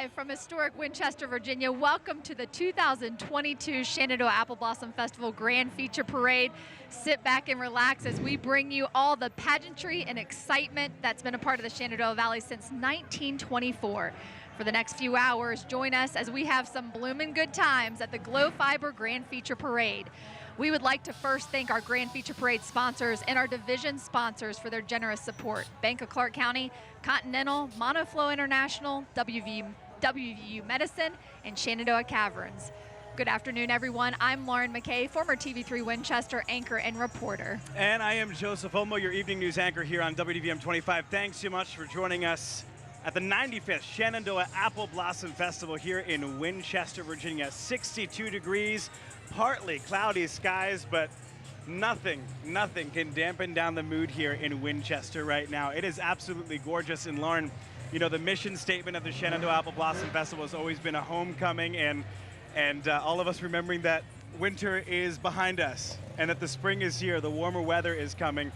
live from historic Winchester, Virginia. Welcome to the 2022 Shenandoah Apple Blossom Festival Grand Feature Parade. Sit back and relax as we bring you all the pageantry and excitement that's been a part of the Shenandoah Valley since 1924. For the next few hours, join us as we have some bloomin' good times at the Glow Fiber Grand Feature Parade. We would like to first thank our Grand Feature Parade sponsors and our division sponsors for their generous support. Bank of Clark County, Continental, Monoflow International, WVU Medicine, and Shenandoah Caverns. Good afternoon, everyone. I'm Lauren McKay, former TV3 Winchester anchor and reporter. And I am Joseph Omo, your evening news anchor here on WDVM 25. Thanks so much for joining us at the 95th Shenandoah Apple Blossom Festival here in Winchester, Virginia. 62 degrees, partly cloudy skies, but nothing can dampen down the mood here in Winchester right now. It is absolutely gorgeous. And Lauren, you know, the mission statement of the Shenandoah Apple Blossom Festival has always been a homecoming, and all of us remembering that winter is behind us and that the spring is here, the warmer weather is coming.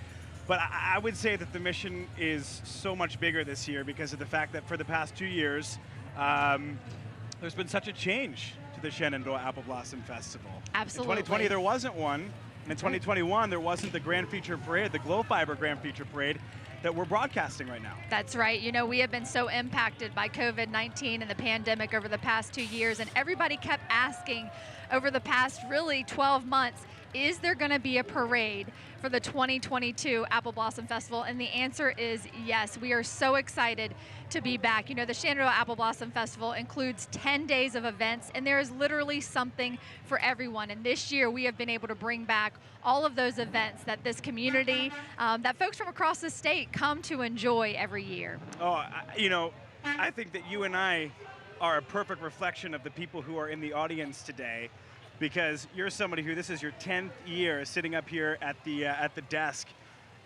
But I would say that the mission is so much bigger this year because of the fact that for the past 2 years, there's been such a change to the Shenandoah Apple Blossom Festival. Absolutely. In 2020, there wasn't one. And in 2021, there wasn't the Grand Feature Parade, the Glow Fiber Grand Feature Parade that we're broadcasting right now. That's right. You know, we have been so impacted by COVID-19 and the pandemic over the past 2 years, and everybody kept asking over the past really 12 months, is there going to be a parade for the 2022 Apple Blossom Festival? And the answer is yes. We are so excited to be back. You know, the Shenandoah Apple Blossom Festival includes 10 days of events, and there is literally something for everyone. And this year, we have been able to bring back all of those events that this community, that folks from across the state come to enjoy every year. Oh, you know, I think that you and I are a perfect reflection of the people who are in the audience today, because you're somebody who, this is your 10th year sitting up here at the desk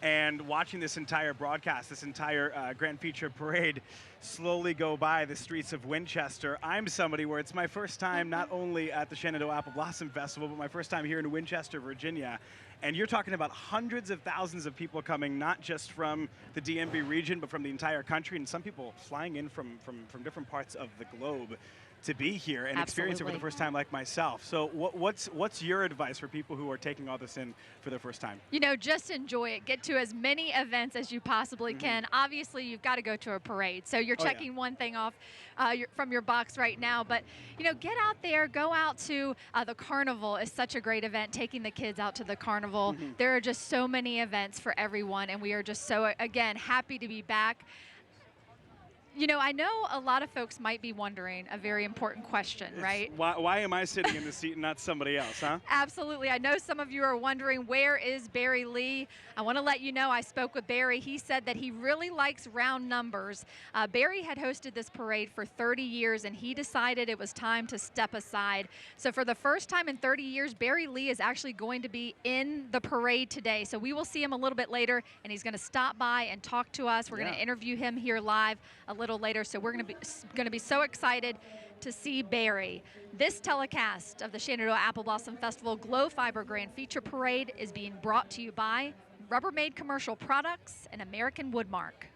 and watching this entire broadcast, this entire Grand Feature Parade slowly go by the streets of Winchester. I'm somebody where it's my first time not only at the Shenandoah Apple Blossom Festival, but my first time here in Winchester, Virginia. And you're talking about hundreds of thousands of people coming, not just from the DMV region, but from the entire country, and some people flying in from different parts of the globe to be here and experience it for the first time, like myself. So what's your advice for people who are taking all this in for the first time? You know, just enjoy it. Get to as many events as you possibly can. Obviously, you've got to go to a parade. So you're checking one thing off from your box right now. But, you know, get out there. Go out to the carnival. Is such a great event, taking the kids out to the carnival. There are just so many events for everyone. And we are just so, again, happy to be back. You know, I know a lot of folks might be wondering a very important question, right? Why am I sitting in the seat and not somebody else, huh? Absolutely. I know some of you are wondering, where is Barry Lee? I want to let you know I spoke with Barry. He said that he really likes round numbers. Barry had hosted this parade for 30 years, and he decided it was time to step aside. So for the first time in 30 years, Barry Lee is actually going to be in the parade today. So we will see him a little bit later, and he's going to stop by and talk to us. We're going to interview him here live a little later, so we're going to be so excited to see Barry. This telecast of the Shenandoah Apple Blossom Festival Glow Fiber Grand Feature Parade is being brought to you by Rubbermaid Commercial Products and American Woodmark.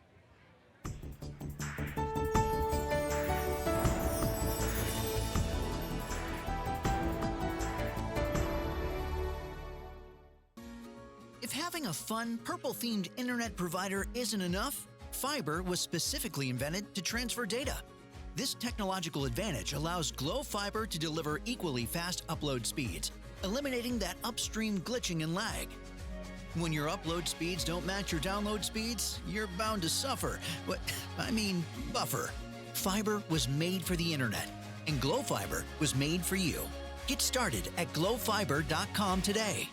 If having a fun, purple-themed internet provider isn't enough, fiber was specifically invented to transfer data. This technological advantage allows Glow Fiber to deliver equally fast upload speeds, eliminating that upstream glitching and lag. When your upload speeds don't match your download speeds, you're bound to suffer. Buffer. Fiber was made for the internet, and Glow Fiber was made for you. Get started at glowfiber.com today.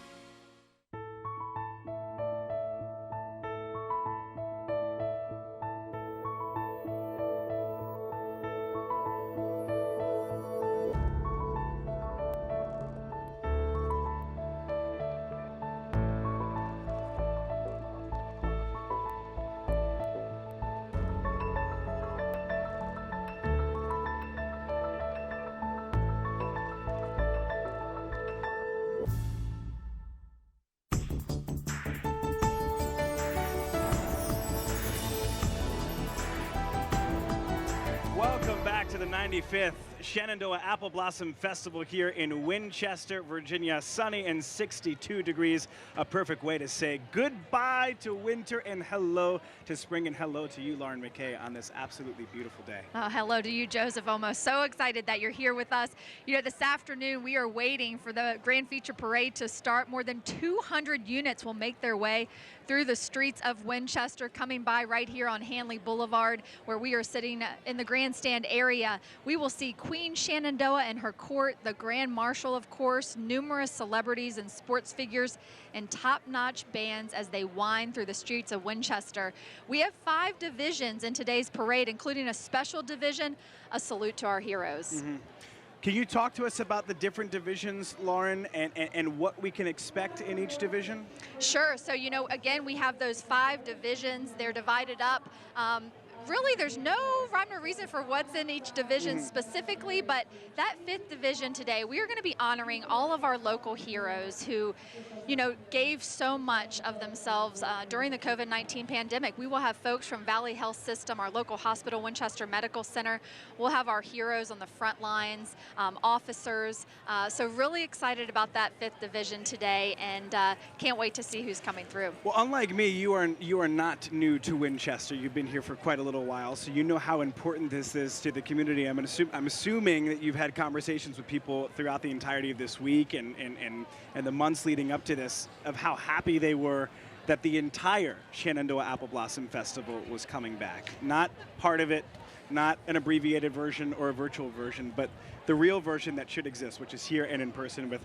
the 95th Shenandoah Apple Blossom Festival here in Winchester, Virginia. Sunny and 62 degrees. A perfect way to say goodbye to winter and hello to spring, and hello to you, Lauren McKay, on this absolutely beautiful day. Hello to you, Joseph Omo. So excited that you're here with us. You know, this afternoon we are waiting for the Grand Feature Parade to start. More than 200 units will make their way through the streets of Winchester, coming by right here on Hanley Boulevard, where we are sitting in the grandstand area. We will see Queen Shenandoah and her court, the Grand Marshal, of course, numerous celebrities and sports figures, and top-notch bands as they wind through the streets of Winchester. We have 5 divisions in today's parade, including a special division, a salute to our heroes. Can you talk to us about the different divisions, Lauren, and what we can expect in each division? Sure. So, you know, again, we have those 5 divisions. They're divided up. Really, there's no rhyme or reason for what's in each division specifically, but that 5th division today, we are going to be honoring all of our local heroes who, you know, gave so much of themselves during the COVID-19 pandemic. We will have folks from Valley Health System, our local hospital, Winchester Medical Center. We'll have our heroes on the front lines, officers. So really excited about that 5th division today, and can't wait to see who's coming through. Well, unlike me, you are not new to Winchester. You've been here for quite a little while, so you know how important this is to the community. I'm assuming that you've had conversations with people throughout the entirety of this week and the months leading up to this of how happy they were that the entire Shenandoah Apple Blossom Festival was coming back. Not part of it, not an abbreviated version or a virtual version, but the real version that should exist, which is here and in person with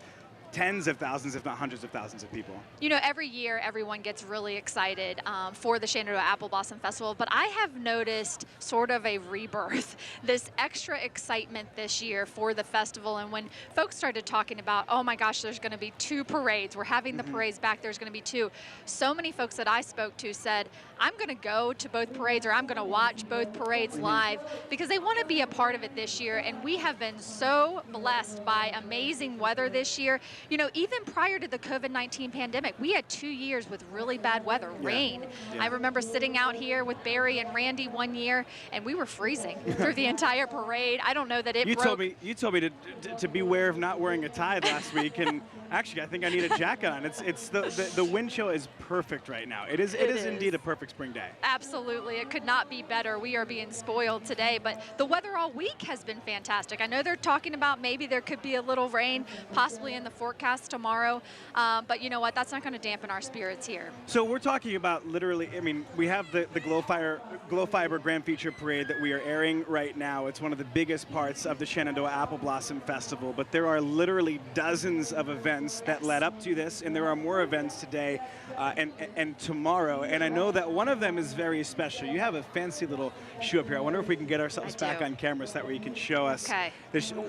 tens of thousands, if not hundreds of thousands of people. You know, every year everyone gets really excited for the Shenandoah Apple Blossom Festival, but I have noticed sort of a rebirth, this extra excitement this year for the festival. And when folks started talking about, oh my gosh, there's going to be 2 parades, we're having the parades back, there's going to be 2. So many folks that I spoke to said, I'm going to go to both parades, or I'm going to watch both parades live, because they want to be a part of it this year. And we have been so blessed by amazing weather this year. You know, even prior to the COVID-19 pandemic, we had 2 years with really bad weather, rain. I remember sitting out here with Barry and Randy one year, and we were freezing through the entire parade. I don't know that it broke. You told me to beware of not wearing a tie last week, and actually, I think I need a jacket on. It's the wind chill is perfect right now. It is indeed a perfect spring day. Absolutely, it could not be better. We are being spoiled today, but the weather all week has been fantastic. I know they're talking about maybe there could be a little rain, possibly in the forecast tomorrow, but you know what? That's not going to dampen our spirits here. So we're talking about literally, I mean, we have the Glow Fiber Grand Feature Parade that we are airing right now. It's one of the biggest parts of the Shenandoah Apple Blossom Festival, but there are literally dozens of events that led up to this, and there are more events today and tomorrow, and I know that one of them is very special. You have a fancy little shoe up here. I wonder if we can get ourselves back on camera so that way you can show us. Okay.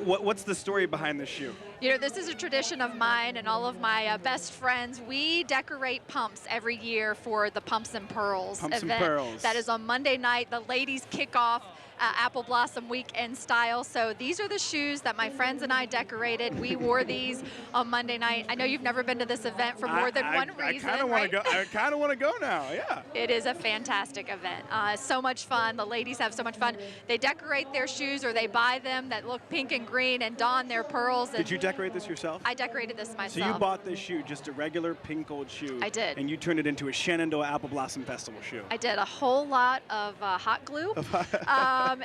What's the story behind this shoe? You know, this is a tradition of mine and all of my best friends. We decorate pumps every year for the Pumps and Pearls event. And Pearls. That is on Monday night. The ladies kick off Apple Blossom Weekend style. So these are the shoes that my friends and I decorated. We wore these on Monday night. I know you've never been to this event for more than one reason. I kind of want to go. I kind of want to go now. Yeah. It is a fantastic event. So much fun. The ladies have so much fun. They decorate their shoes, or they buy them that look pink and green and don their pearls. Did you decorate this yourself? I decorated this myself. So you bought this shoe, just a regular pink gold shoe. I did. And you turned it into a Shenandoah Apple Blossom Festival shoe. I did a whole lot of hot glue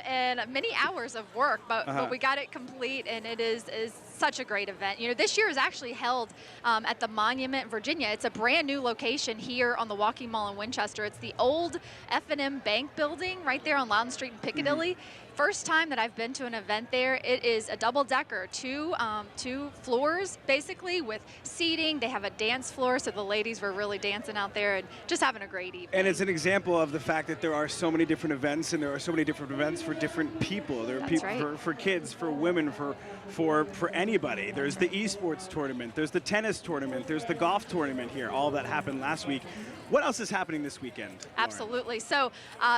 and many hours of work, but we got it complete, and it is such a great event. You know, this year is actually held at the Monument, Virginia. It's a brand new location here on the Walking Mall in Winchester. It's the old F&M Bank building right there on Loudon Street in Piccadilly. First time that I've been to an event there. It is a double-decker, two floors basically with seating. They have a dance floor, so the ladies were really dancing out there and just having a great evening. And it's an example of the fact that there are so many different events, and there are so many different events for different people. There are people for kids, for women, for anybody. There's the esports tournament, there's the tennis tournament, there's the golf tournament here. All that happened last week. What else is happening this weekend, Lauren? Absolutely. So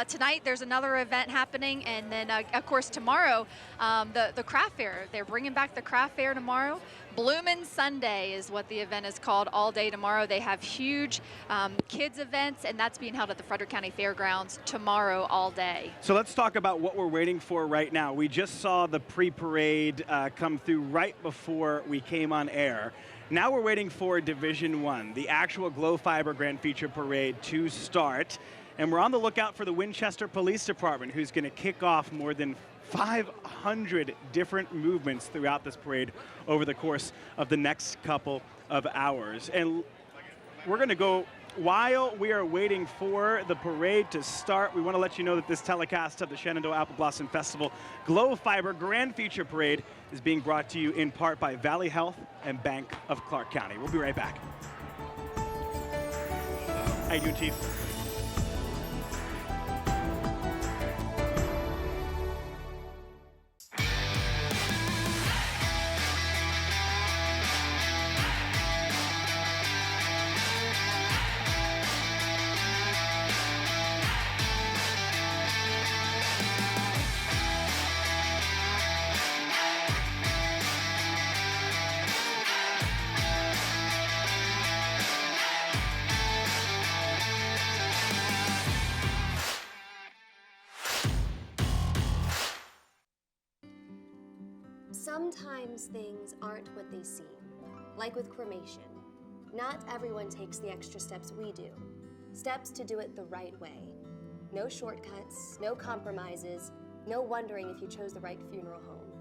tonight there's another event happening, and then of course tomorrow the craft fair. They're bringing back the craft fair tomorrow. Bloomin' Sunday is what the event is called all day tomorrow. They have huge kids events, and that's being held at the Frederick County Fairgrounds tomorrow all day. So let's talk about what we're waiting for right now. We just saw the pre-parade come through right before we came on air. Now we're waiting for Division 1, the actual Glow Fiber Grand Feature Parade to start. And we're on the lookout for the Winchester Police Department, who's going to kick off more than 500 different movements throughout this parade over the course of the next couple of hours. And we're going to go, while we are waiting for the parade to start, we want to let you know that this telecast of the Shenandoah Apple Blossom Festival Glow Fiber Grand Feature Parade is being brought to you in part by Valley Health and Bank of Clark County. We'll be right back. How you doing, Chief? Sometimes things aren't what they seem, like with cremation. Not everyone takes the extra steps we do, steps to do it the right way. No shortcuts, no compromises, no wondering if you chose the right funeral home.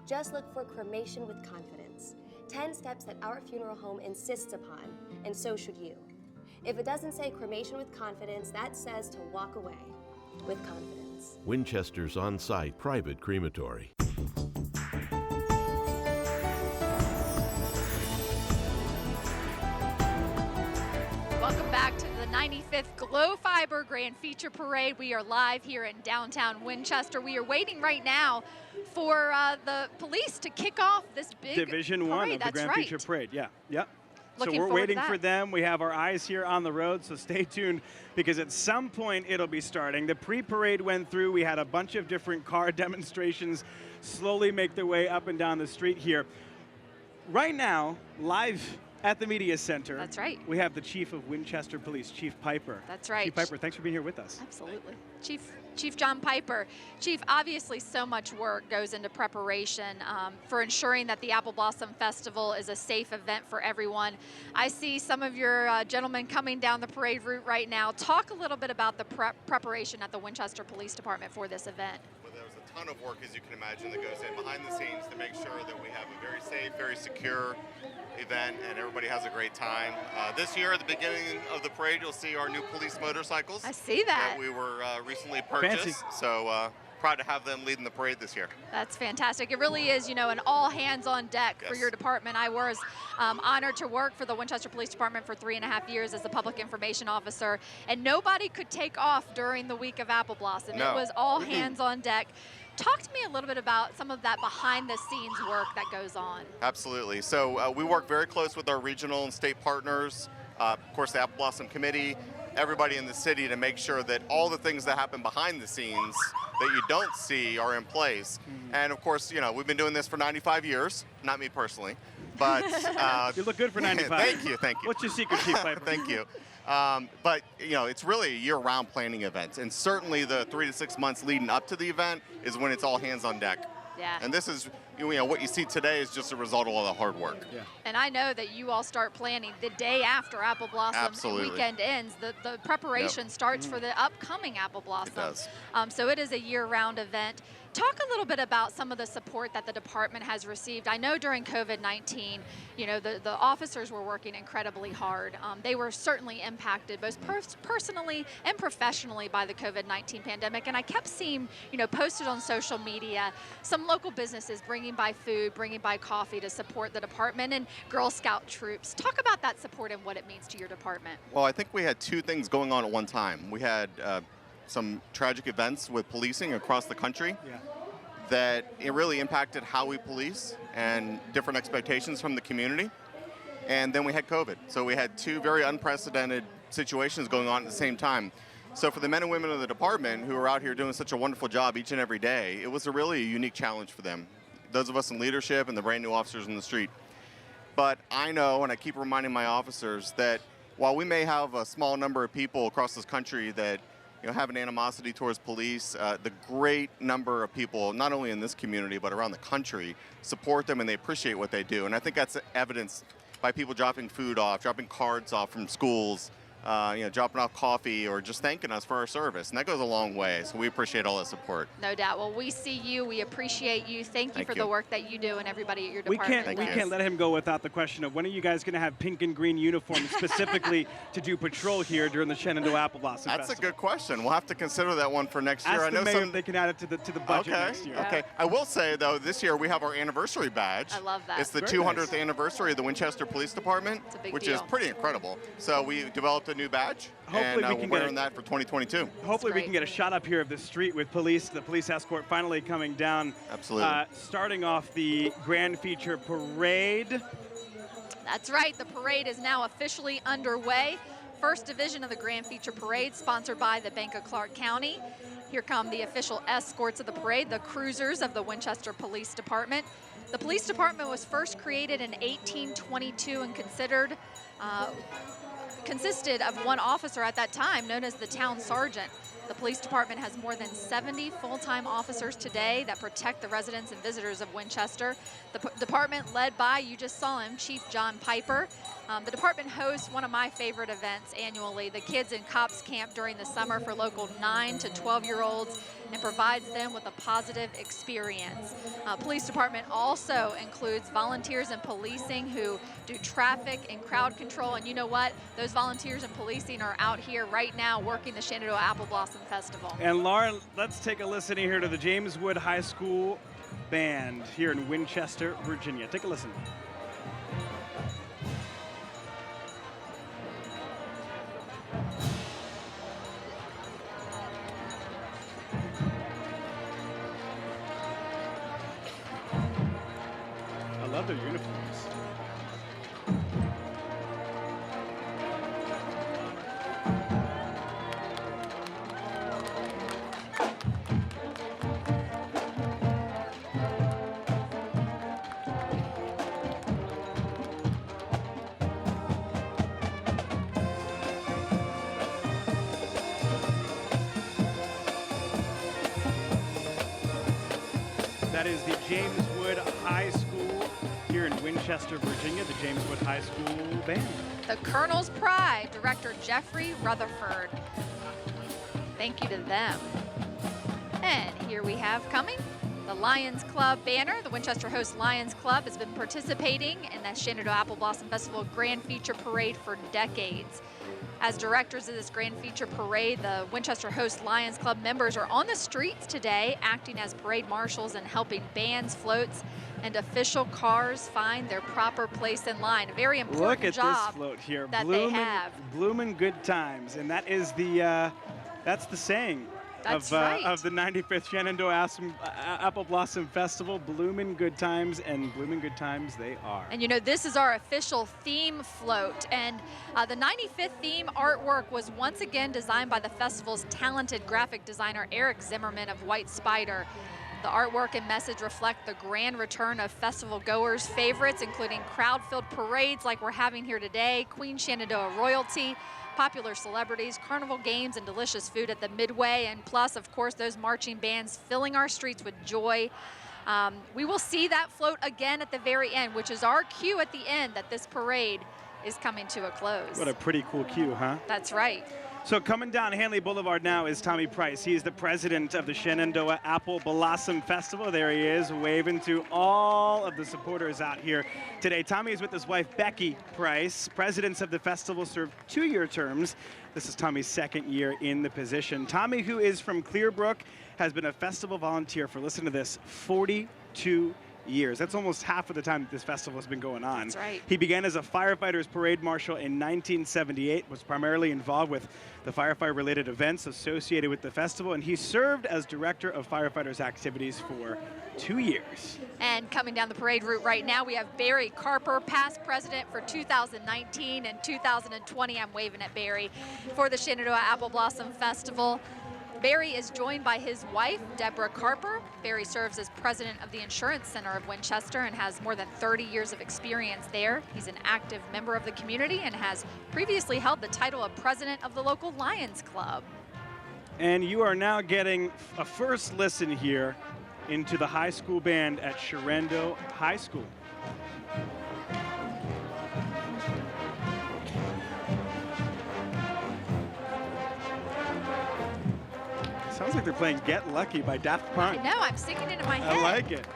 Just look for Cremation with Confidence, 10 steps that our funeral home insists upon, and so should you. If it doesn't say Cremation with Confidence, that says to walk away with confidence. Winchester's on-site private crematory. Welcome back to the 95th Glow Fiber Grand Feature Parade. We are live here in downtown Winchester. We are waiting right now for the police to kick off this big Division 1 of the Grand Feature Parade. Yeah, yep. So we're waiting for them. We have our eyes here on the road, so stay tuned because at some point it'll be starting. The pre-parade went through. We had a bunch of different car demonstrations slowly make their way up and down the street here. Right now, live at the Media Center. That's right. We have the Chief of Winchester Police, Chief Piper. That's right. Chief Piper, thanks for being here with us. Absolutely. Chief John Piper. Chief, obviously so much work goes into preparation for ensuring that the Apple Blossom Festival is a safe event for everyone. I see some of your gentlemen coming down the parade route right now. Talk a little bit about the preparation at the Winchester Police Department for this event. Well, there's a ton of work, as you can imagine, that goes in behind the scenes to make sure that we have a very safe, very secure event and everybody has a great time. This year at the beginning of the parade you'll see our new police motorcycles. I see that. We were recently purchased. Fancy. So proud to have them leading the parade this year. That's fantastic. It really is, you know, an all hands on deck for your department. I was honored to work for the Winchester Police Department for 3.5 years as the public information officer, and nobody could take off during the week of Apple Blossom. No. It was all hands on deck. Talk to me a little bit about some of that behind the scenes work that goes on. Absolutely. So we work very close with our regional and state partners, of course the Apple Blossom Committee, everybody in the city to make sure that all the things that happen behind the scenes that you don't see are in place. And of course, you know, we've been doing this for 95 years, not me personally, but you look good for 95. Thank you, thank you. What's your secret, Chief Piper? Thank you. But you know, it's really a year-round planning event, and certainly the 3 to 6 months leading up to the event is when it's all hands on deck. Yeah. And this is, you know, what you see today is just a result of all the hard work. Yeah. And I know that you all start planning the day after Apple Blossom Absolutely. weekend ends. The preparation starts for the upcoming Apple Blossom. It does. So it is a year-round event. Talk a little bit about some of the support that the department has received. I know during COVID-19, you know, the officers were working incredibly hard. They were certainly impacted both personally and professionally by the COVID-19 pandemic. And I kept seeing, you know, posted on social media, some local businesses bringing by food, bringing by coffee to support the department, and Girl Scout troops. Talk about that support and what it means to your department. Well, I think we had two things going on at one time. We had some tragic events with policing across the country that it really impacted how we police and different expectations from the community. And then we had COVID. So we had two very unprecedented situations going on at the same time. So for the men and women of the department who are out here doing such a wonderful job each and every day, it was a really unique challenge for them. Those of us in leadership and the brand new officers in the street. But I know, and I keep reminding my officers, that while we may have a small number of people across this country that have an animosity towards police, the great number of people, not only in this community but around the country, support them and they appreciate what they do. And I think that's evidenced by people dropping food off, dropping cards off from schools, dropping off coffee, or just thanking us for our service. And that goes a long way, so we appreciate all that support. No doubt. Well, we see you. We appreciate you. Thank you for the work that you do and everybody at your department. We can't let him go without the question of when are you guys going to have pink and green uniforms specifically to do patrol here during the Shenandoah Apple Blossom Festival? That's a good question. We'll have to consider that one for next year. Ask the mayor if they can add it to the budget next year. Okay. I will say, though, this year we have our anniversary badge. I love that. It's the 200th anniversary of the Winchester Police Department, which is pretty incredible. So we developed a new badge. Hopefully and we can we're wearing that for 2022. Hopefully we can get a shot up here of the street with the police escort finally coming down. Absolutely. Starting off the Grand Feature Parade. That's right. The parade is now officially underway. First division of the Grand Feature Parade, sponsored by the Bank of Clark County. Here come the official escorts of the parade, the cruisers of the Winchester Police Department. The police department was first created in 1822 and consisted of one officer at that time, known as the town sergeant. The police department has more than 70 full-time officers today that protect the residents and visitors of Winchester. The department led by, you just saw him, Chief John Piper. The department hosts one of my favorite events annually, the Kids in Cops Camp during the summer for local 9 to 12-year-olds, and provides them with a positive experience. Police department also includes volunteers in policing who do traffic and crowd control, and you know what? Those volunteers in policing are out here right now working the Shenandoah Apple Blossom Festival. And Lauren, let's take a listen here to the James Wood High School Band here in Winchester, Virginia. Take a listen. I love their uniforms. That is the James Wood High School here in Winchester, Virginia, the James Wood High School Band. The Colonel's Pride, Director Jeffrey Rutherford. Thank you to them. And here we have coming the Lions Club banner. The Winchester Host Lions Club has been participating in the Shenandoah Apple Blossom Festival Grand Feature Parade for decades. As directors of this Grand Feature Parade, the Winchester Host Lions Club members are on the streets today, acting as parade marshals and helping bands, floats, and official cars find their proper place in line. A very important job. Look at this float here, that they have. Bloomin' Good Times, and that is the that's the saying. That's of the 95th Shenandoah Apple Blossom Festival, bloomin' good times, and bloomin' good times they are. And you know, this is our official theme float, and the 95th theme artwork was once again designed by the festival's talented graphic designer Eric Zimmerman of White Spider. The artwork and message reflect the grand return of festival goers' favorites, including crowd-filled parades like we're having here today, Queen Shenandoah royalty, popular celebrities, carnival games, and delicious food at the Midway, and plus, of course, those marching bands filling our streets with joy. We will see that float again at the very end, which is our cue at the end that this parade is coming to a close. What a pretty cool cue, huh? That's right. So coming down Hanley Boulevard now is Tommy Price. He is the president of the Shenandoah Apple Blossom Festival. There he is, waving to all of the supporters out here today. Tommy is with his wife, Becky Price. Presidents of the festival serve 2-year terms. This is Tommy's second year in the position. Tommy, who is from Clearbrook, has been a festival volunteer for, listen to this, 42 years. That's almost half of the time that this festival has been going on. That's right. He began as a firefighter's parade marshal in 1978, was primarily involved with the firefighter-related events associated with the festival, and he served as director of firefighters activities for 2 years. And coming down the parade route right now, we have Barry Carper, past president for 2019 and 2020. I'm waving at Barry for the Shenandoah Apple Blossom Festival. Barry is joined by his wife, Deborah Carper. Barry serves as president of the Insurance Center of Winchester and has more than 30 years of experience there. He's an active member of the community and has previously held the title of president of the local Lions Club. And you are now getting a first listen here into the high school band at Shenandoah High School. Sounds like they're playing Get Lucky by Daft Punk. I know, I'm singing it in my head. I like it.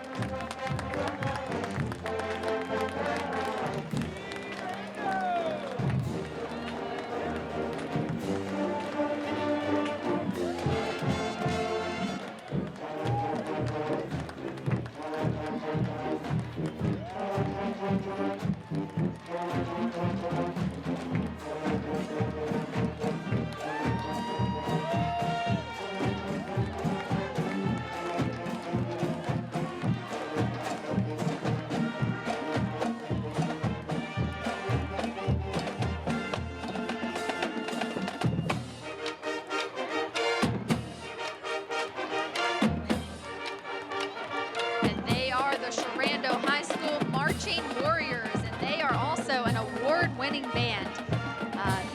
Band.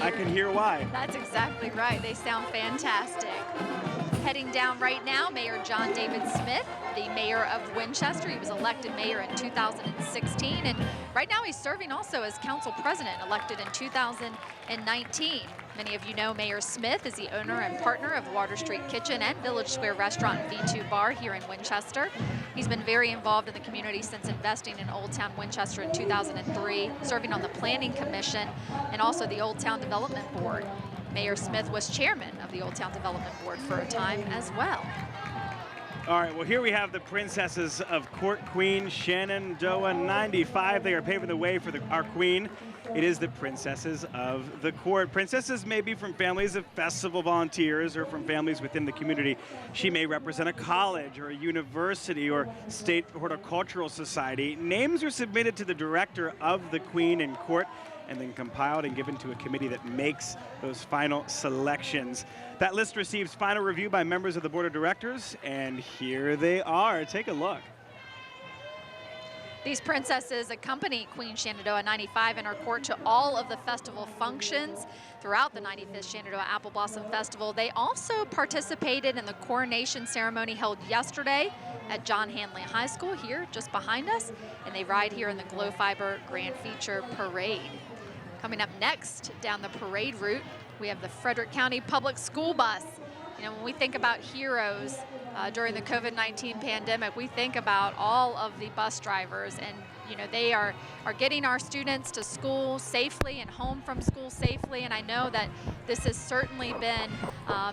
I can hear why. That's exactly right. They sound fantastic. Heading down right now, Mayor John David Smith, the mayor of Winchester. He was elected mayor in 2016, and right now he's serving also as council president, elected in 2019. Many of you know Mayor Smith is the owner and partner of Water Street Kitchen and Village Square Restaurant and V2 Bar here in Winchester. He's been very involved in the community since investing in Old Town Winchester in 2003, serving on the Planning Commission and also the Old Town Development Board. Mayor Smith was chairman of the Old Town Development Board for a time as well. All right, well, here we have the Princesses of Court Queen, Shenandoah 95. They are paving the way for our queen. It is the Princesses of the Court. Princesses may be from families of festival volunteers or from families within the community. She may represent a college or a university or state horticultural society. Names are submitted to the director of the Queen and Court and then compiled and given to a committee that makes those final selections. That list receives final review by members of the board of directors, and here they are. Take a look. These princesses accompany Queen Shenandoah 95 in her court to all of the festival functions throughout the 95th Shenandoah Apple Blossom Festival. They also participated in the coronation ceremony held yesterday at John Hanley High School here just behind us, and they ride here in the Glow Fiber Grand Feature Parade. Coming up next down the parade route, we have the Frederick County Public School Bus. You know, when we think about heroes during the COVID-19 pandemic, we think about all of the bus drivers, and you know, they are getting our students to school safely and home from school safely. And I know that this has certainly been,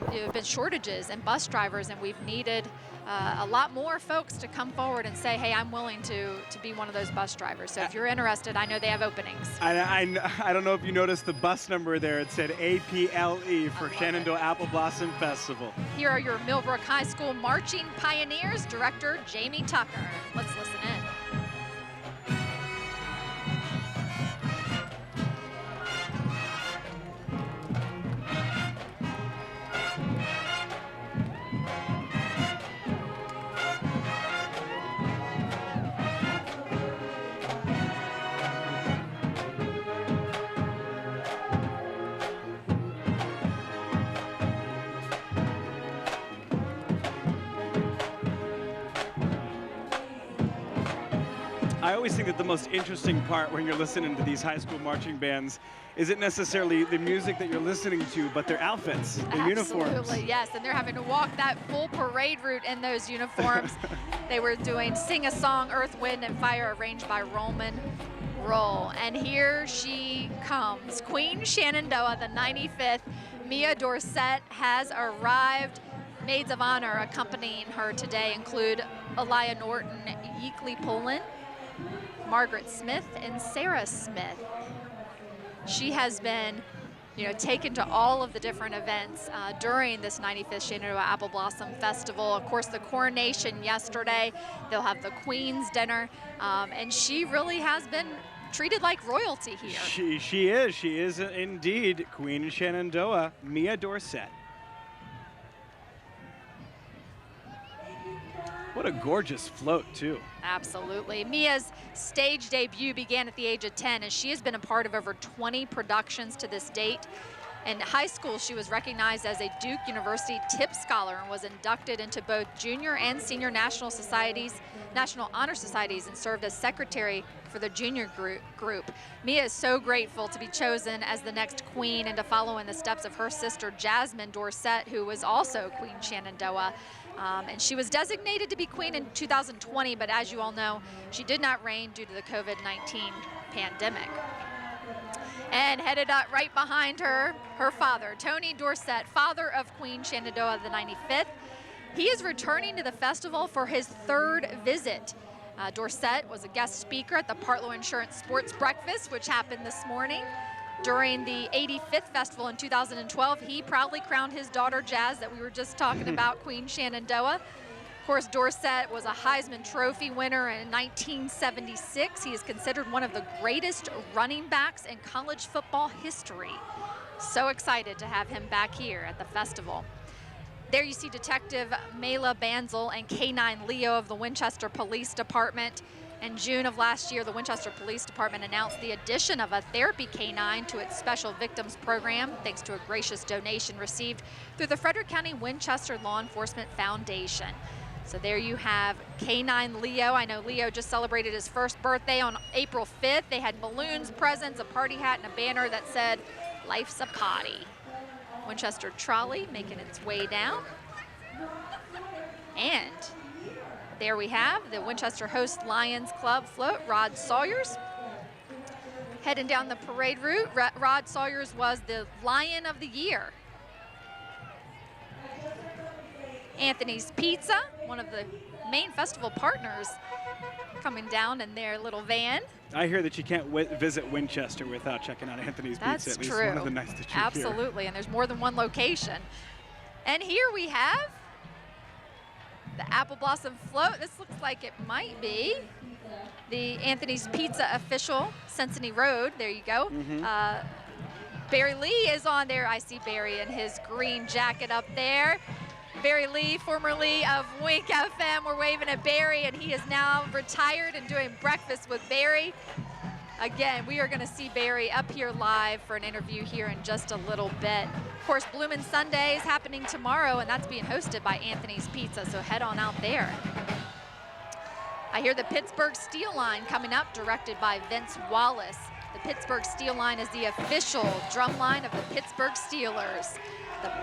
there have been shortages in bus drivers, and we've needed a lot more folks to come forward and say, hey, I'm willing to be one of those bus drivers. So if you're interested, I know they have openings. I don't know if you noticed the bus number there. It said APLE for Shenandoah Apple Blossom Festival. Here are your Millbrook High School marching pioneers, Director Jamie Tucker. Let's listen in. I always think that the most interesting part when you're listening to these high school marching bands isn't necessarily the music that you're listening to, but their outfits, their uniforms. Absolutely, yes, and they're having to walk that full parade route in those uniforms. They were doing Sing a Song, Earth, Wind, and Fire, arranged by Roman Roll. And here she comes. Queen Shenandoah, the 95th. Mia Dorsett has arrived. Maids of honor accompanying her today include Elia Norton, Yeekley Pullen, Margaret Smith, and Sarah Smith. She has been, you know, taken to all of the different events during this 95th Shenandoah Apple Blossom Festival. Of course, the coronation yesterday. They'll have the Queen's dinner, and she really has been treated like royalty here. She is indeed Queen Shenandoah, Mia Dorsett. What a gorgeous float, too. Absolutely. Mia's stage debut began at the age of 10, and she has been a part of over 20 productions to this date. In high school, she was recognized as a Duke University Tip Scholar and was inducted into both junior and senior national honor societies, and served as secretary for the junior group. Mia is so grateful to be chosen as the next queen and to follow in the steps of her sister Jasmine Dorsett, who was also Queen Shenandoah. And she was designated to be queen in 2020, but as you all know, she did not reign due to the COVID-19 pandemic. And headed up right behind her, her father, Tony Dorsett, father of Queen Shenandoah the 95th. He is returning to the festival for his third visit. Dorsett was a guest speaker at the Partlow Insurance Sports Breakfast, which happened this morning. During the 85th festival in 2012, he proudly crowned his daughter Jazz, that we were just talking about, Queen Shenandoah. Of course, Dorsett was a Heisman Trophy winner in 1976. He is considered one of the greatest running backs in college football history. So excited to have him back here at the festival. There you see Detective Mayla Banzel and K9 Leo of the Winchester Police Department. In June of last year, the Winchester Police Department announced the addition of a therapy canine to its Special Victims Program, thanks to a gracious donation received through the Frederick County Winchester Law Enforcement Foundation. So there you have K9 Leo. I know Leo just celebrated his first birthday on April 5th. They had balloons, presents, a party hat, and a banner that said, "Life's a Potty." Winchester trolley making its way down. And there we have the Winchester Host Lions Club float, Rod Sawyers. Heading down the parade route, Rod Sawyers was the Lion of the Year. Anthony's Pizza, one of the main festival partners, coming down in their little van. I hear that you can't visit Winchester without checking out Anthony's Pizza. At least true. One of the nights that you're Absolutely, here. And there's more than one location. And here we have the Apple Blossom Float. This looks like it might be the Anthony's Pizza official, Cincinnati Road. There you go. Barry Lee is on there. I see Barry in his green jacket up there. Barry Lee, formerly of Wink FM, we're waving at Barry, and he is now retired and doing breakfast with Barry. Again, we are going to see Barry up here live for an interview here in just a little bit. Of course, Bloomin' Sunday is happening tomorrow, and that's being hosted by Anthony's Pizza, so head on out there. I hear the Pittsburgh Steel Line coming up, directed by Vince Wallace. The Pittsburgh Steel Line is the official drum line of the Pittsburgh Steelers.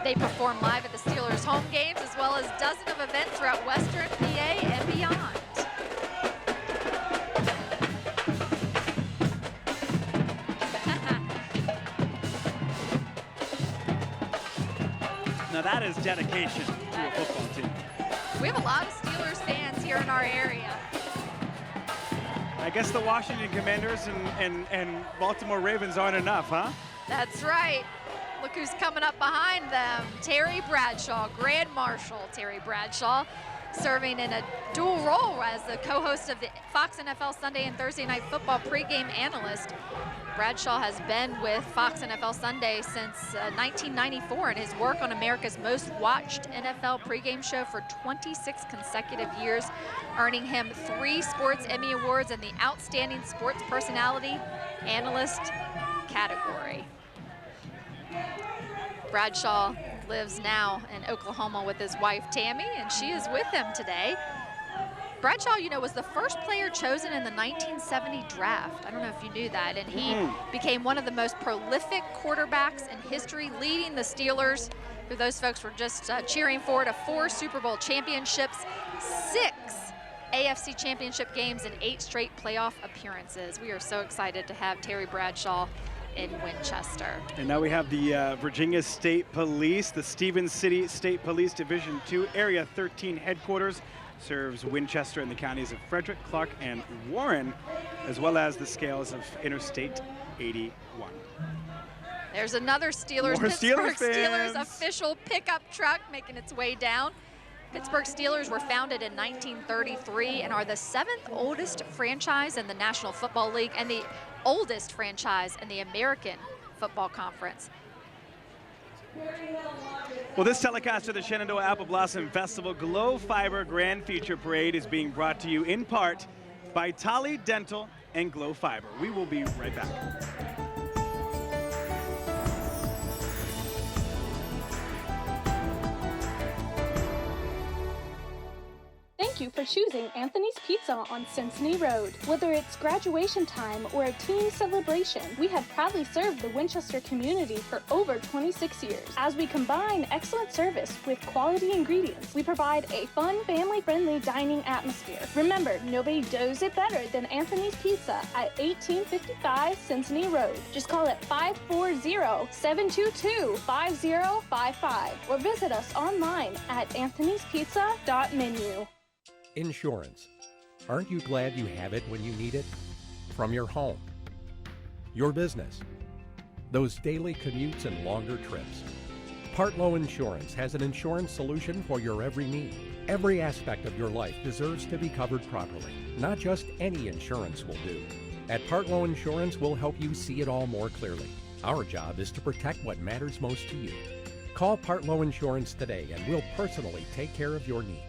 They perform live at the Steelers home games, as well as dozens of events throughout Western PA and beyond. Now that is dedication to a football team. We have a lot of Steelers fans here in our area. I guess the Washington Commanders and Baltimore Ravens aren't enough, huh? That's right. Look who's coming up behind them. Terry Bradshaw, Grand Marshal Terry Bradshaw, serving in a dual role as the co-host of the Fox NFL Sunday and Thursday Night Football pregame analyst. Bradshaw has been with Fox NFL Sunday since 1994, and his work on America's most watched NFL pregame show for 26 consecutive years, earning him 3 Sports Emmy Awards in the Outstanding Sports Personality Analyst category. Bradshaw lives now in Oklahoma with his wife, Tammy, and she is with him today. Bradshaw, you know, was the first player chosen in the 1970 draft. I don't know if you knew that. And he became one of the most prolific quarterbacks in history, leading the Steelers, who those folks were just cheering for, to 4 Super Bowl championships, 6 AFC championship games, and 8 straight playoff appearances. We are so excited to have Terry Bradshaw in Winchester. And now we have the Virginia State Police, the Stevens City State Police Division II Area 13 headquarters, serves Winchester and the counties of Frederick, Clark, and Warren, as well as the scales of Interstate 81. There's another Pittsburgh Steelers official pickup truck making its way down. Pittsburgh Steelers were founded in 1933 and are the 7th oldest franchise in the National Football League and the oldest franchise in the American Football Conference. Well, this telecast of the Shenandoah Apple Blossom Festival Glow Fiber Grand Feature Parade is being brought to you in part by Tolly Dental and Glow Fiber. We will be right back. Thank you for choosing Anthony's Pizza on Cincinnati Road. Whether it's graduation time or a teen celebration, we have proudly served the Winchester community for over 26 years. As we combine excellent service with quality ingredients, we provide a fun, family-friendly dining atmosphere. Remember, nobody does it better than Anthony's Pizza at 1855 Cincinnati Road. Just call it 540-722-5055 or visit us online at anthonyspizza.menu. Insurance. Aren't you glad you have it when you need it? From your home, your business, those daily commutes and longer trips. Partlow Insurance has an insurance solution for your every need. Every aspect of your life deserves to be covered properly. Not just any insurance will do. At Partlow Insurance, we'll help you see it all more clearly. Our job is to protect what matters most to you. Call Partlow Insurance today and we'll personally take care of your needs.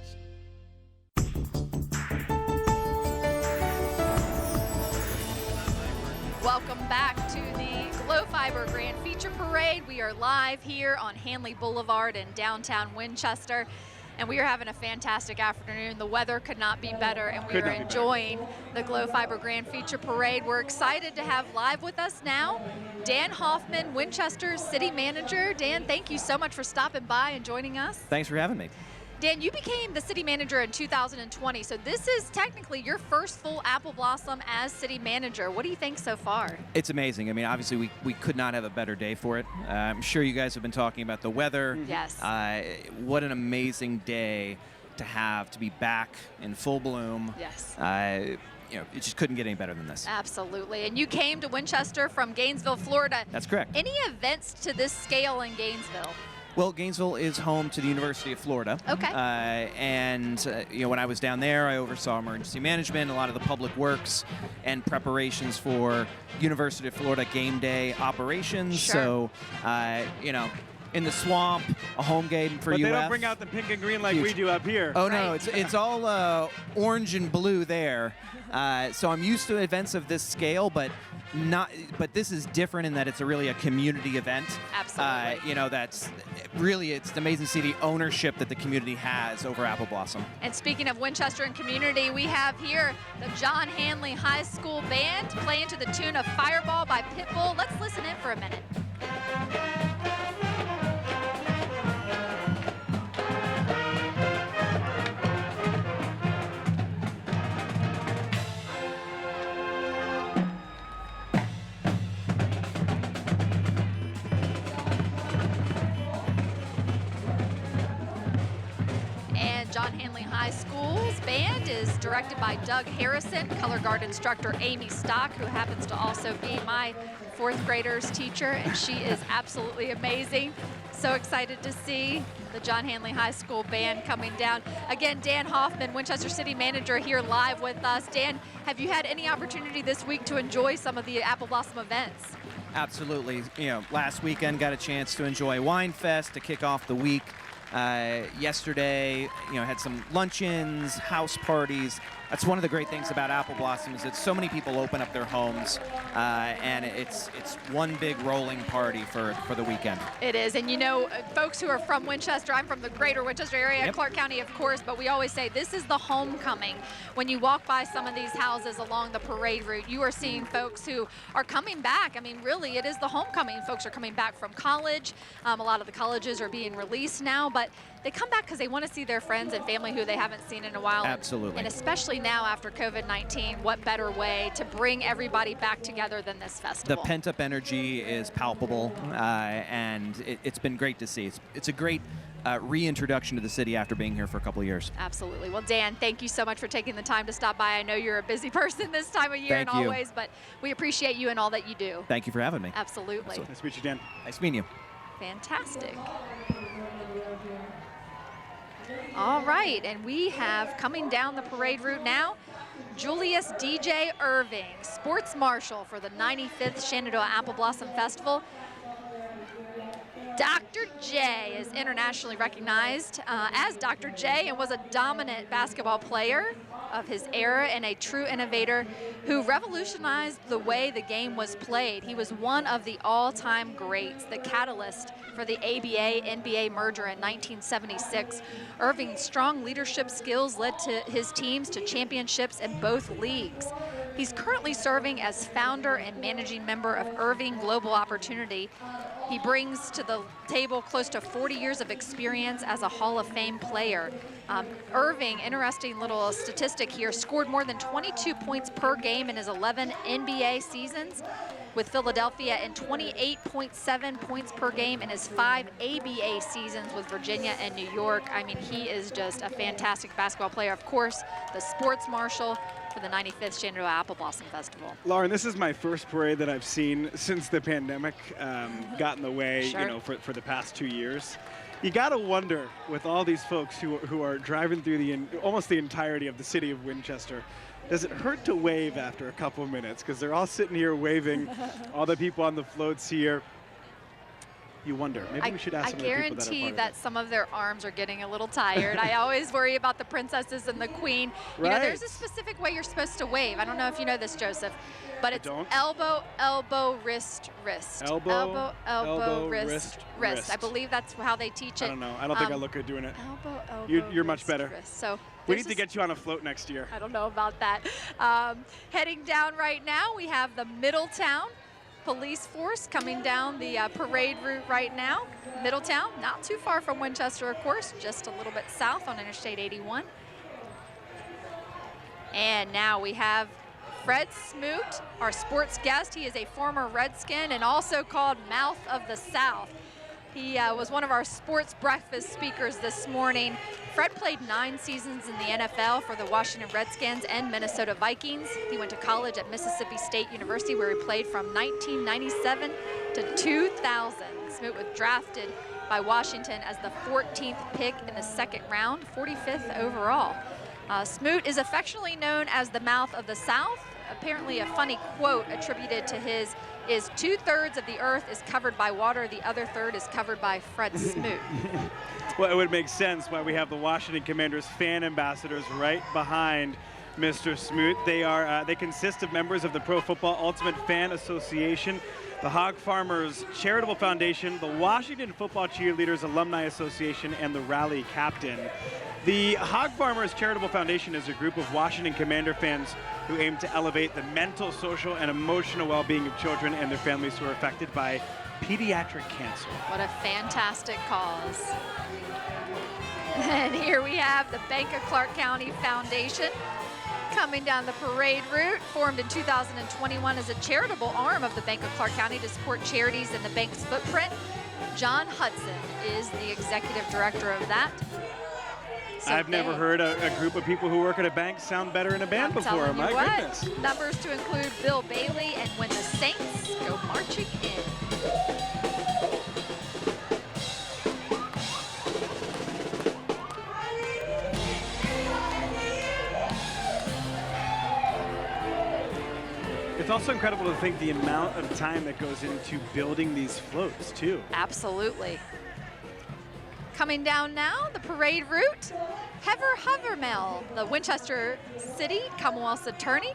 Welcome back to the Glow Fiber Grand Feature Parade. We are live here on Hanley Boulevard in downtown Winchester, and we are having a fantastic afternoon. The weather could not be better, and we are enjoying the Glow Fiber Grand Feature Parade. We're excited to have live with us now Dan Hoffman, Winchester's City Manager. Dan, thank you so much for stopping by and joining us. Thanks for having me. Dan, you became the city manager in 2020, so this is technically your first full Apple Blossom as city manager. What do you think so far? It's amazing. I mean, obviously, we could not have a better day for it. I'm sure you guys have been talking about the weather. Yes. What an amazing day to be back in full bloom. Yes. You know, it just couldn't get any better than this. Absolutely. And you came to Winchester from Gainesville, Florida. That's correct. Any events to this scale in Gainesville? Well, Gainesville is home to the University of Florida. Okay. You know, when I was down there, I oversaw emergency management, a lot of the public works, and preparations for University of Florida game day operations. Sure. So, you know, in the swamp, a home game for UF. But they don't bring out the pink and green like we do up here. Oh, no, it's all orange and blue there. So I'm used to events of this scale, but this is different in that it's really a community event. Absolutely. You know, it's amazing to see the ownership that the community has over Apple Blossom. And speaking of Winchester and community, we have here the John Hanley High School Band playing to the tune of Fireball by Pitbull. Let's listen in for a minute. John Hanley High School's band is directed by Doug Harrison, color guard instructor Amy Stock, who happens to also be my fourth grader's teacher, and she is absolutely amazing. So excited to see the John Hanley High School band coming down. Again, Dan Hoffman, Winchester City Manager, here live with us. Dan, have you had any opportunity this week to enjoy some of the Apple Blossom events? Absolutely. You know, last weekend got a chance to enjoy Wine Fest to kick off the week. Yesterday, you know, had some luncheons, house parties. That's one of the great things about Apple Blossom is that so many people open up their homes, and it's one big rolling party for the weekend. It is, and you know, folks who are from Winchester, I'm from the greater Winchester area, Yep. Clark County, of course, but we always say this is the homecoming. When you walk by some of these houses along the parade route, you are seeing folks who are coming back. I mean, really, it is the homecoming. Folks are coming back from college. A lot of the colleges are being released now, but they come back because they want to see their friends and family who they haven't seen in a while. Absolutely. And especially now after COVID-19, what better way to bring everybody back together than this festival? The pent-up energy is palpable, and it's been great to see. It's a great reintroduction to the city after being here for a couple of years. Absolutely. Well, Dan, thank you so much for taking the time to stop by. I know you're a busy person this time of year Thank you. always, but we appreciate you and all that you do. Thank you for having me. Absolutely. Nice to meet you, Dan. Nice meeting you. Fantastic. All right, and we have coming down the parade route now, Julius DJ Irving, Sports Marshal for the 95th Shenandoah Apple Blossom Festival. Dr. J is internationally recognized as Dr. J and was a dominant basketball player of his era and a true innovator who revolutionized the way the game was played. He was one of the all-time greats, the catalyst for the ABA-NBA merger in 1976. Irving's strong leadership skills led to his teams to championships in both leagues. He's currently serving as founder and managing member of Irving Global Opportunity. He brings to the table close to 40 years of experience as a Hall of Fame player. Irving, interesting little statistic here, scored more than 22 points per game in his 11 NBA seasons with Philadelphia and 28.7 points per game in his 5 ABA seasons with Virginia and New York. I mean, he is just a fantastic basketball player. Of course, the sports marshal for the 95th Shenandoah Apple Blossom Festival. Lauren, this is my first parade that I've seen since the pandemic got in the way, Sure. you know, for the past 2 years. You gotta wonder, with all these folks who are driving through almost the entirety of the city of Winchester, does it hurt to wave after a couple minutes? Because they're all sitting here waving, all the people on the floats here. You wonder. Maybe we should ask some of the people that are part guarantee of that it. some of their arms are getting a little tired. I always worry about the princesses and the queen. You know, there's a Right. specific way you're supposed to wave. I don't know if you know this, Joseph, but it's don't. elbow, elbow, wrist, wrist. Elbow, elbow, wrist, wrist, wrist. I wrist. believe that's how they teach it. I don't know. I don't think I look good doing it. Elbow, elbow, You're much wrist, better. wrist. So We there's need to get you on a float next year. I don't know about that. Heading down right now, we have the Middletown police force coming down the parade route right now. Middletown, not too far from Winchester, of course, just a little bit south on Interstate 81. And now we have Fred Smoot, our sports guest. He is a former Redskin and also called Mouth of the South. He was one of our sports breakfast speakers this morning. Fred played 9 seasons in the NFL for the Washington Redskins and Minnesota Vikings. He went to college at Mississippi State University, where he played from 1997 to 2000. Smoot was drafted by Washington as the 14th pick in the 2nd round, 45th overall. Smoot is affectionately known as the Mouth of the South. Apparently a funny quote attributed to his is 2/3 of the earth is covered by water, the other third is covered by Fred Smoot. Well, it would make sense why we have the Washington Commanders fan ambassadors right behind Mr. Smoot. They consist of members of the Pro Football Ultimate Fan Association, the Hog Farmers Charitable Foundation, the Washington Football Cheerleaders Alumni Association, and the Rally Captain. The Hog Farmers Charitable Foundation is a group of Washington Commander fans who aim to elevate the mental, social, and emotional well-being of children and their families who are affected by pediatric cancer. What a fantastic cause. And here we have the Bank of Clark County Foundation coming down the parade route, formed in 2021 as a charitable arm of the Bank of Clark County to support charities in the bank's footprint. John Hudson is the executive director of that. So I've never heard a group of people who work at a bank sound better in a band before. telling you My what, goodness. Numbers to include Bill Bailey and When the Saints Go Marching In. It's also incredible to think the amount of time that goes into building these floats, too. Absolutely. Coming down now, the parade route, Heather Havermel, the Winchester City Commonwealth's attorney.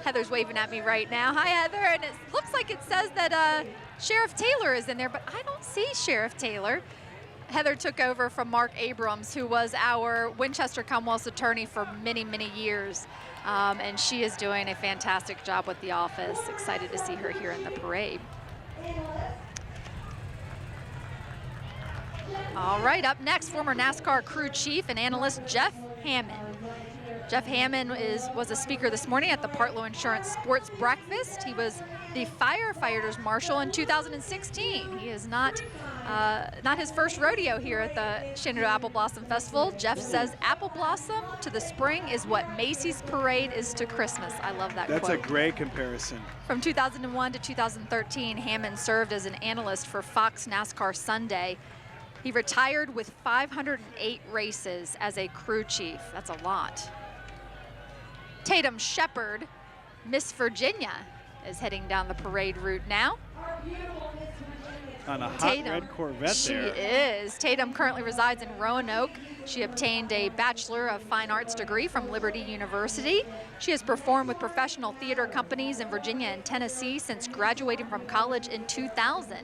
Heather's waving at me right now. Hi, Heather. And it looks like it says that Sheriff Taylor is in there, but I don't see Sheriff Taylor. Heather took over from Mark Abrams, who was our Winchester Commonwealth's attorney for many, many years. And she is doing a fantastic job with the office. Excited to see her here in the parade. All right, up next, former NASCAR crew chief and analyst Jeff Hammond. Jeff Hammond was a speaker this morning at the Partlow Insurance Sports Breakfast. He was the firefighters marshal in 2016. He is not his first rodeo here at the Shenandoah Apple Blossom Festival. Jeff says apple blossom to the spring is what Macy's parade is to Christmas. I love that That's quote. a great comparison. From 2001 to 2013, Hammond served as an analyst for Fox NASCAR Sunday. He retired with 508 races as a crew chief. That's a lot. Tatum Shepard, Miss Virginia, is heading down the parade route now. On a hot Tatum. red Corvette She there. is. Tatum currently resides in Roanoke. She obtained a Bachelor of Fine Arts degree from Liberty University. She has performed with professional theater companies in Virginia and Tennessee since graduating from college in 2000.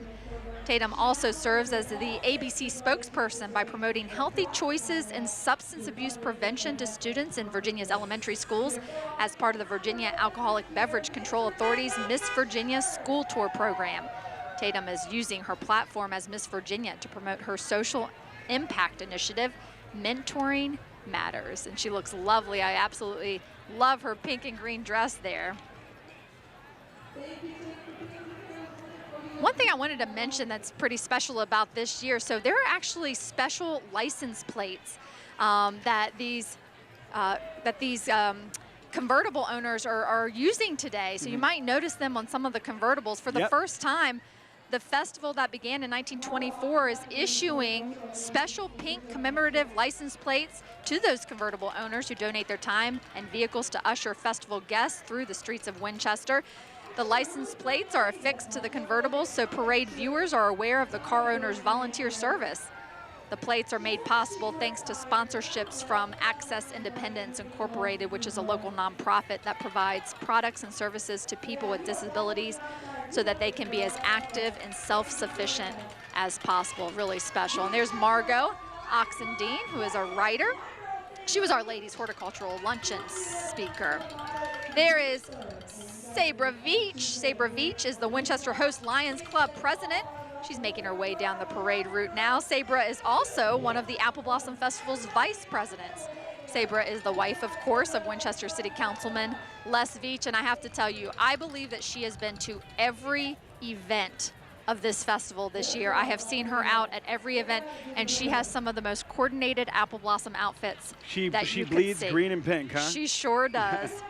Tatum also serves as the ABC spokesperson by promoting healthy choices and substance abuse prevention to students in Virginia's elementary schools as part of the Virginia Alcoholic Beverage Control Authority's Miss Virginia School Tour program. Tatum is using her platform as Miss Virginia to promote her social impact initiative, Mentoring Matters. And she looks lovely. I absolutely love her pink and green dress there. One thing I wanted to mention that's pretty special about this year, so there are actually special license plates that these convertible owners are using today. So you might notice them on some of the convertibles. For the first time, the festival that began in 1924 is issuing special pink commemorative license plates to those convertible owners who donate their time and vehicles to usher festival guests through the streets of Winchester. The license plates are affixed to the convertibles so parade viewers are aware of the car owner's volunteer service. The plates are made possible thanks to sponsorships from Access Independence Incorporated, which is a local nonprofit that provides products and services to people with disabilities so that they can be as active and self-sufficient as possible. Really special. And there's Margot Oxendine, who is a writer. She was our Ladies Horticultural Luncheon speaker. There is Sabra Veach. Sabra Veach is the Winchester Host Lions Club president. She's making her way down the parade route now. Sabra is also one of the Apple Blossom Festival's vice presidents. Sabra is the wife, of course, of Winchester City Councilman Les Veach, and I have to tell you, I believe that she has been to every event of this festival this year. I have seen her out at every event, and she has some of the most coordinated Apple Blossom outfits that She you could bleeds see. green and pink, huh? She sure does.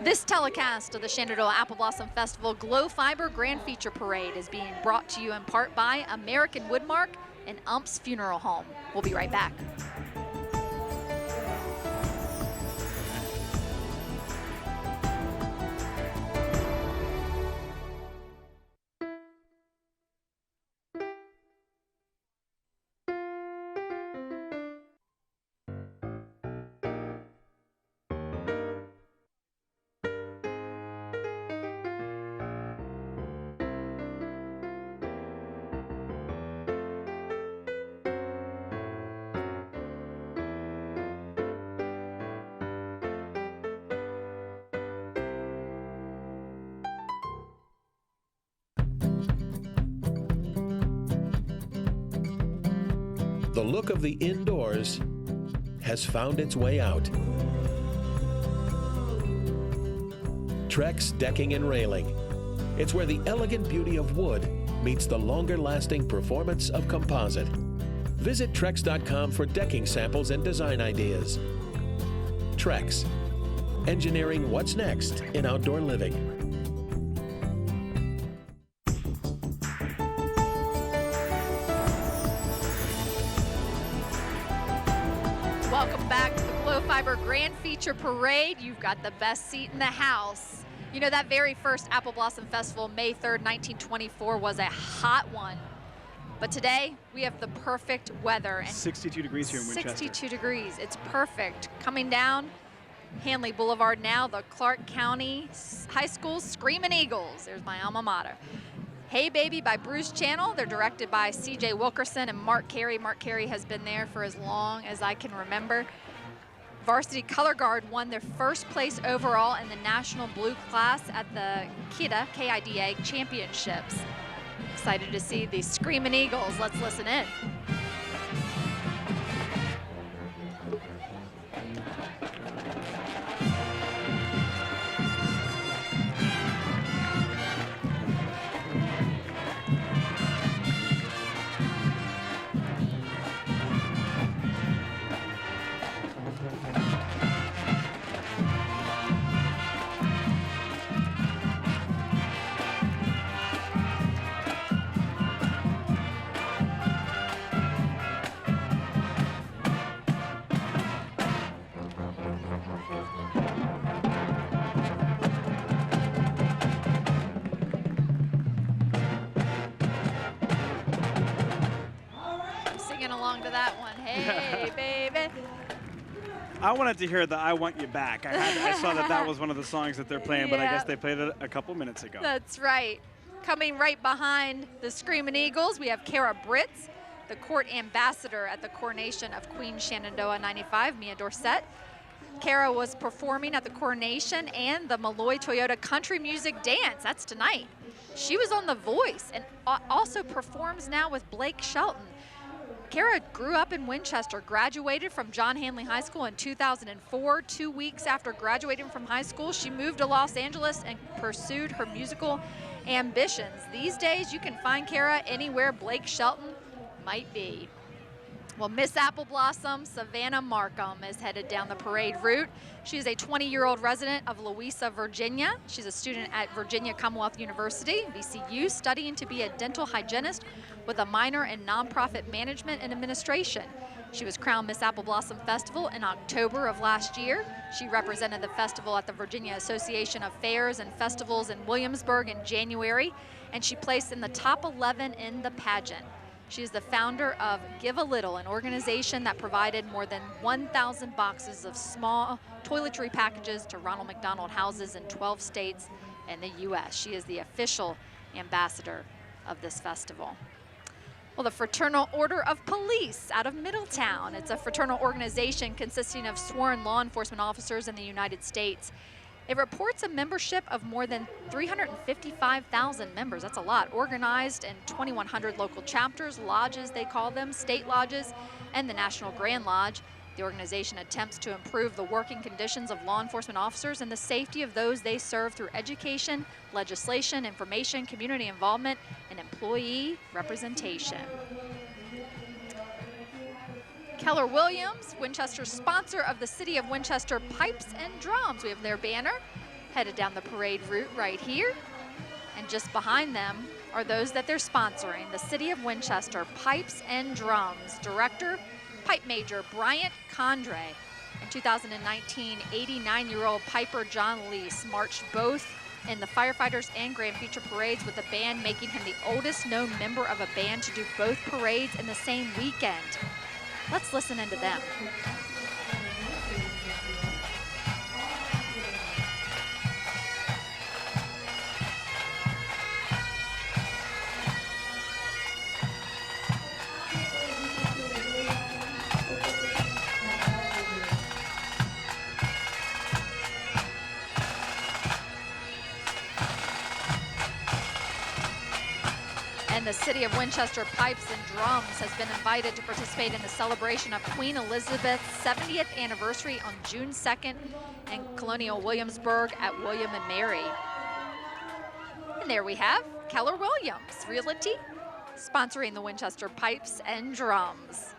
This telecast of the Shenandoah Apple Blossom Festival Glow Fiber Grand Feature Parade is being brought to you in part by American Woodmark and Ump's Funeral Home. We'll be right back. The look of the indoors has found its way out. Trex Decking and Railing. It's where the elegant beauty of wood meets the longer-lasting performance of composite. Visit Trex.com for decking samples and design ideas. Trex, engineering what's next in outdoor living. Welcome back to the Glow Fiber Grand Feature Parade. You've got the best seat in the house. You know, that very first Apple Blossom Festival, May 3rd, 1924, was a hot one. But today, we have the perfect weather. And 62 degrees here in Winchester. 62 degrees. It's perfect. Coming down Hanley Boulevard now, the Clark County High School Screamin' Eagles. There's my alma mater. Hey Baby by Bruce Channel. They're directed by C.J. Wilkerson and Mark Carey. Mark Carey has been there for as long as I can remember. Varsity Color Guard won their first place overall in the National Blue class at the KIDA Championships. Excited to see the Screamin' Eagles. Let's listen in. Hey, baby. I wanted to hear the I Want You Back. I saw that was one of the songs that they're playing, but I guess they played it a couple minutes ago. That's right. Coming right behind the Screaming Eagles, we have Kara Britz, the court ambassador at the coronation of Queen Shenandoah 95, Mia Dorset. Kara was performing at the coronation and the Malloy Toyota Country Music Dance. That's tonight. She was on The Voice and also performs now with Blake Shelton. Kara grew up in Winchester, graduated from John Hanley High School in 2004. 2 weeks after graduating from high school, she moved to Los Angeles and pursued her musical ambitions. These days, you can find Kara anywhere Blake Shelton might be. Well, Miss Apple Blossom, Savannah Markham, is headed down the parade route. She is a 20-year-old resident of Louisa, Virginia. She's a student at Virginia Commonwealth University, VCU, studying to be a dental hygienist with a minor in nonprofit management and administration. She was crowned Miss Apple Blossom Festival in October of last year. She represented the festival at the Virginia Association of Fairs and Festivals in Williamsburg in January, and she placed in the top 11 in the pageant. She is the founder of Give a Little, an organization that provided more than 1,000 boxes of small toiletry packages to Ronald McDonald houses in 12 states in the U.S. She is the official ambassador of this festival. Well, the Fraternal Order of Police out of Middletown. It's a fraternal organization consisting of sworn law enforcement officers in the United States. It reports a membership of more than 355,000 members. That's a lot. Organized in 2,100 local chapters, lodges they call them, state lodges, and the National Grand Lodge. The organization attempts to improve the working conditions of law enforcement officers and the safety of those they serve through education, legislation, information, community involvement, and employee representation. Keller Williams, Winchester's sponsor of the City of Winchester Pipes and Drums. We have their banner headed down the parade route right here. And just behind them are those that they're sponsoring, the City of Winchester Pipes and Drums. Director, Pipe Major Bryant Condre. In 2019, 89-year-old Piper John Lease marched both in the firefighters and Grand Feature parades, with the band making him the oldest known member of a band to do both parades in the same weekend. Let's listen into them. And the City of Winchester Pipes and Drums has been invited to participate in the celebration of Queen Elizabeth's 70th anniversary on June 2nd in Colonial Williamsburg at William and Mary. And there we have Keller Williams Realty sponsoring the Winchester Pipes and Drums.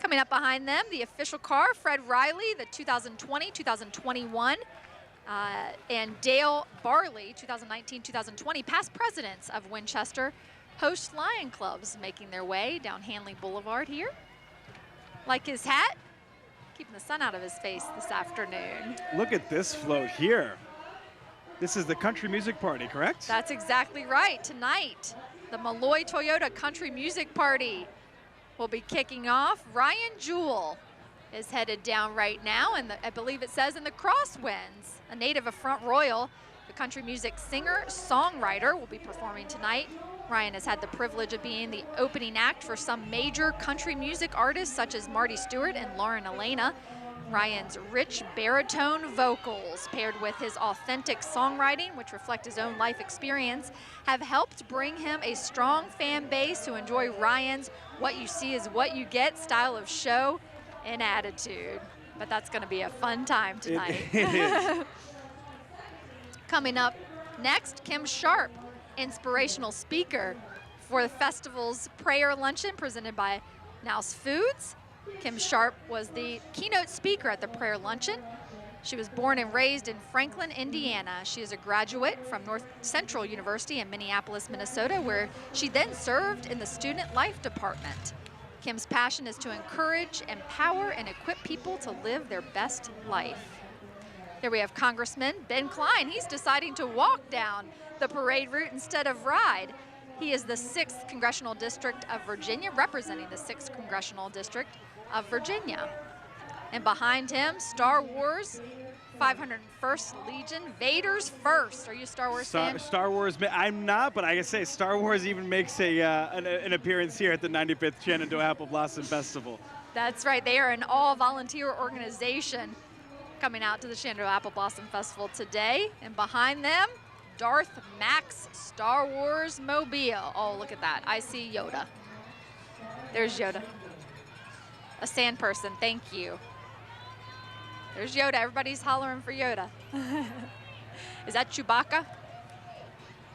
Coming up behind them, the official car, Fred Riley, the 2020-2021. And Dale Barley, 2019-2020, past presidents of Winchester, host Lion Clubs making their way down Hanley Boulevard here. Like his hat, keeping the sun out of his face this afternoon. Look at this float here. This is the country music party, correct? That's exactly right. Tonight, the Malloy Toyota Country Music Party will be kicking off. Ryan Jewell is headed down right now, and I believe it says in the crosswinds. A native of Front Royal, the country music singer-songwriter will be performing tonight. Ryan has had the privilege of being the opening act for some major country music artists such as Marty Stewart and Lauren Elena. Ryan's rich baritone vocals, paired with his authentic songwriting, which reflect his own life experience, have helped bring him a strong fan base who enjoy Ryan's what you see is what you get style of show and attitude. But that's going to be a fun time tonight. It is. Coming up next, Kim Sharp, inspirational speaker for the festival's prayer luncheon presented by Nous Foods. Kim Sharp was the keynote speaker at the prayer luncheon. She was born and raised in Franklin, Indiana. She is a graduate from North Central University in Minneapolis, Minnesota, where she then served in the Student Life Department. Kim's passion is to encourage, empower, and equip people to live their best life. There we have Congressman Ben Klein. He's deciding to walk down the parade route instead of ride. He is the 6th Congressional District of Virginia, representing the 6th Congressional District of Virginia. And behind him, Star Wars, 501st Legion, Vader's First. Are you a Star Wars fan? Star Wars, I'm not, but I can say Star Wars even makes an appearance here at the 95th Shenandoah Apple Blossom Festival. That's right. They are an all-volunteer organization coming out to the Shenandoah Apple Blossom Festival today. And behind them, Darth Max Star Wars Mobile. Oh, look at that. I see Yoda. There's Yoda. A sand person, thank you. There's Yoda. Everybody's hollering for Yoda. Is that Chewbacca?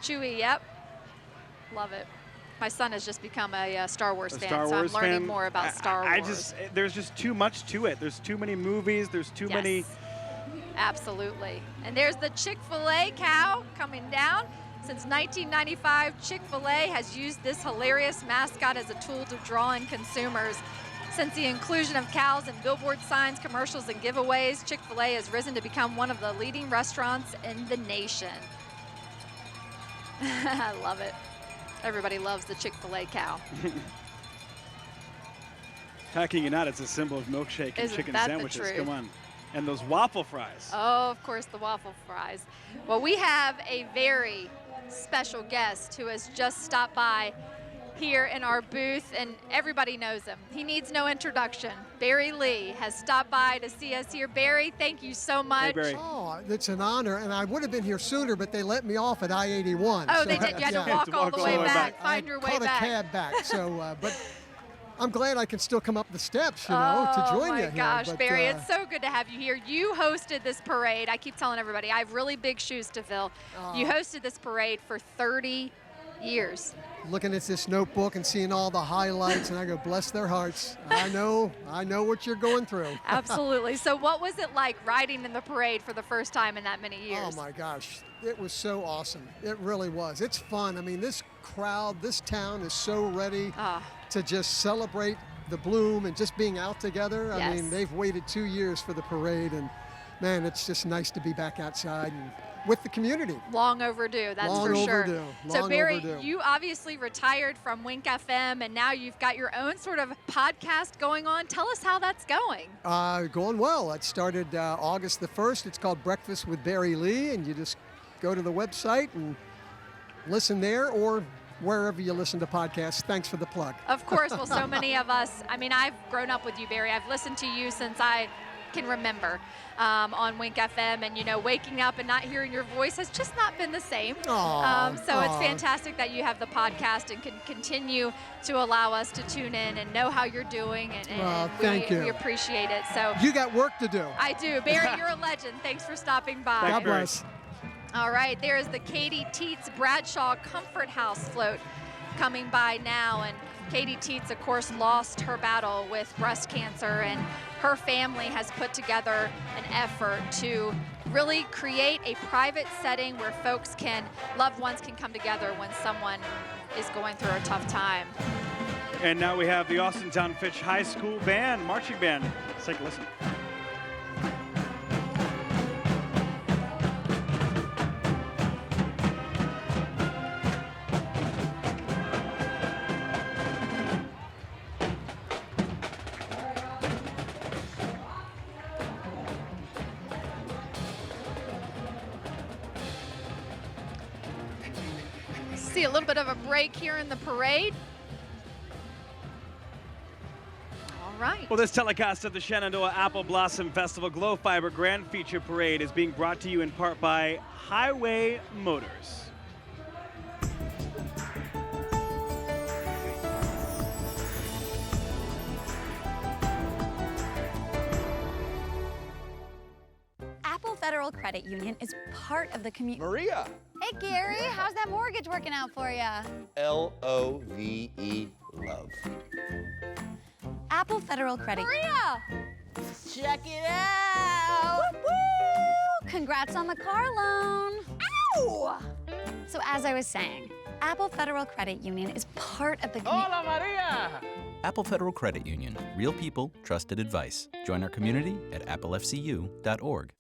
Chewie, yep. Love it. My son has just become a Star Wars fan, so I'm learning more about Star Wars. There's just too much to it. There's too many movies. There's too many. Absolutely. And there's the Chick-fil-A cow coming down. Since 1995, Chick-fil-A has used this hilarious mascot as a tool to draw in consumers. Since the inclusion of cows in billboard signs, commercials, and giveaways, Chick-fil-A has risen to become one of the leading restaurants in the nation. I love it. Everybody loves the Chick-fil-A cow. How can you not? It's a symbol of milkshake and chicken sandwiches. Come on. And those waffle fries. Oh, of course, the waffle fries. Well, we have a very special guest who has just stopped by here in our booth, and everybody knows him. He needs no introduction. Barry Lee has stopped by to see us here. Barry, thank you so much. Hey, Barry. Oh, it's an honor, and I would have been here sooner, but they let me off at I-81. Oh, so they did. You had to walk all the way back, find your way back. I caught a cab back, so, but I'm glad I can still come up the steps, to join you here. Oh, my gosh, but, Barry, it's so good to have you here. You hosted this parade. I keep telling everybody, I have really big shoes to fill. You hosted this parade for 30 years. Looking at this notebook and seeing all the highlights, and I go, bless their hearts. I know what you're going through. Absolutely. So what was it like riding in the parade for the first time in that many years? Oh my gosh, it was so awesome. It really was. It's fun. I mean, this crowd, this town is so ready to just celebrate the bloom and just being out together. I mean, they've waited 2 years for the parade, and man, it's just nice to be back outside and with the community. Long overdue, that's Long for sure. overdue. So Barry, overdue. you obviously retired from Wink FM, and now you've got your own sort of podcast going on. Tell us how that's going. Going well. It started August the 1st. It's called Breakfast with Barry Lee, and you just go to the website and listen there or wherever you listen to podcasts. Thanks for the plug. Of course. Well, so many of us, I mean, I've grown up with you, Barry. I've listened to you since I can remember on Wink FM, and waking up and not hearing your voice has just not been the same. So it's fantastic that you have the podcast and can continue to allow us to tune in and know how you're doing, and thank you. We appreciate it. So you got work to do. I do. Barry, you're a legend. Thanks for stopping by. God bless. All right, there is the Katie Teets Bradshaw Comfort House float coming by now, and Katie Teets, of course, lost her battle with breast cancer, and her family has put together an effort to really create a private setting where loved ones can come together when someone is going through a tough time. And now we have the Austintown Fitch High School Band, marching band. Let's take a listen. See a little bit of a break here in the parade. All right. Well, this telecast of the Shenandoah Apple Blossom Festival Glow Fiber Grand Feature Parade is being brought to you in part by Highway Motors. Apple Federal Credit Union is part of the community. Maria. Hey, Gary, how's that mortgage working out for you? L-O-V-E, love. Apple Federal Credit. Maria! Check it out! Woo-woo! Congrats on the car loan. Ow! So as I was saying, Apple Federal Credit Union is part of the community. Hola, Maria! Apple Federal Credit Union. Real people, trusted advice. Join our community at applefcu.org.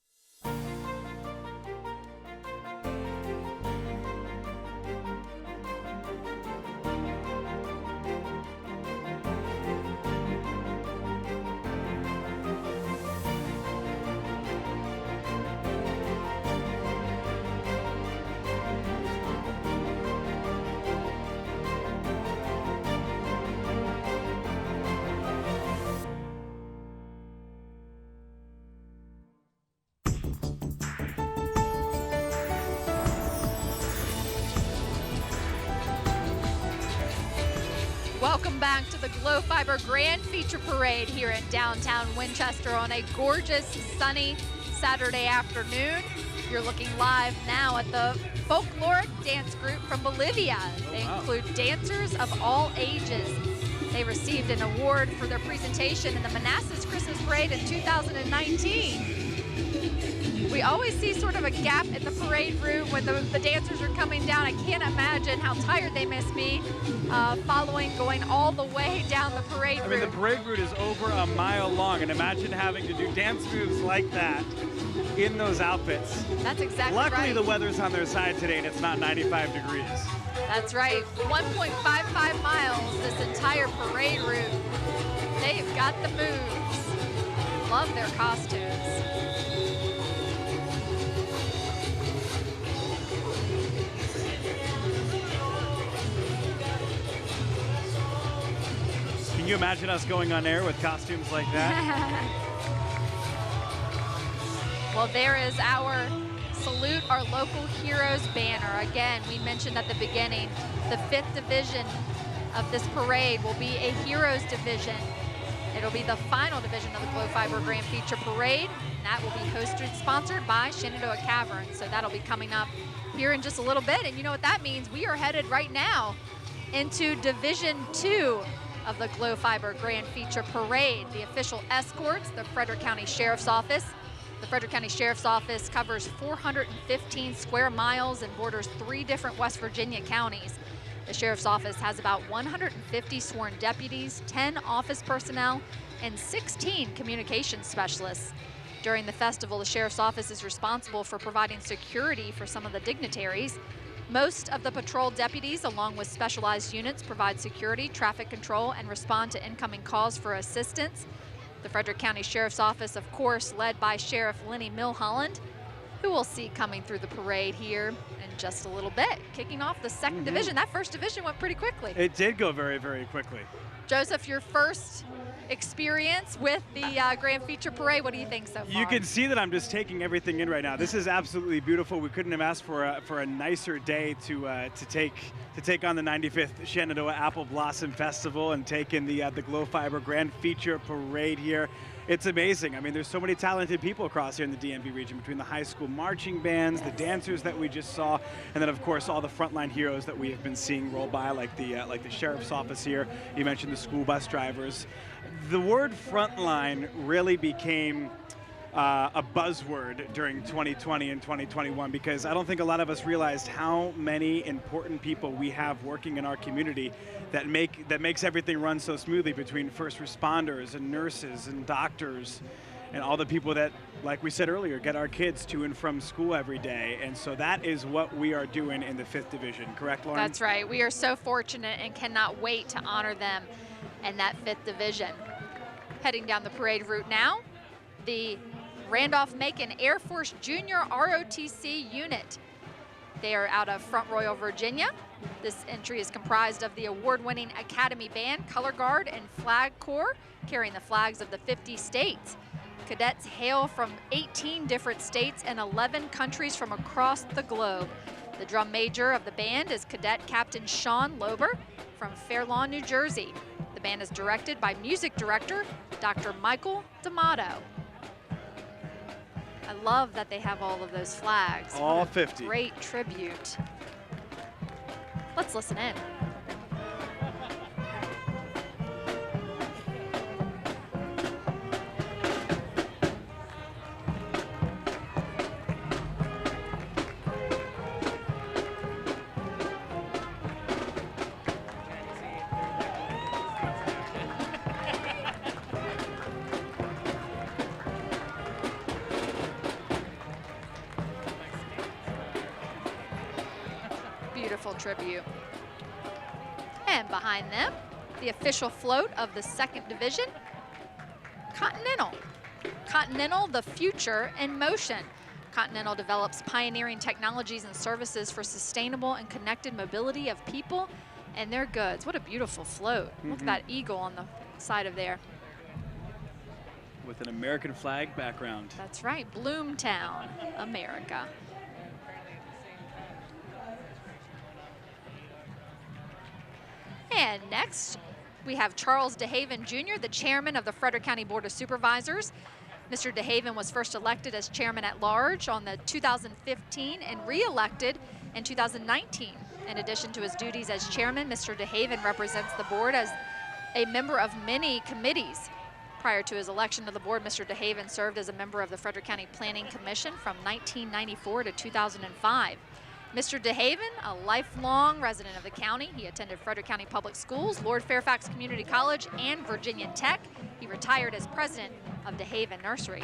Welcome back to the Glow Fiber Grand Feature Parade here in downtown Winchester on a gorgeous, sunny Saturday afternoon. You're looking live now at the folkloric dance group from Bolivia. They include dancers of all ages. They received an award for their presentation in the Manassas Christmas Parade in 2019. We always see sort of a gap in the parade route when the dancers are coming down. I can't imagine how tired they must be going all the way down the parade route. I mean, the parade route is over a mile long, and imagine having to do dance moves like that in those outfits. That's exactly right. Luckily, the weather's on their side today, and it's not 95 degrees. That's right. 1.55 miles this entire parade route. They've got the moves. Love their costumes. Can you imagine us going on air with costumes like that? Well, there is our Salute Our Local Heroes banner. Again, we mentioned at the beginning, the 5th division of this parade will be a Heroes division. It'll be the final division of the Glow Fiber Grand Feature Parade. And that will be hosted, sponsored by Shenandoah Cavern. So that'll be coming up here in just a little bit. And you know what that means? We are headed right now into Division 2 of the Glow Fiber Grand Feature Parade. The official escorts, the Frederick County Sheriff's Office. The Frederick County Sheriff's Office covers 415 square miles and borders 3 different West Virginia counties. The Sheriff's Office has about 150 sworn deputies, 10 office personnel, and 16 communications specialists. During the festival, the Sheriff's Office is responsible for providing security for some of the dignitaries. Most of the patrol deputies, along with specialized units, provide security, traffic control, and respond to incoming calls for assistance. The Frederick County Sheriff's Office, of course, led by Sheriff Lenny Milholland, who we'll see coming through the parade here in just a little bit. Kicking off the 2nd division. That 1st division went pretty quickly. It did go very, very quickly. Joseph, your first experience with the Grand Feature Parade, what do you think so far? You can see that I'm just taking everything in right now. This is absolutely beautiful. We couldn't have asked for a nicer day to take on the 95th Shenandoah Apple Blossom Festival and take in the Glow Fiber Grand Feature Parade here. It's amazing. I mean, there's so many talented people across here in the DMV region, between the high school marching bands, the dancers that we just saw, and then of course all the frontline heroes that we have been seeing roll by, like the Sheriff's Office here. You mentioned the school bus drivers. The word frontline really became a buzzword during 2020 and 2021, because I don't think a lot of us realized how many important people we have working in our community that makes everything run so smoothly, between first responders and nurses and doctors and all the people that, like we said earlier, get our kids to and from school every day. And so that is what we are doing in the 5th division. Correct, Lauren? That's right. We are so fortunate and cannot wait to honor them in that 5th division. Heading down the parade route now, the Randolph-Macon Air Force Junior ROTC unit. They are out of Front Royal, Virginia. This entry is comprised of the award-winning Academy Band, Color Guard, and Flag Corps, carrying the flags of the 50 states. Cadets hail from 18 different states and 11 countries from across the globe. The drum major of the band is Cadet Captain Sean Lober from Fair Lawn, New Jersey. The band is directed by music director Dr. Michael D'Amato. I love that they have all of those flags. All 50. Great tribute. Let's listen in. Beautiful tribute. And behind them, the official float of the 2nd division, Continental. Continental, the future in motion. Continental develops pioneering technologies and services for sustainable and connected mobility of people and their goods. What a beautiful float. Look at that eagle on the side of there. With an American flag background. That's right, Bloomtown, America. And next, we have Charles DeHaven Jr., the chairman of the Frederick County Board of Supervisors. Mr. DeHaven was first elected as chairman at large on the 2015 and re-elected in 2019. In addition to his duties as chairman, Mr. DeHaven represents the board as a member of many committees. Prior to his election to the board, Mr. DeHaven served as a member of the Frederick County Planning Commission from 1994 to 2005. Mr. DeHaven, a lifelong resident of the county, he attended Frederick County Public Schools, Lord Fairfax Community College, and Virginia Tech. He retired as president of DeHaven Nursery.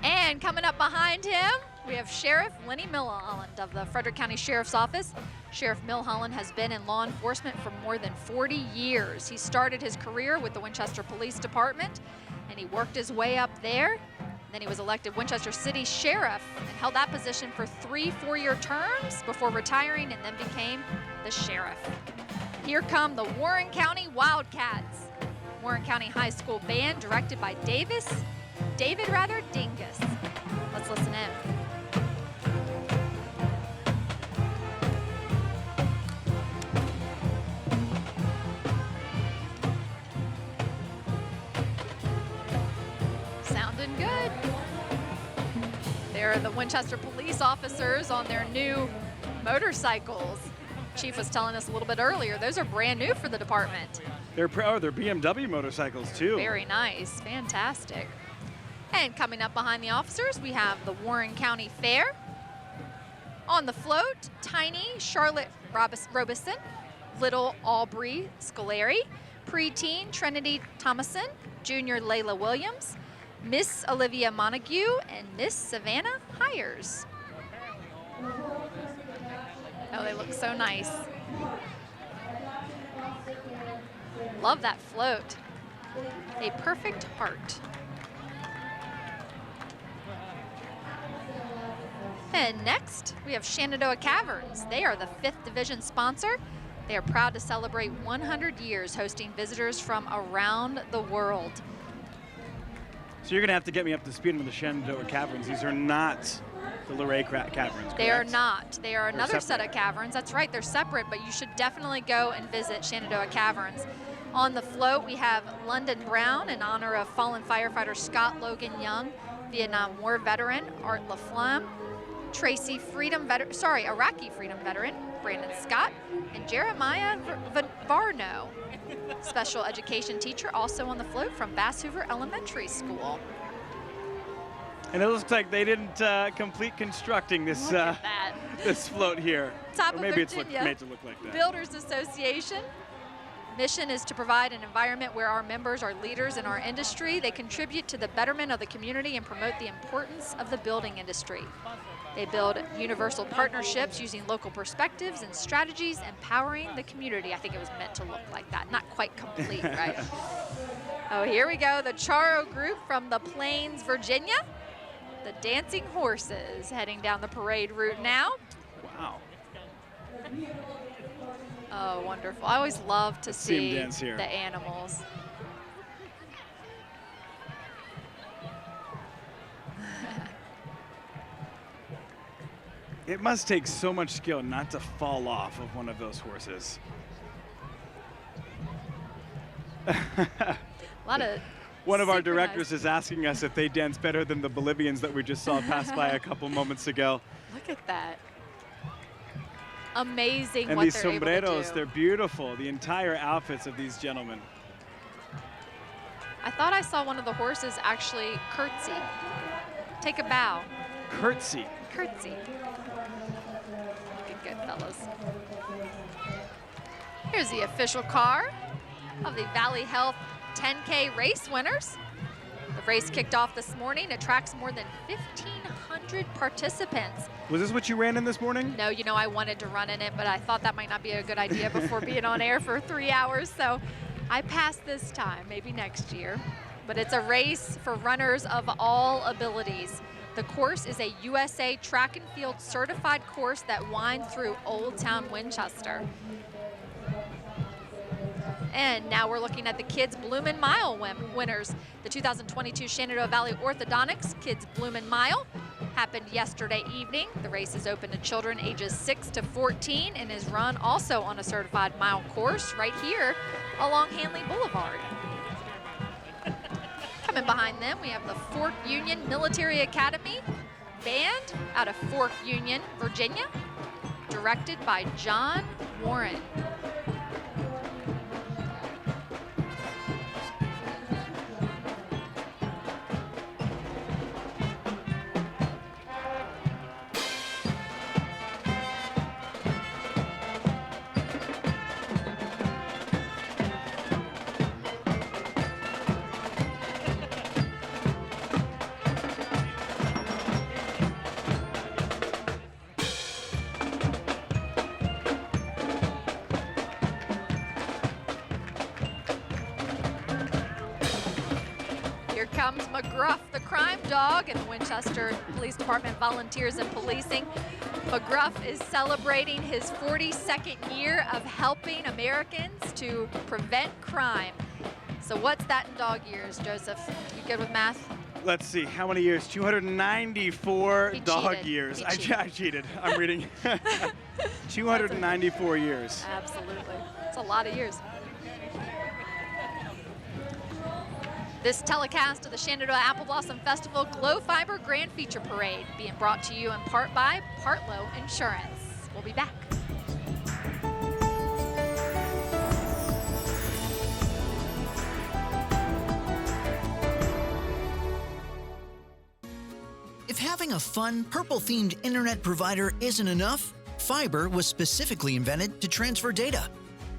And coming up behind him, we have Sheriff Lenny Milholland of the Frederick County Sheriff's Office. Sheriff Milholland has been in law enforcement for more than 40 years. He started his career with the Winchester Police Department, and he worked his way up there. Then he was elected Winchester City Sheriff and held that position for 3 four-year terms before retiring and then became the sheriff. Here come the Warren County Wildcats. Warren County High School Band directed by David Dingus. Let's listen in. Sounding good. There are the Winchester police officers on their new motorcycles. Chief was telling us a little bit earlier, those are brand new for the department. They're BMW motorcycles too. Very nice, fantastic. And coming up behind the officers, we have the Warren County Fair. On the float, Tiny Charlotte Robeson, Little Aubrey Scolari, Preteen Trinity Thomason, Junior Layla Williams, Miss Olivia Montague, and Miss Savannah Hires. Oh, they look so nice. Love that float. A perfect heart. And next, we have Shenandoah Caverns. They are the 5th Division sponsor. They are proud to celebrate 100 years hosting visitors from around the world. So you're going to have to get me up to speed on the Shenandoah Caverns. These are not the Luray Caverns, correct? They are not. They are another set of caverns. That's right, they're separate, but you should definitely go and visit Shenandoah Caverns. On the float, we have London Brown in honor of fallen firefighter Scott Logan Young, Vietnam War veteran Art LaFlamme, Iraqi freedom veteran Brandon Scott, and Jeremiah Varno, special education teacher, also on the float from Bass Hoover Elementary School. And it looks like they didn't complete constructing this this float here. Top or of maybe Virginia, it's made to look like that. Builders Association. Mission is to provide an environment where our members are leaders in our industry. They contribute to the betterment of the community and promote the importance of the building industry. They build universal partnerships using local perspectives and strategies, empowering the community. I think it was meant to look like that. Not quite complete, right? Oh, here we go. The Charo Group from the Plains, Virginia. The Dancing Horses heading down the parade route now. Wow. Oh, wonderful. I always love to see dance here. The animals. It must take so much skill not to fall off of one of those horses. A lot of One of our directors is asking us if they dance better than the Bolivians that we just saw pass by a couple moments ago. Look at that. Amazing And what these they're able to sombreros, do. they're beautiful. The entire outfits of these gentlemen. I thought I saw one of the horses actually curtsy. Take a bow. Curtsy. Curtsy. Good, fellas. Here's the official car of the Valley Health 10K race winners. The race kicked off this morning. Attracts more than 1,500 participants. Was this what you ran in this morning? No, you know, I wanted to run in it, but I thought that might not be a good idea before being on air for 3 hours, so I passed this time, maybe next year. But it's a race for runners of all abilities. The course is a USA Track and Field certified course that winds through Old Town Winchester. And now we're looking at the Kids Bloomin' Mile winners. The 2022 Shenandoah Valley Orthodontics Kids Bloomin' Mile happened yesterday evening. The race is open to children ages 6 to 14 and is run also on a certified mile course right here along Hanley Boulevard. Coming behind them, we have the Fort Union Military Academy Band out of Fort Union, Virginia, directed by John Warren. Here comes McGruff, the crime dog, and the Winchester Police Department Volunteers and Policing. McGruff is celebrating his 42nd year of helping Americans to prevent crime. So what's that in dog years, Joseph? You good with math? Let's see, how many years? 294 dog years. I cheated. I'm reading. 294 years. Absolutely. It's a lot of years. This telecast of the Shenandoah Apple Blossom Festival Glow Fiber Grand Feature Parade being brought to you in part by Partlow Insurance. We'll be back. If having a fun, purple-themed internet provider isn't enough, fiber was specifically invented to transfer data.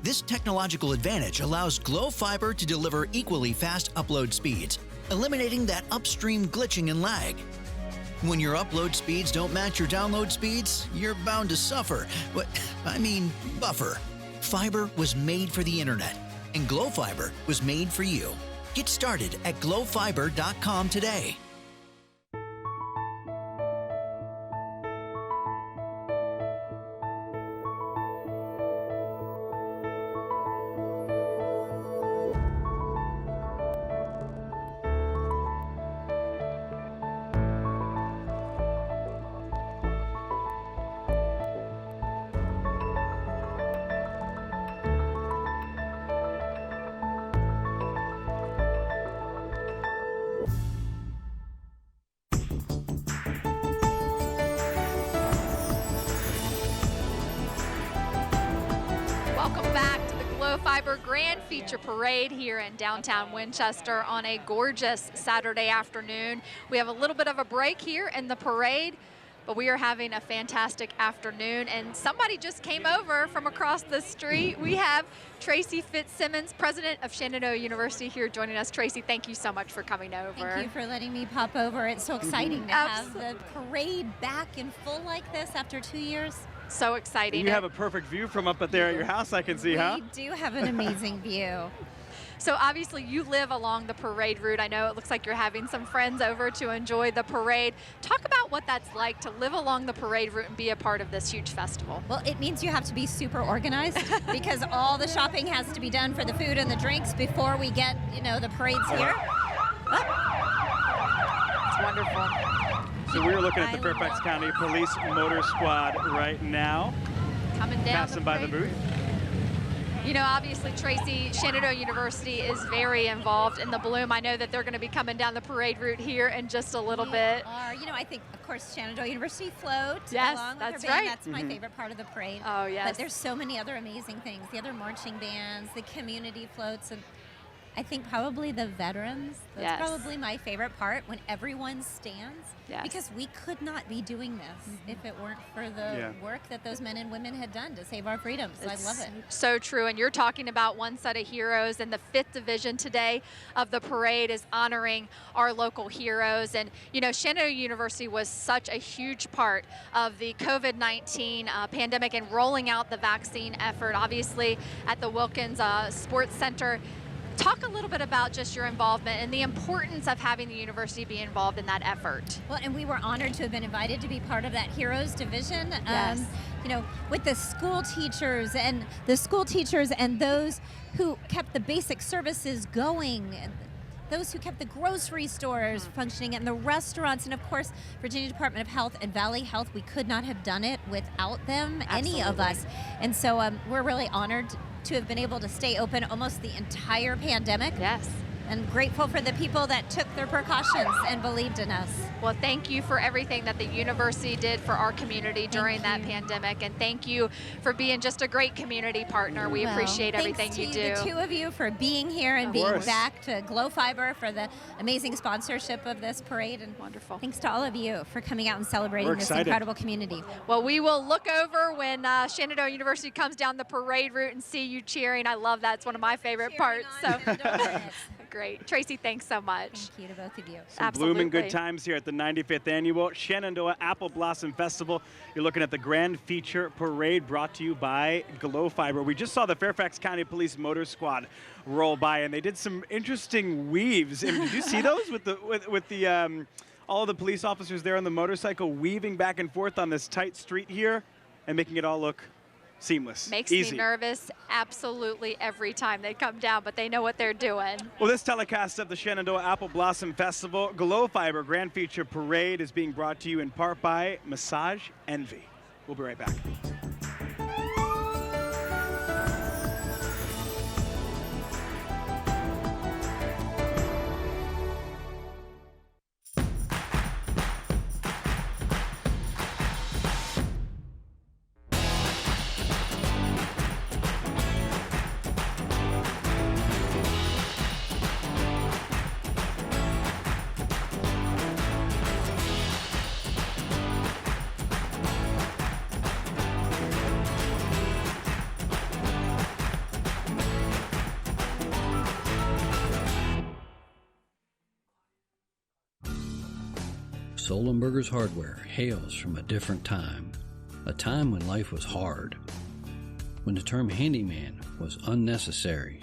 This technological advantage allows Glow Fiber to deliver equally fast upload speeds, eliminating that upstream glitching and lag. When your upload speeds don't match your download speeds, you're bound to suffer. Buffer. Fiber was made for the internet, and Glow Fiber was made for you. Get started at glowfiber.com today. Welcome back to the Glow Fiber Grand Feature Parade here in downtown Winchester on a gorgeous Saturday afternoon. We have a little bit of a break here in the parade, but we are having a fantastic afternoon, and somebody just came over from across the street. We have Tracy Fitzsimmons, president of Shenandoah University, here joining us. Tracy, thank you so much for coming over. Thank you for letting me pop over. It's so exciting to have the parade back in full like this after 2 years. So exciting. You have a perfect view from up there at your house, I can see, huh? We do have an amazing view. So obviously you live along the parade route. I know it looks like you're having some friends over to enjoy the parade. Talk about what that's like to live along the parade route and be a part of this huge festival. Well, it means you have to be super organized because all the shopping has to be done for the food and the drinks before we get, the parades here. It's wonderful. So we're looking at the Fairfax County Police Motor Squad right now. Coming down Passing by the booth. Obviously, Tracy, Shenandoah University is very involved in the Bloom. I know that they're going to be coming down the parade route here in just a little bit. I think, of course, Shenandoah University float. Yes, along with that's their band. right. That's my favorite part of the parade. Oh, yes. But there's so many other amazing things. The other marching bands, the community floats, and I think probably the veterans. That's probably my favorite part, when everyone stands. Yes. Because we could not be doing this if it weren't for the work that those men and women had done to save our freedoms. So I love it. So true. And you're talking about one set of heroes, and the 5th division today of the parade is honoring our local heroes. And Shenandoah University was such a huge part of the COVID-19 pandemic and rolling out the vaccine effort, obviously at the Wilkins Sports Center. Talk a little bit about just your involvement and the importance of having the university be involved in that effort. Well, and we were honored to have been invited to be part of that Heroes Division. Yes. With the school teachers and those who kept the basic services going. those who kept the grocery stores functioning and the restaurants, and of course, Virginia Department of Health and Valley Health. We could not have done it without them, any of us. And so we're really honored to have been able to stay open almost the entire pandemic. Yes. And grateful for the people that took their precautions and believed in us. Well, thank you for everything that the university did for our community during that pandemic, and thank you for being just a great community partner. We appreciate everything you do. Thanks to the two of you for being here and being back, to Glow Fiber for the amazing sponsorship of this parade, and wonderful. Thanks to all of you for coming out and celebrating this incredible community. Well, we will look over when Shenandoah University comes down the parade route and see you cheering. I love that. It's one of my favorite parts. So. Great. Tracy, thanks so much. Thank you to both of you. Some blooming good times here at the 95th Annual Shenandoah Apple Blossom Festival. You're looking at the Grand Feature Parade brought to you by Glow Fiber. We just saw the Fairfax County Police Motor Squad roll by, and they did some interesting weaves. And did you see those with the all of the police officers there on the motorcycle weaving back and forth on this tight street here and making it all look seamless. Makes easy. me nervous absolutely every time they come down, but they know what they're doing. Well, this telecast of the Shenandoah Apple Blossom Festival Glow Fiber Grand Feature Parade is being brought to you in part by Massage Envy. We'll be right back. Solenberger's Hardware hails from a different time, a time when life was hard, when the term handyman was unnecessary.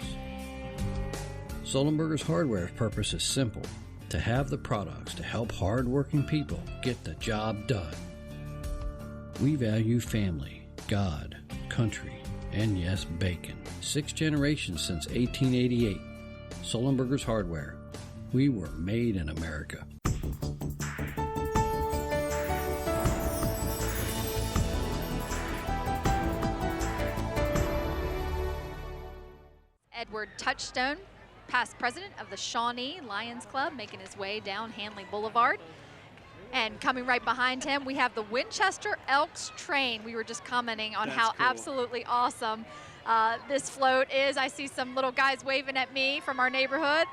Solenberger's Hardware's purpose is simple: to have the products to help hard-working people get the job done. We value family, God, country, and yes, bacon. 6 generations since 1888. Solenberger's Hardware. We were made in America. Edward Touchstone, past president of the Shawnee Lions Club, making his way down Hanley Boulevard. And coming right behind him, we have the Winchester Elks train. We were just commenting on how absolutely awesome this float is. I see some little guys waving at me from our neighborhood.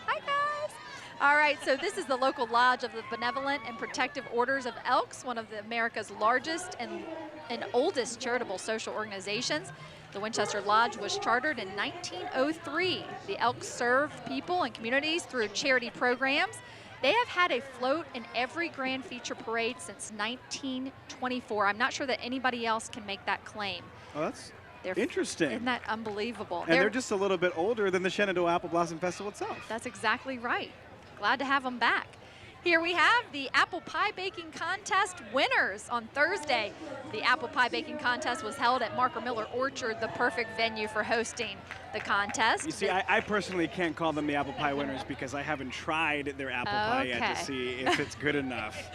Hi, guys. All right, so this is the local lodge of the Benevolent and Protective Orders of Elks, one of America's largest and oldest charitable social organizations. The Winchester Lodge was chartered in 1903. The Elks serve people and communities through charity programs. They have had a float in every Grand Feature Parade since 1924. I'm not sure that anybody else can make that claim. Oh, that's interesting. Isn't that unbelievable? And they're just a little bit older than the Shenandoah Apple Blossom Festival itself. That's exactly right. Glad to have them back. Here we have the apple pie baking contest winners on Thursday. The apple pie baking contest was held at Marker Miller Orchard, the perfect venue for hosting the contest. You see, I personally can't call them the apple pie winners because I haven't tried their apple pie yet to see if it's good enough.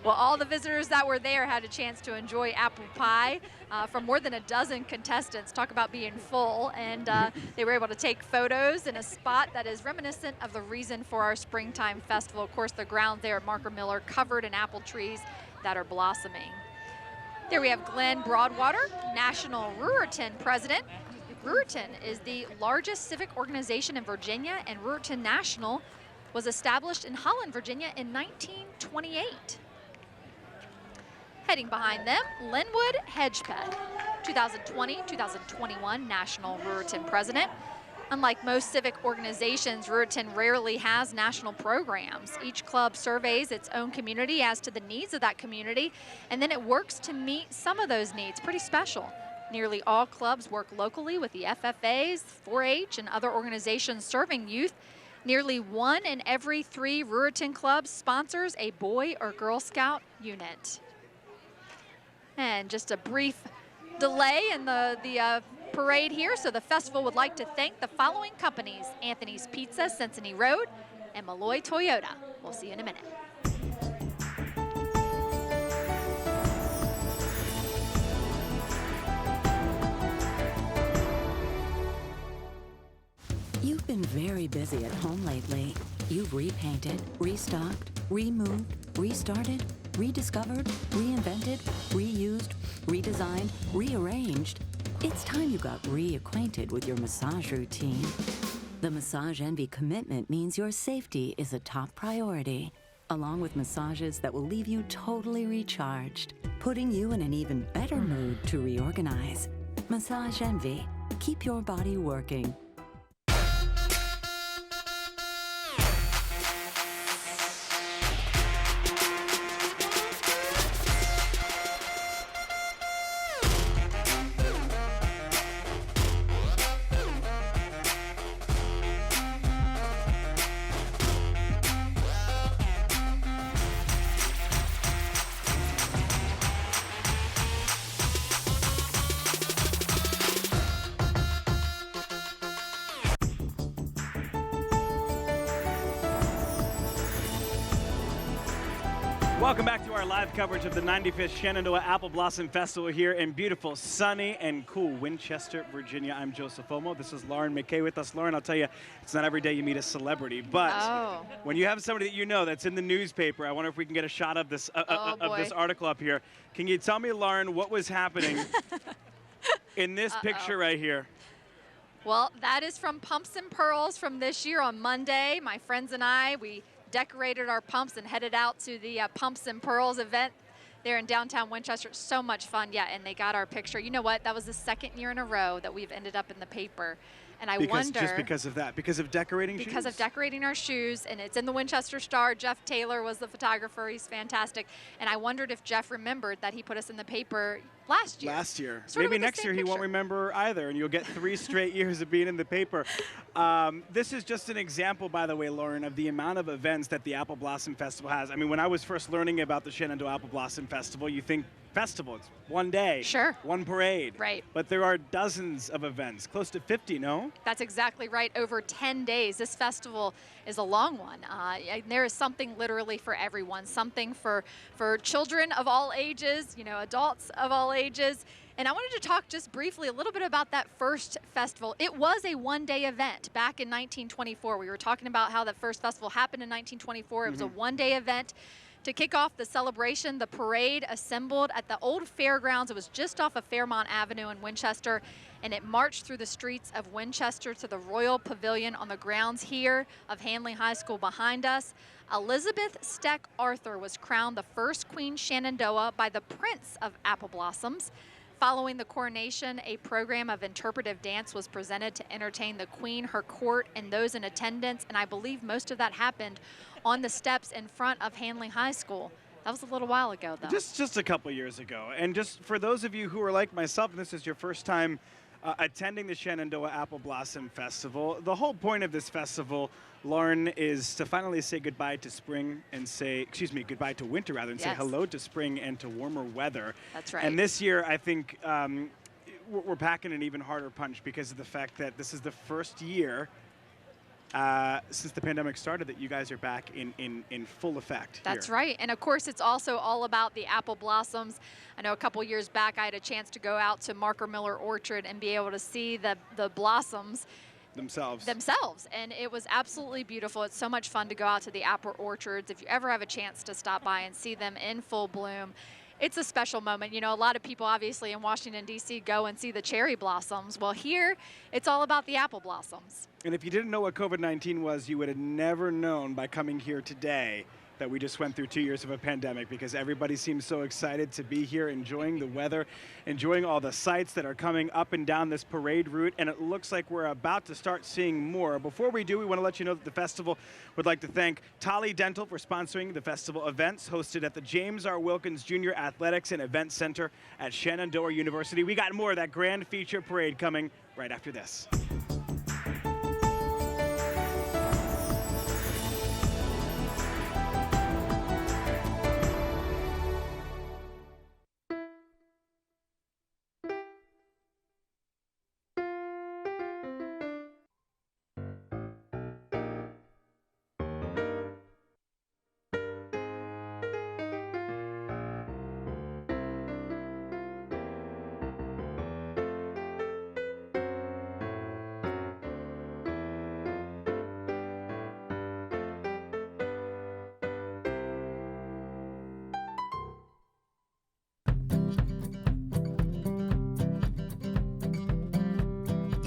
Well, all the visitors that were there had a chance to enjoy apple pie from more than a dozen contestants. Talk about being full. And they were able to take photos in a spot that is reminiscent of the reason for our springtime festival. Of course, the grounds there at Marker Miller covered in apple trees that are blossoming. There we have Glenn Broadwater, National Ruritan President. Ruritan is the largest civic organization in Virginia, and Ruritan National was established in Holland, Virginia in 1928. Heading behind them, Linwood Hedgepeth, 2020-2021 National Ruritan President. Unlike most civic organizations, Ruritan rarely has national programs. Each club surveys its own community as to the needs of that community, and then it works to meet some of those needs. Pretty special. Nearly all clubs work locally with the FFAs, 4-H, and other organizations serving youth. Nearly 1 in every 3 Ruritan clubs sponsors a Boy or Girl Scout unit. And just a brief delay in the parade here, so the festival would like to thank the following companies: Anthony's Pizza, Cincinnati Road, and Malloy Toyota. We'll see you in a minute. You've been very busy at home lately. You've repainted, restocked, removed, restarted, rediscovered, reinvented, reused, redesigned, rearranged. It's time you got reacquainted with your massage routine. The Massage Envy commitment means your safety is a top priority, along with massages that will leave you totally recharged, putting you in an even better mood to reorganize. Massage Envy. Keep your body working. Welcome back to our live coverage of the 95th Shenandoah Apple Blossom Festival here in beautiful, sunny, and cool Winchester, Virginia. I'm Joseph Omo. This is Lauren McKay with us. Lauren, I'll tell you, it's not every day you meet a celebrity, but when you have somebody that you know that's in the newspaper, I wonder if we can get a shot of this this article up here. Can you tell me, Lauren, what was happening in this picture right here? Well, that is from Pumps and Pearls from this year on Monday. My friends and I, we decorated our pumps and headed out to the Pumps and Pearls event there in downtown Winchester. So much fun, yeah, and they got our picture. You know what? That was the second year in a row that we've ended up in the paper. And I wonder... Just because of that? Because of decorating shoes? Because of decorating our shoes, and it's in the Winchester Star. Jeff Taylor was the photographer. He's fantastic. And I wondered if Jeff remembered that he put us in the paper last year. Last year. Sort of Maybe next year he won't remember either, and you'll get 3 straight years of being in the paper. This is just an example, by the way, Lauren, of the amount of events that the Apple Blossom Festival has. I mean, when I was first learning about the Shenandoah Apple Blossom Festival, you think festival, it's one day, one parade. Right. But there are dozens of events, close to 50, no? That's exactly right. Over 10 days. This festival is a long one. There is something literally for everyone, something for children of all ages, you know, adults of all ages. And I wanted to talk just briefly a little bit about that first festival. It was a one-day event back in 1924. We were talking about how that first festival happened in 1924. It was a one-day event. To kick off the celebration, the parade assembled at the old fairgrounds. It was just off of Fairmont Avenue in Winchester, and it marched through the streets of Winchester to the Royal Pavilion on the grounds here of Handley High School behind us. Elizabeth Steck Arthur was crowned the first Queen Shenandoah by the Prince of Apple Blossoms. Following the coronation, a program of interpretive dance was presented to entertain the Queen, her court, and those in attendance, and I believe most of that happened on the steps in front of Handley High School. That was a little while ago, though. Just a couple years ago. And just for those of you who are like myself, and this is your first time attending the Shenandoah Apple Blossom Festival, the whole point of this festival, Lauren, is to finally say goodbye to spring and say, goodbye to winter rather, and say hello to spring and to warmer weather. That's right. And this year, I think we're packing an even harder punch because of the fact that this is the first year since the pandemic started that you guys are back in full effect. That's right. And of course, it's also all about the apple blossoms. I know a couple years back, I had a chance to go out to Marker Miller Orchard and be able to see the blossoms themselves. And it was absolutely beautiful. It's so much fun to go out to the apple orchards. If you ever have a chance to stop by and see them in full bloom, it's a special moment. You know, a lot of people obviously in Washington, D.C. go and see the cherry blossoms. Well, here, it's all about the apple blossoms. And if you didn't know what COVID-19 was, you would have never known by coming here today that we just went through 2 years of a pandemic, because everybody seems so excited to be here, enjoying the weather, enjoying all the sights that are coming up and down this parade route, and it looks like we're about to start seeing more. Before we do, we want to let you know that the festival would like to thank Tolly Dental for sponsoring the festival events hosted at the James R. Wilkins Jr. Athletics and Event Center at Shenandoah University. We got more of that grand feature parade coming right after this.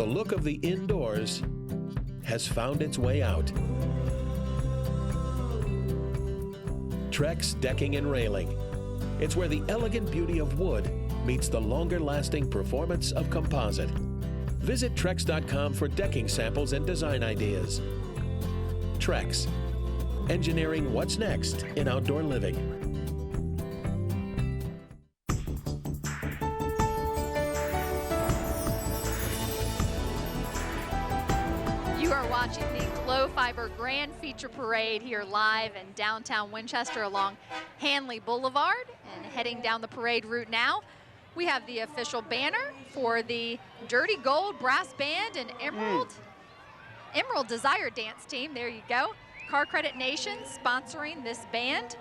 the look of the indoors has found its way out. Trex Decking and Railing. It's where the elegant beauty of wood meets the longer-lasting performance of composite. Visit Trex.com for decking samples and design ideas. Trex, engineering what's next in outdoor living. You are watching the Glow Fiber Grand Feature Parade here live in downtown Winchester along Hanley Boulevard. And heading down the parade route now, we have the official banner for the Dirty Gold Brass Band and Emerald Desire Dance Team. There you go. Car Credit Nation sponsoring this band.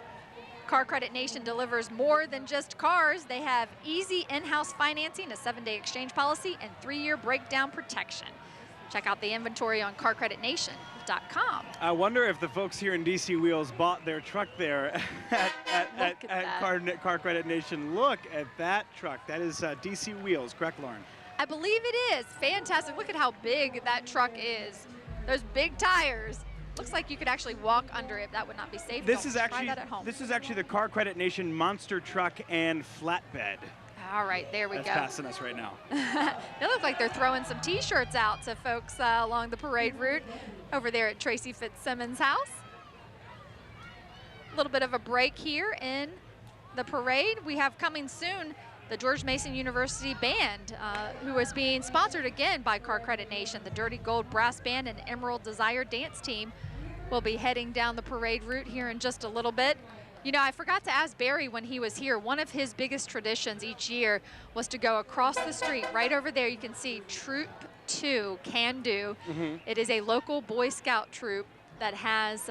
Car Credit Nation delivers more than just cars. They have easy in-house financing, a 7-day exchange policy, and 3-year breakdown protection. Check out the inventory on carcreditnation.com. I wonder if the folks here in DC Wheels bought their truck there at Car Credit Nation. Look at that truck. That is DC Wheels, correct, Lauren? I believe it is. Fantastic. Look at how big that truck is. Those big tires. Looks like you could actually walk under it. That would not be safe. This Don't is try actually that at home. This is actually the Car Credit Nation monster truck and flatbed. All right, there we That's go. passing us right now. They look like they're throwing some T-shirts out to folks along the parade route over there at Tracy Fitzsimmons' house. A little bit of a break here in the parade. We have coming soon the George Mason University Band, who is being sponsored again by Car Credit Nation. The Dirty Gold Brass Band and Emerald Desire Dance Team will be heading down the parade route here in just a little bit. You know, I forgot to ask Barry when he was here, one of his biggest traditions each year was to go across the street. Right over there, you can see Troop 2 Can Do. It is a local Boy Scout troop that has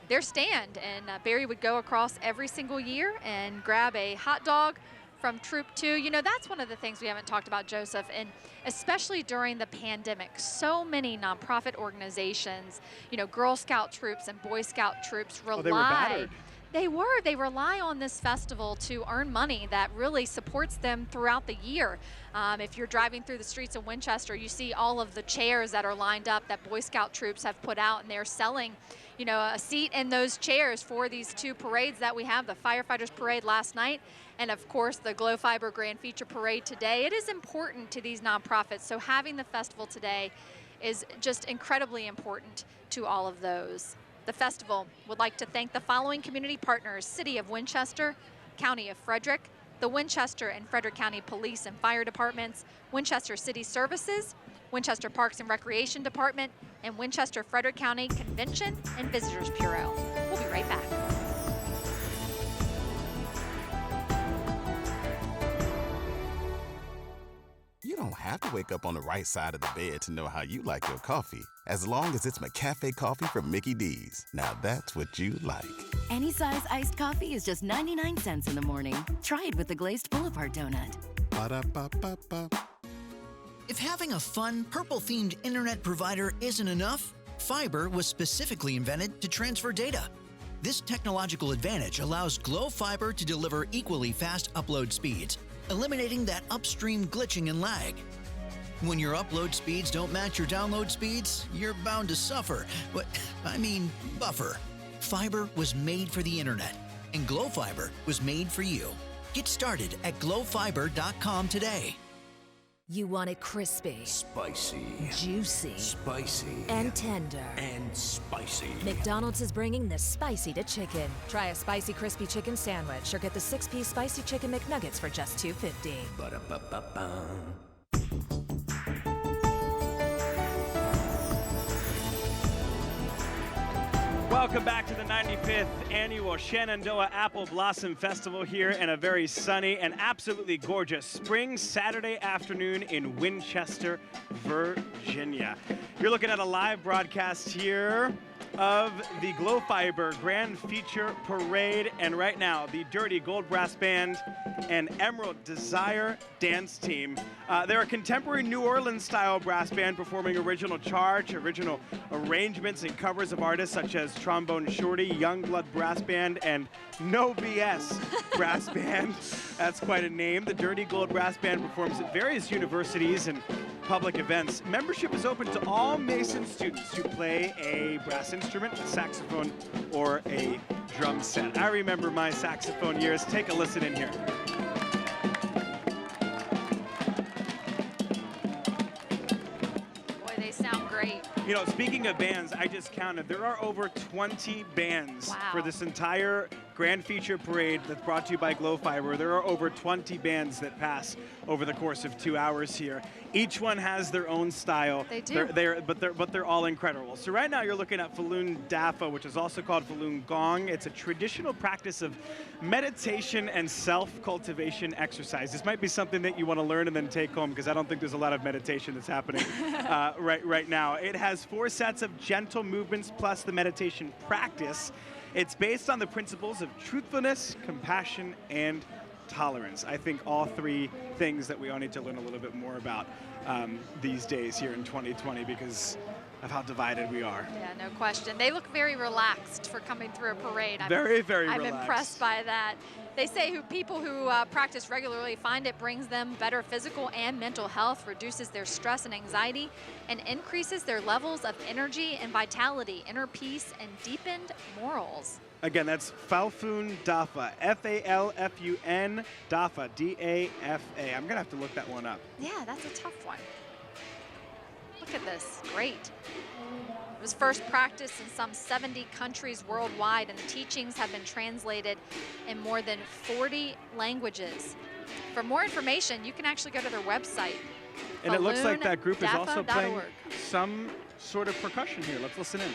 their stand, and Barry would go across every single year and grab a hot dog from Troop 2. You know, that's one of the things we haven't talked about, Joseph, and especially during the pandemic, so many nonprofit organizations, you know, Girl Scout troops and Boy Scout troops rely. They were battered. They rely on this festival to earn money that really supports them throughout the year. If you're driving through the streets of Winchester, you see all of the chairs that are lined up that Boy Scout troops have put out, and they're selling, you know, a seat in those chairs for these two parades that we have, the Firefighters Parade last night, and of course the Glow Fiber Grand Feature Parade today. It is important to these nonprofits, so having the festival today is just incredibly important to all of those. The festival would like to thank the following community partners: City of Winchester, County of Frederick, the Winchester and Frederick County Police and Fire Departments, Winchester City Services, Winchester Parks and Recreation Department, and Winchester Frederick County Convention and Visitors Bureau. We'll be right back. You don't have to wake up on the right side of the bed to know how you like your coffee, as long as it's McCafe coffee from Mickey D's. Now that's what you like. Any size iced coffee is just 99 cents in the morning. Try it with the glazed Boulevard donut. Ba-da-ba-ba-ba. If having a fun, purple-themed internet provider isn't enough, fiber was specifically invented to transfer data. This technological advantage allows Glow Fiber to deliver equally fast upload speeds, eliminating that upstream glitching and lag. When your upload speeds don't match your download speeds, you're bound to suffer. Buffer. Fiber was made for the internet, and Glow Fiber was made for you. Get started at glowfiber.com today. You want it crispy, Spicy. juicy, Spicy. and tender. And spicy. McDonald's is bringing the spicy to chicken. Try a spicy crispy chicken sandwich or get the 6-piece spicy chicken McNuggets for just $2.50. Ba-da-ba-ba-ba. Welcome back to the 95th Annual Shenandoah Apple Blossom Festival here in a very sunny and absolutely gorgeous spring Saturday afternoon in Winchester, Virginia. You're looking at a live broadcast here of the Glow Fiber Grand Feature Parade, and right now the Dirty Gold Brass Band and Emerald Desire Dance Team. They're a contemporary New Orleans-style brass band performing original charge, original arrangements and covers of artists such as Trombone Shorty, Youngblood Brass Band, and No BS Brass Band. That's quite a name. The Dirty Gold Brass Band performs at various universities and public events, membership is open to all Mason students who play a brass instrument, a saxophone, or a drum set. I remember my saxophone years. Take a listen in here. Boy, they sound great. You know, speaking of bands, I just counted. There are over 20 bands for this entire Grand Feature Parade that's brought to you by Glow Fiber. There are over 20 bands that pass over the course of 2 hours here. Each one has their own style. They do. But they're all incredible. So right now you're looking at Falun Dafa, which is also called Falun Gong. It's a traditional practice of meditation and self-cultivation exercise. This might be something that you want to learn and then take home, because I don't think there's a lot of meditation that's happening right now. It has 4 sets of gentle movements plus the meditation practice. It's based on the principles of truthfulness, compassion, and tolerance. I think all 3 things that we all need to learn a little bit more about these days here in 2020, because of how divided we are. Yeah, no question. They look very relaxed for coming through a parade. Very I'm relaxed. impressed by that. They say people who practice regularly find it brings them better physical and mental health, reduces their stress and anxiety, and increases their levels of energy and vitality, inner peace, and deepened morals. Again, that's Falun Dafa, F-A-L-F-U-N, Dafa, D-A-F-A. I'm going to have to look that one up. Yeah, that's a tough one. Look at this, great. It was first practiced in some 70 countries worldwide, and the teachings have been translated in more than 40 languages. For more information, you can actually go to their website. And it looks like that group is also playing falundafa.org. some sort of percussion here. Let's listen in.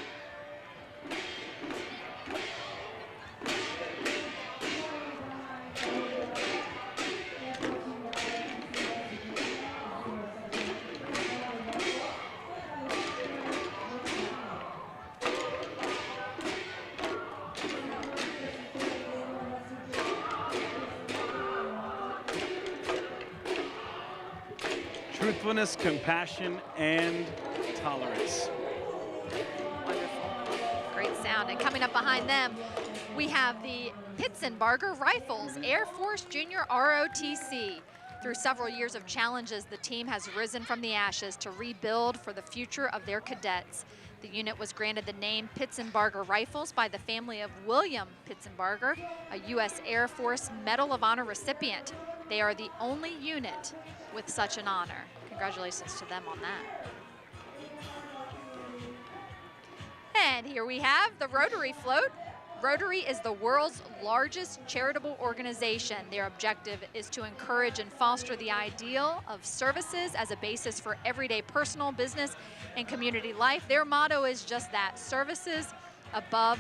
Truthfulness, compassion, and tolerance. Wonderful. Great sound. And coming up behind them, we have the Pitsenbarger Rifles Air Force Junior ROTC. Through several years of challenges, the team has risen from the ashes to rebuild for the future of their cadets. The unit was granted the name Pitsenbarger Rifles by the family of William Pitsenbarger, a U.S. Air Force Medal of Honor recipient. They are the only unit with such an honor. Congratulations to them on that. And here we have the Rotary Float. Rotary is the world's largest charitable organization. Their objective is to encourage and foster the ideal of services as a basis for everyday personal, business, and community life. Their motto is just that, service above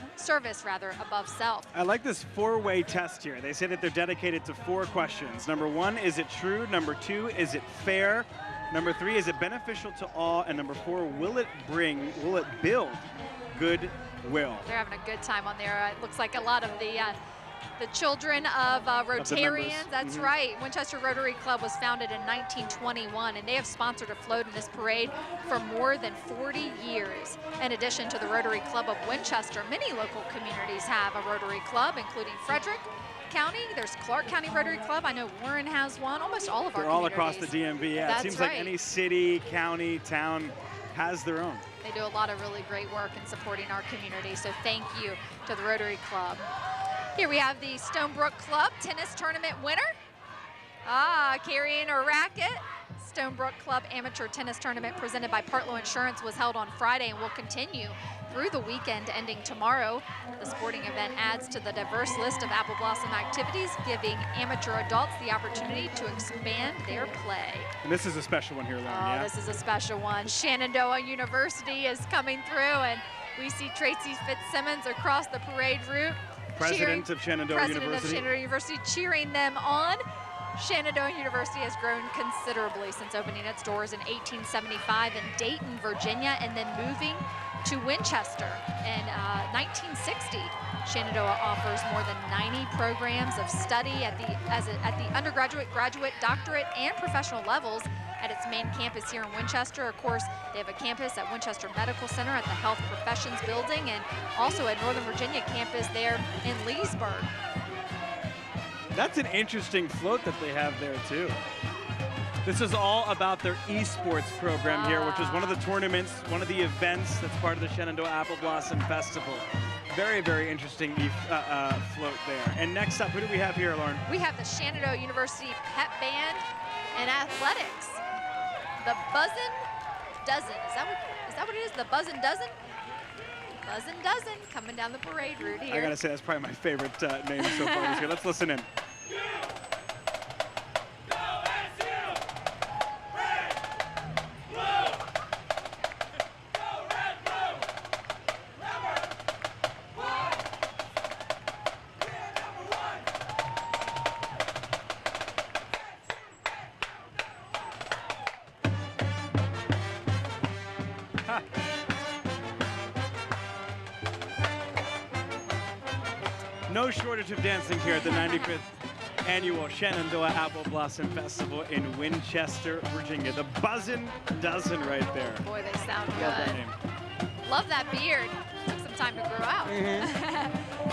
self. I like this 4-way test here. They say that they're dedicated to 4 questions. Number 1, is it true? Number 2, is it fair? Number 3, is it beneficial to all? And number 4, will it build goodwill? They're having a good time on there. It looks like a lot of the children of Rotarians. That's right. Winchester Rotary Club was founded in 1921, and they have sponsored a float in this parade for more than 40 years. In addition to the Rotary Club of Winchester, many local communities have a Rotary Club, including Frederick County. There's Clark County Rotary Club. I know Warren has one. Almost all of our They're all across the DMV. Yeah, That's it seems right. like any city, county, town has their own. They do a lot of really great work in supporting our community, so thank you to the Rotary Club. Here we have the Stonebrook Club tennis tournament winner. Carrying a racket. Stonebrook Club Amateur Tennis Tournament presented by Partlow Insurance was held on Friday and will continue through the weekend ending tomorrow. The sporting event adds to the diverse list of Apple Blossom activities, giving amateur adults the opportunity to expand their play. And this is a special one here, Lauren, yeah? This is a special one. Shenandoah University is coming through, and we see Tracy Fitzsimmons across the parade route. President of Shenandoah University cheering them on. Shenandoah University has grown considerably since opening its doors in 1875 in Dayton, Virginia, and then moving to Winchester in 1960. Shenandoah offers more than 90 programs of study at the undergraduate, graduate, doctorate, and professional levels at its main campus here in Winchester. Of course, they have a campus at Winchester Medical Center at the Health Professions Building, and also at Northern Virginia campus there in Leesburg. That's an interesting float that they have there, too. This is all about their esports program here, which is one of the tournaments, one of the events that's part of the Shenandoah Apple Blossom Festival. Very, very interesting float there. And next up, who do we have here, Lauren? We have the Shenandoah University Pep Band and Athletics. The Buzzin' Dozen. Is that what it is? The Buzzin' Dozen? Buzzin' Dozen coming down the parade route here. I gotta say, that's probably my favorite name so far this year. Let's listen in. No shortage of dancing here at the 95th Annual Shenandoah Apple Blossom Festival in Winchester, Virginia. The Buzzin' Dozen right there. Boy, they sound good. Love that name. Love that beard. Took some time to grow out.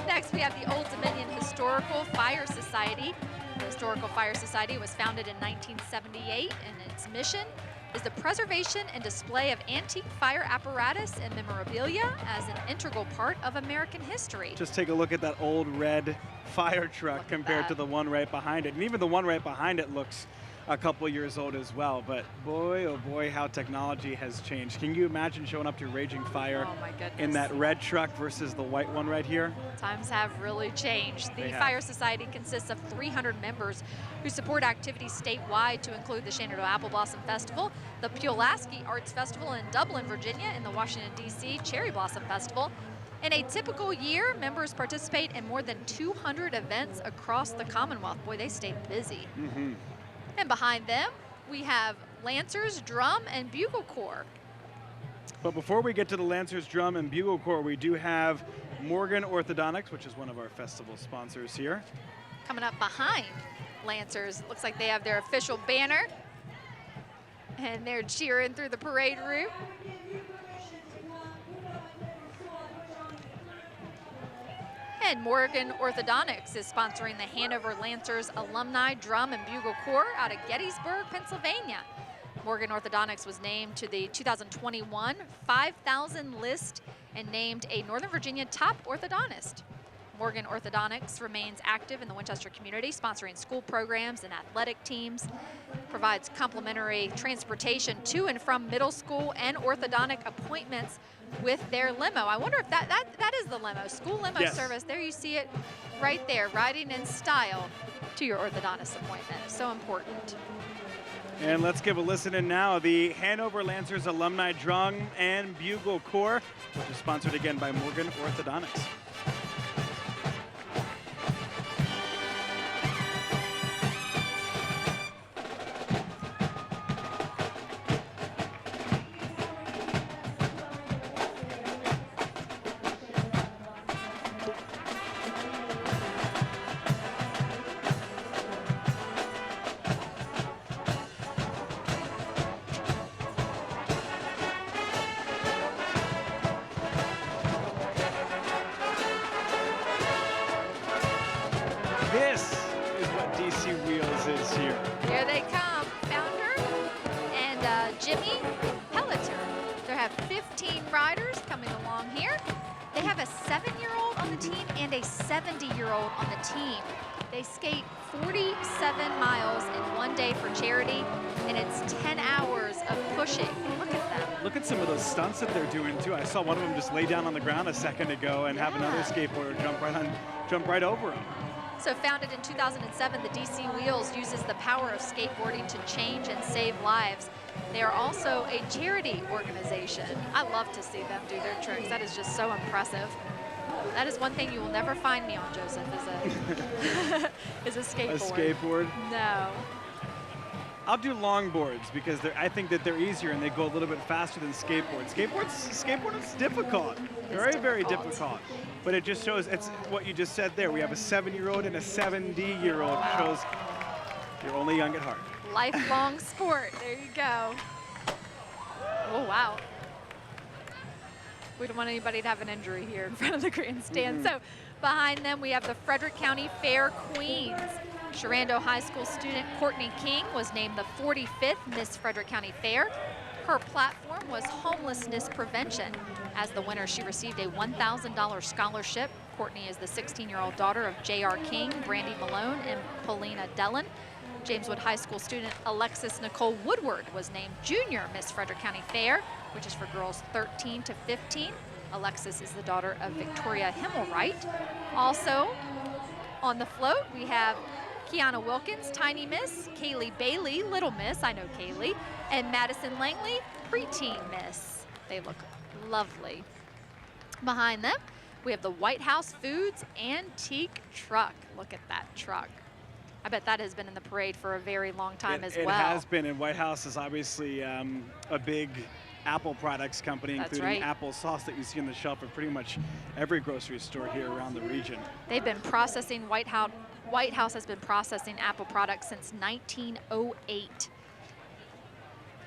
Next, we have the Old Dominion Historical Fire Society. The Historical Fire Society was founded in 1978, and its mission is the preservation and display of antique fire apparatus and memorabilia as an integral part of American history. Just take a look at that old red fire truck compared to the one right behind it. And even the one right behind it looks a couple years old as well. But boy, oh boy, how technology has changed. Can you imagine showing up to raging fire in that red truck versus the white one right here? Times have really changed. The Fire Society consists of 300 members who support activities statewide to include the Shenandoah Apple Blossom Festival, the Pulaski Arts Festival in Dublin, Virginia, and the Washington, D.C. Cherry Blossom Festival. In a typical year, members participate in more than 200 events across the Commonwealth. Boy, they stay busy. And behind them, we have Lancers, Drum, and Bugle Corps. But before we get to the Lancers, Drum, and Bugle Corps, we do have Morgan Orthodontics, which is one of our festival sponsors here. Coming up behind Lancers, looks like they have their official banner, and they're cheering through the parade route. And Morgan Orthodontics is sponsoring the Hanover Lancers Alumni Drum and Bugle Corps out of Gettysburg, Pennsylvania. Morgan Orthodontics was named to the 2021 5,000 list and named a Northern Virginia top orthodontist. Morgan Orthodontics remains active in the Winchester community, sponsoring school programs and athletic teams, provides complimentary transportation to and from middle school and orthodontic appointments with their limo. I wonder if that is the limo, school limo service. There you see it right there, riding in style to your orthodontist appointment. So important. And let's give a listen in now. The Hanover Lancers Alumni Drum and Bugle Corps, which is sponsored again by Morgan Orthodontics. This is what DC Wheels is here. Here they come, Founder and Jimmy Pelletier. They have 15 riders coming along here. They have a 7-year-old on the team and a 70-year-old on the team. They skate 47 miles in one day for charity, and it's 10 hours of pushing. Look at them. Look at some of those stunts that they're doing too. I saw one of them just lay down on the ground a second ago and have another skateboarder jump right over him. So founded in 2007, the DC Wheels uses the power of skateboarding to change and save lives. They are also a charity organization. I love to see them do their tricks. That is just so impressive. That is one thing you will never find me on, Joseph, is a skateboard. A skateboard? No. I'll do longboards because I think that they're easier and they go a little bit faster than skateboards. Skateboard is difficult. Very difficult. But it just shows, it's what you just said there. We have a 7-year-old and a 70-year-old. Shows you're only young at heart. Lifelong sport. There you go. Oh, wow. We don't want anybody to have an injury here in front of the grandstand. So behind them, we have the Frederick County Fair Queens. Shenandoah High School student Courtney King was named the 45th Miss Frederick County Fair. Her platform was homelessness prevention. As the winner, she received a $1,000 scholarship. Courtney is the 16-year-old daughter of J.R. King, Brandy Malone, and Paulina Dellin. Jameswood High School student Alexis Nicole Woodward was named Junior Miss Frederick County Fair, which is for girls 13 to 15. Alexis is the daughter of Victoria Himmelwright. Also on the float, we have Kiana Wilkins, Tiny Miss, Kaylee Bailey, Little Miss, I know Kaylee, and Madison Langley, Preteen Miss. They look lovely. Behind them, we have the White House Foods Antique Truck. Look at that truck. I bet that has been in the parade for a very long time as well. It has been, and White House is obviously a big Apple products company, That's including right. Apple sauce that you see on the shelf at pretty much every grocery store here around the region. They've been processing, White House has been processing Apple products since 1908.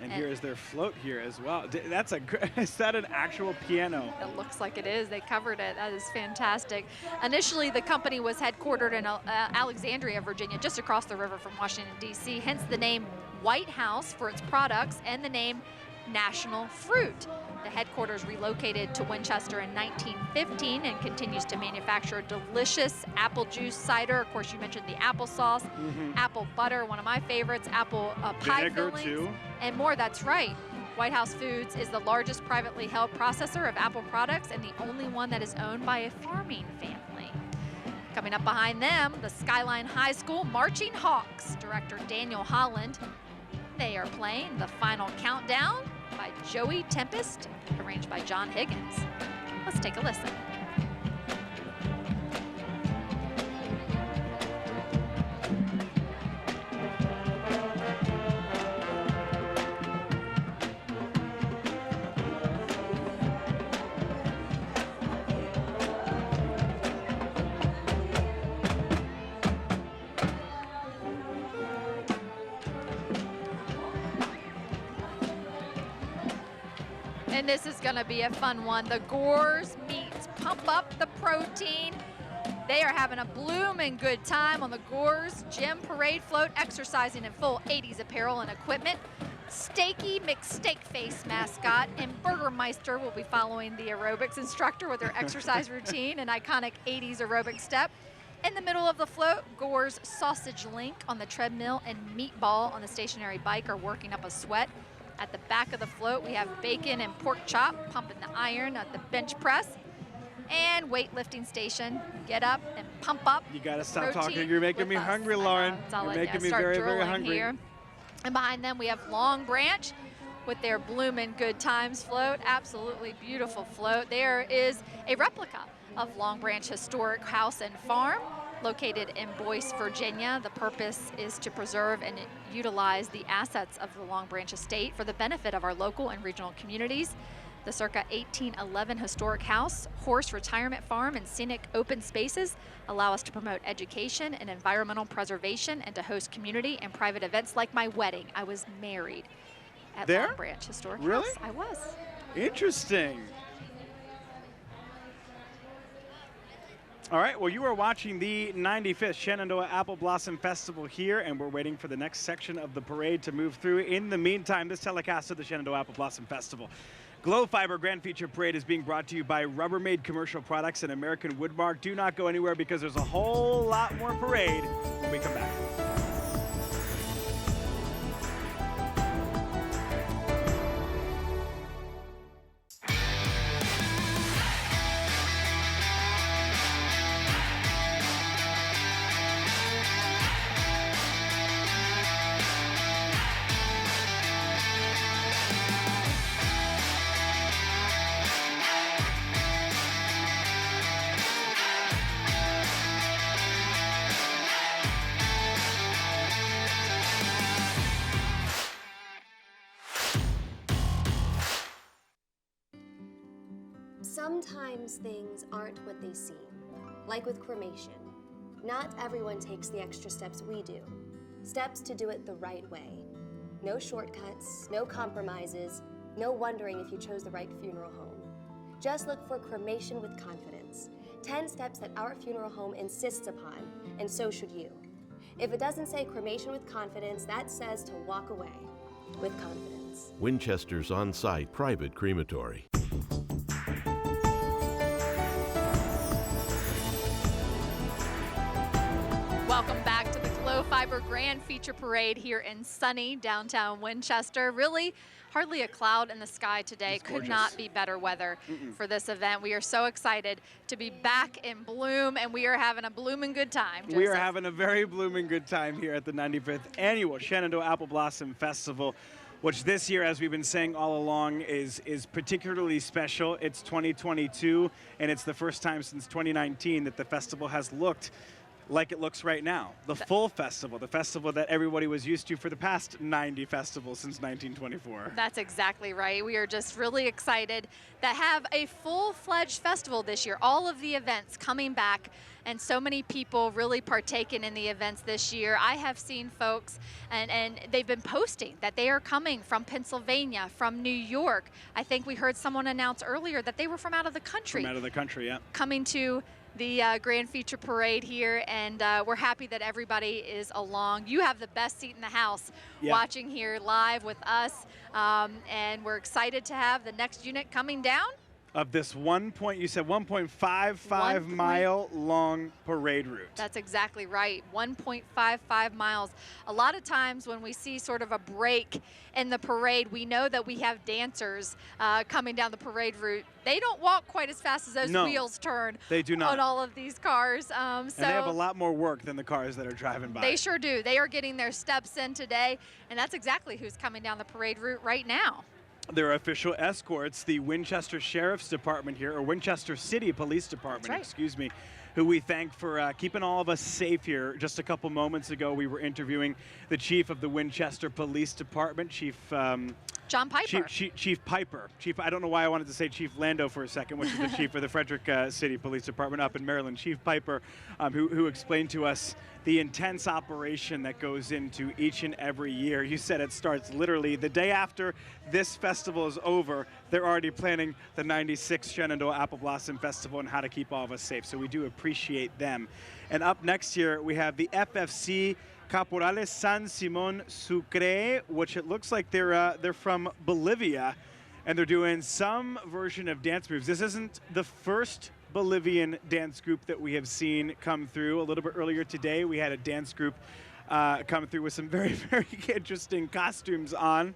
And here is their float here as well. That's is that an actual piano? It looks like it is. They covered it. That is fantastic. Initially, the company was headquartered in Alexandria, Virginia, just across the river from Washington, D.C., hence the name White House for its products and the name National Fruit. The headquarters relocated to Winchester in 1915 and continues to manufacture delicious apple juice cider. Of course, you mentioned the applesauce, apple butter, one of my favorites, apple pie Vinegar, fillings, too. and more. That's right. White House Foods is the largest privately held processor of apple products and the only one that is owned by a farming family. Coming up behind them, the Skyline High School Marching Hawks, director Daniel Holland. They are playing The Final Countdown by Joey Tempest, arranged by John Higgins. Let's take a listen. And this is gonna be a fun one. The Gores meets Pump Up the Protein. They are having a blooming good time on the Gores Gym Parade Float, exercising in full 80s apparel and equipment. Steaky McSteakface mascot and Burgermeister will be following the aerobics instructor with their exercise routine and iconic 80s aerobic step. In the middle of the float, Gore's Sausage Link on the treadmill and Meatball on the stationary bike are working up a sweat. At the back of the float, we have Bacon and Pork Chop pumping the iron at the bench press. And weightlifting station, get up and pump up. You gotta stop protein talking. You're making me with us. hungry, Lauren. You're making me Start very, very drooling hungry. here. And behind them, we have Long Branch with their bloomin' Good Times float. Absolutely beautiful float. There is a replica of Long Branch Historic House and Farm located in Boyce, Virginia. The purpose is to preserve and utilize the assets of the Long Branch estate for the benefit of our local and regional communities. The circa 1811 historic house, horse retirement farm, and scenic open spaces allow us to promote education and environmental preservation and to host community and private events like my wedding. I was married at There? Long Branch Historic Really? House. I was. Interesting. All right, well, you are watching the 95th Shenandoah Apple Blossom Festival here, and we're waiting for the next section of the parade to move through. In the meantime, this telecast of the Shenandoah Apple Blossom Festival. Glow Fiber Grand Feature Parade is being brought to you by Rubbermaid Commercial Products and American Woodmark. Do not go anywhere because there's a whole lot more parade when we come back. Sometimes things aren't what they seem, like with cremation. Not everyone takes the extra steps we do, steps to do it the right way. No shortcuts, no compromises, no wondering if you chose the right funeral home. Just look for cremation with confidence. 10 steps that our funeral home insists upon, and so should you. If it doesn't say cremation with confidence, that says to walk away with confidence. Winchester's on-site private crematory. Welcome back to the Glow Fiber Grand Feature Parade here in sunny downtown Winchester. Really, hardly a cloud in the sky today. Could not be better weather for this event. We are so excited to be back in bloom, and we are having a blooming good time. We are having a very blooming good time here at the 95th Annual Shenandoah Apple Blossom Festival, which this year, as we've been saying all along, is particularly special. It's 2022, and it's the first time since 2019 that the festival has looked like it looks right now. The full festival, the festival that everybody was used to for the past 90 festivals since 1924. That's exactly right. We are just really excited to have a full-fledged festival this year. All of the events coming back, and so many people really partaking in the events this year. I have seen folks, and they've been posting that they are coming from Pennsylvania, from New York. I think we heard someone announce earlier that they were from out of the country. From out of the country, yeah. Coming to the Grand Feature Parade here, and we're happy that everybody is along. You have the best seat in the house watching here live with us, and we're excited to have the next unit coming down. Of this 1.55 mile long parade route. That's exactly right, 1.55 miles. A lot of times when we see sort of a break in the parade, we know that we have dancers coming down the parade route. They don't walk quite as fast as those wheels turn. They do not. On all of these cars. And they have a lot more work than the cars that are driving by. They sure do. They are getting their steps in today, and that's exactly who's coming down the parade route right now. Their official escorts, the Winchester Sheriff's Department here, or Winchester City Police Department, excuse me, who we thank for keeping all of us safe here. Just a couple moments ago, we were interviewing the chief of the Winchester Police Department, Chief John Piper. Chief Piper. I don't know why I wanted to say Chief Lando for a second, which is the chief of the Frederick City Police Department up in Maryland. Chief Piper, who explained to us the intense operation that goes into each and every year. You said it starts literally the day after this festival is over. They're already planning the 96th Shenandoah Apple Blossom Festival and how to keep all of us safe. So we do appreciate them. And up next year, we have the FFC Caporales San Simón Sucre, which it looks like they're from Bolivia, and they're doing some version of dance moves. This isn't the first Bolivian dance group that we have seen come through. A little bit earlier today, we had a dance group come through with some very, very interesting costumes on.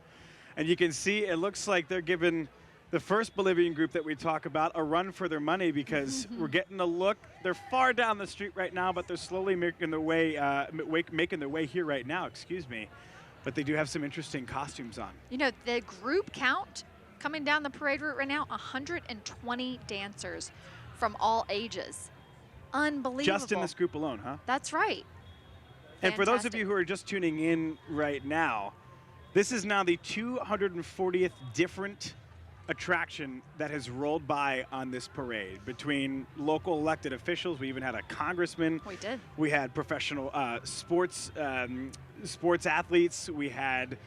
And you can see it looks like they're giving the first Bolivian group that we talk about a run for their money, because we're getting a look. They're far down the street right now, but they're slowly making their way here right now, excuse me. But they do have some interesting costumes on. You know, the group count coming down the parade route right now, 120 dancers from all ages. Unbelievable. Just in this group alone, huh? That's right. And for those of you who are just tuning in right now, this is now the 240th different attraction that has rolled by on this parade, between local elected officials. We even had a congressman. We did. We had professional sports athletes. We had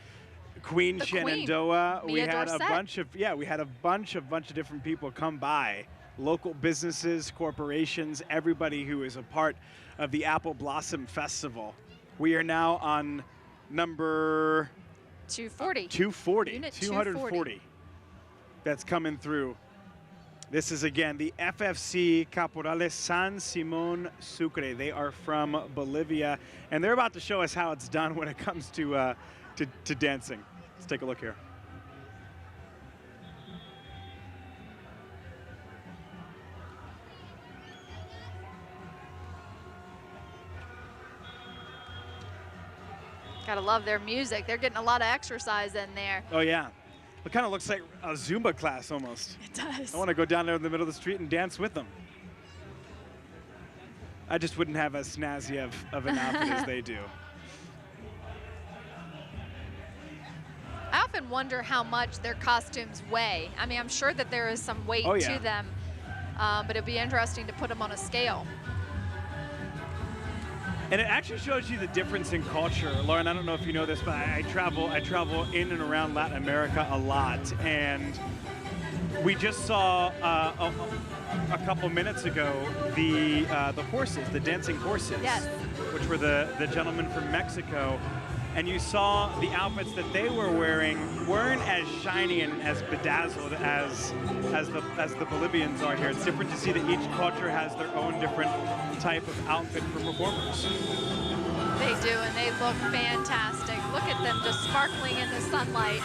Queen Shenandoah. We had a bunch of different people come by. Local businesses, corporations, everybody who is a part of the Apple Blossom Festival. We are now on number 240. 240. Unit 240. That's coming through. This is, again, the FFC Caporales San Simón Sucre. They are from Bolivia, and they're about to show us how it's done when it comes to dancing. Let's take a look here. Gotta love their music. They're getting a lot of exercise in there. Oh, yeah. It kind of looks like a Zumba class almost. It does. I want to go down there in the middle of the street and dance with them. I just wouldn't have as snazzy of an outfit as they do. I often wonder how much their costumes weigh. I mean, I'm sure that there is some weight to them, but it'd be interesting to put them on a scale. And it actually shows you the difference in culture. Lauren, I don't know if you know this, but I travel in and around Latin America a lot, and we just saw a couple minutes ago the horses, the dancing horses, which were the gentlemen from Mexico, and you saw the outfits that they were wearing weren't as shiny and as bedazzled as the Bolivians are here. It's different to see that each culture has their own different type of outfit for performers. They do, and they look fantastic. Look at them just sparkling in the sunlight.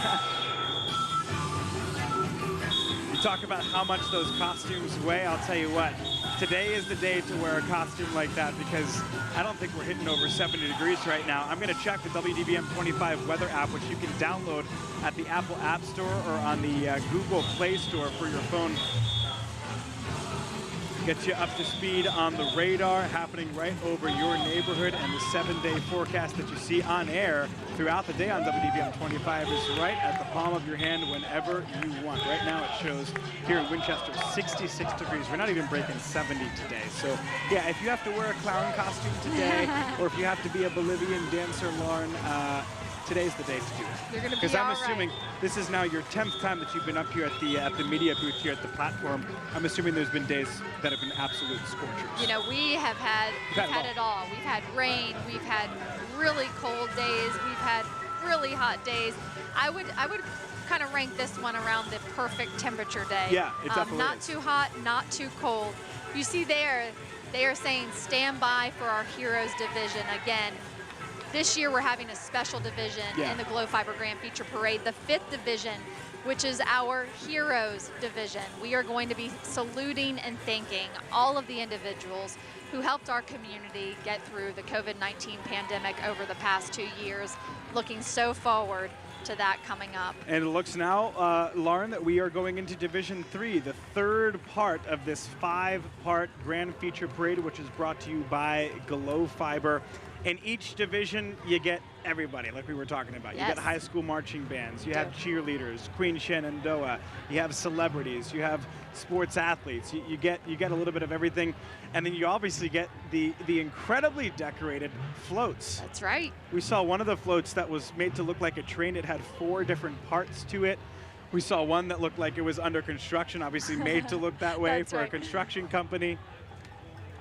You talk about how much those costumes weigh. I'll tell you what, today is the day to wear a costume like that because I don't think we're hitting over 70 degrees right now. I'm going to check the WDVM 25 weather app, which you can download at the Apple App Store or on the Google Play Store for your phone. Get you up to speed on the radar happening right over your neighborhood, and the 7-day forecast that you see on air throughout the day on WDVM 25 is right at the palm of your hand whenever you want. Right now it shows here in Winchester 66 degrees. We're not even breaking 70 today. So yeah, if you have to wear a clown costume today or if you have to be a Bolivian dancer, Lauren, today's the day to do it. You're going to be Because I'm assuming this is now your 10th time that you've been up here at the media booth here at the platform. I'm assuming there's been days that have been absolute scorchers. You know, we have had, it all. We've had rain, we've had really cold days, we've had really hot days. I would kind of rank this one around the perfect temperature day. Yeah, it definitely Not is. too hot, not too cold. You see there, they are saying stand by for our Heroes division. Again, this year we're having a special division in the Glow Fiber Grand Feature Parade, the 5th division, which is our Heroes division. We are going to be saluting and thanking all of the individuals who helped our community get through the COVID-19 pandemic over the past 2 years. Looking so forward to that coming up. And it looks now, Lauren, that we are going into Division 3, the third part of this 5-part Grand Feature Parade, which is brought to you by Glow Fiber. In each division, you get everybody, like we were talking about. You get high school marching bands, you have cheerleaders, Queen Shenandoah, you have celebrities, you have sports athletes. You get a little bit of everything, and then you obviously get the incredibly decorated floats. That's right. We saw one of the floats that was made to look like a train. It had 4 different parts to it. We saw one that looked like it was under construction, obviously made to look that way for a construction company.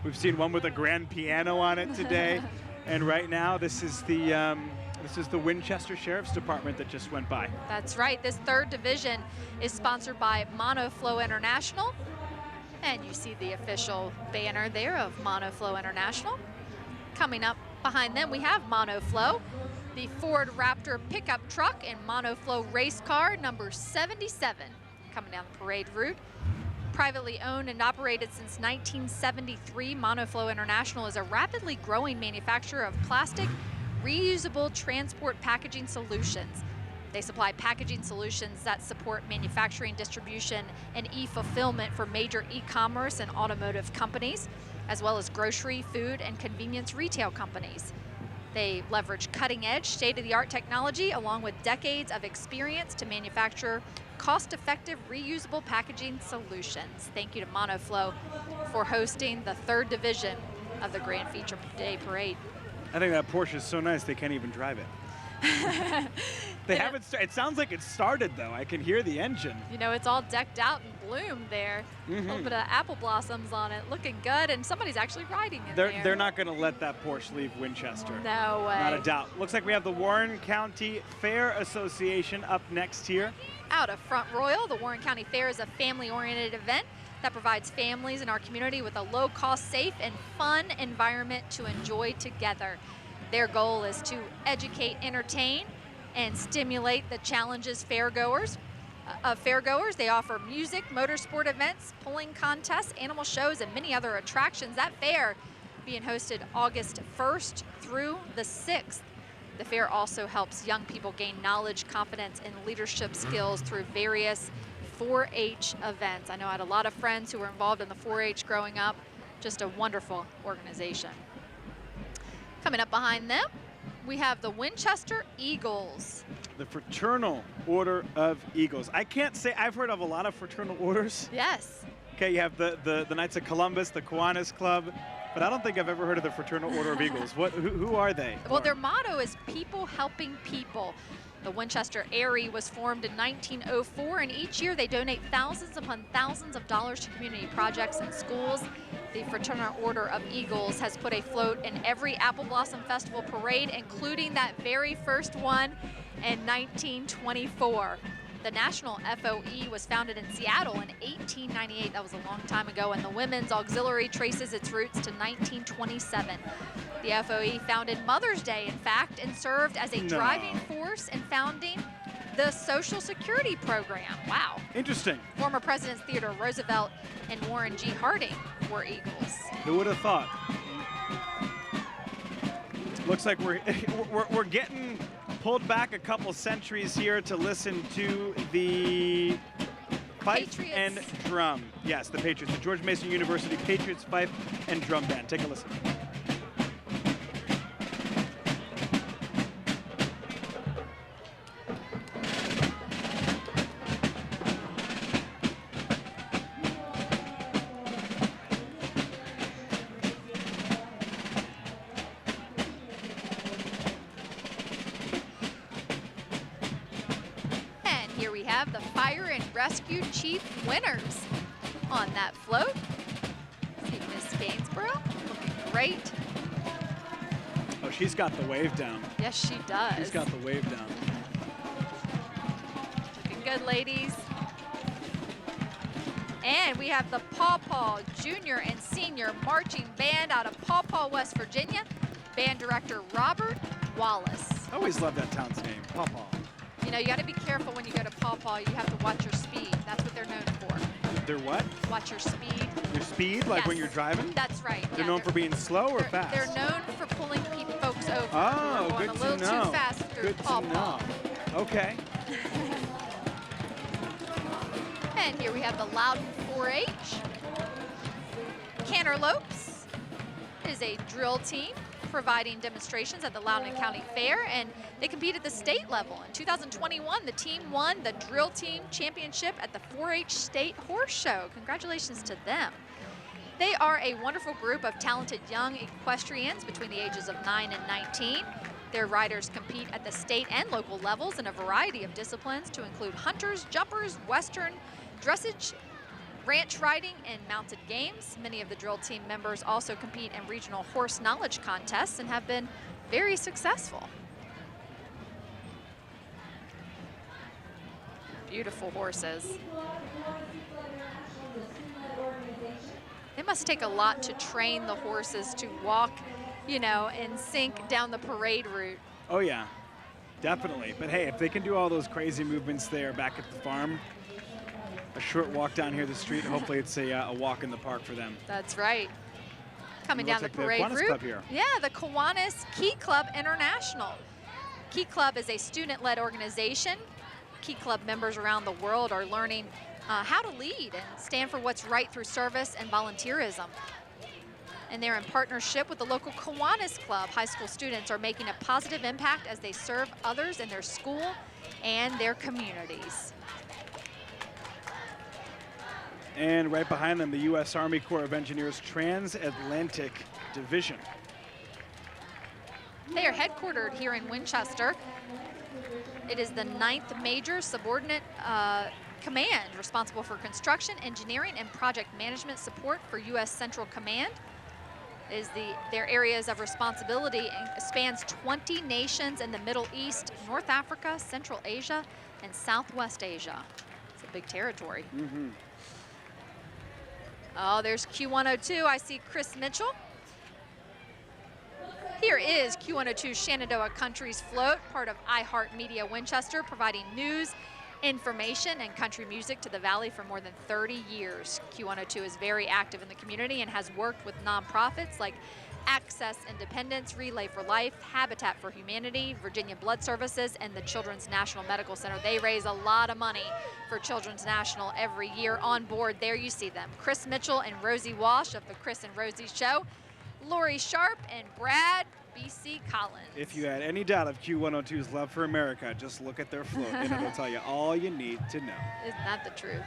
We've seen one with a grand piano on it today. And right now, this is the Winchester Sheriff's Department that just went by. That's right. This 3rd division is sponsored by Monoflow International. And you see the official banner there of Monoflow International. Coming up behind them, we have Monoflow, the Ford Raptor pickup truck and Monoflow race car number 77 coming down the parade route. Privately owned and operated since 1973, Monoflow International is a rapidly growing manufacturer of plastic, reusable transport packaging solutions. They supply packaging solutions that support manufacturing, distribution, and e-fulfillment for major e-commerce and automotive companies, as well as grocery, food, and convenience retail companies. They leverage cutting-edge, state-of-the-art technology along with decades of experience to manufacture cost-effective, reusable packaging solutions. Thank you to Monoflow for hosting the 3rd division of the Grand Feature Day Parade. I think that Porsche is so nice they can't even drive it. They haven't. It sounds like it started though. I can hear the engine. You know, it's all decked out and bloomed there. A little bit of apple blossoms on it, looking good, and somebody's actually riding in there. They're not going to let that Porsche leave Winchester. No way. Not a doubt. Looks like we have the Warren County Fair Association up next here. Out of Front Royal, the Warren County Fair is a family-oriented event that provides families in our community with a low-cost, safe, and fun environment to enjoy together. Their goal is to educate, entertain, and stimulate the challenges fairgoers. They offer music, motorsport events, pulling contests, animal shows, and many other attractions. That fair being hosted August 1st through the 6th. The fair also helps young people gain knowledge, confidence, and leadership skills through various 4-H events. I know I had a lot of friends who were involved in the 4-H growing up. Just a wonderful organization. Coming up behind them, we have the Winchester Eagles. The Fraternal Order of Eagles. I can't say I've heard of a lot of fraternal orders. Yes. Okay, you have the Knights of Columbus, the Kiwanis Club. but I don't think I've ever heard of the Fraternal Order of Eagles. Who are they? Well, their motto is people helping people. The Winchester Airy was formed in 1904, and each year they donate thousands upon thousands of dollars to community projects and schools. The Fraternal Order of Eagles has put a float in every Apple Blossom Festival parade, including that very first one in 1924. The National FOE was founded in Seattle in 1898. That was a long time ago, and the Women's Auxiliary traces its roots to 1927. The FOE founded Mother's Day, in fact, and served as a driving force in founding the Social Security program. Wow. Interesting. Former Presidents Theodore Roosevelt and Warren G. Harding were Eagles. Who would have thought? Looks like we're getting pulled back a couple centuries here to listen to the Fife Patriots. and Drum. Yes, the Patriots, the George Mason University Patriots Fife and Drum Band. Take a listen. Here we have the Fire and Rescue Chief winners on that float. See Miss Gainsborough, looking great. Oh, she's got the wave down. Yes, she does. She's got the wave down. Looking good, ladies. And we have the Paw Paw Junior and Senior Marching Band out of Paw Paw, West Virginia. Band director Robert Wallace. I always love that town's name, Paw Paw. You know, you got to be careful when you go to Paw Paw. You have to watch your speed. That's what they're known for. They're what? Watch your speed. Your speed, like Yes. when you're driving? That's right. They're known for being slow or fast? They're known for pulling folks over. Oh, We're going good a little to know. too fast through Good Paw to Paw. know. Okay. And here we have the Loudon 4-H. Canterlopes is a drill team providing demonstrations at the Loudoun County Fair, and they compete at the state level. In 2021, the team won the drill team championship at the 4-H State Horse Show. Congratulations to them. They are a wonderful group of talented young equestrians between the ages of 9 and 19. Their riders compete at the state and local levels in a variety of disciplines to include hunters, jumpers, western, dressage, ranch riding, and mounted games. Many of the drill team members also compete in regional horse knowledge contests and have been very successful. Beautiful horses. It must take a lot to train the horses to walk, you know, in sync down the parade route. Oh, yeah, definitely. But hey, if they can do all those crazy movements there back at the farm, a short walk down here the street, hopefully it's a walk in the park for them. That's right. Coming down the Looks like parade Kiwanis route. Club here. Yeah, the Kiwanis Key Club International. Key Club is a student-led organization. Key Club members around the world are learning how to lead and stand for what's right through service and volunteerism. And they're in partnership with the local Kiwanis Club. High school students are making a positive impact as they serve others in their school and their communities. And right behind them, the U.S. Army Corps of Engineers Transatlantic Division. They are headquartered here in Winchester. It is the 9th Major Subordinate Command, responsible for construction, engineering, and project management support for U.S. Central Command. Their areas of responsibility spans 20 nations in the Middle East, North Africa, Central Asia, and Southwest Asia. It's a big territory. Mm-hmm. Oh, there's Q102. I see Chris Mitchell. Here is Q102 Shenandoah Country's float, part of iHeartMedia Winchester, providing news, information, and country music to the Valley for more than 30 years. Q102 is very active in the community and has worked with nonprofits like Access Independence, Relay for Life, Habitat for Humanity, Virginia Blood Services, and the Children's National Medical Center. They raise a lot of money for Children's National every year. On board, there you see them. Chris Mitchell and Rosie Walsh of the Chris and Rosie Show, Lori Sharp and Brad B.C. Collins. If you had any doubt of Q102's love for America, just look at their float and it'll tell you all you need to know. Isn't that the truth?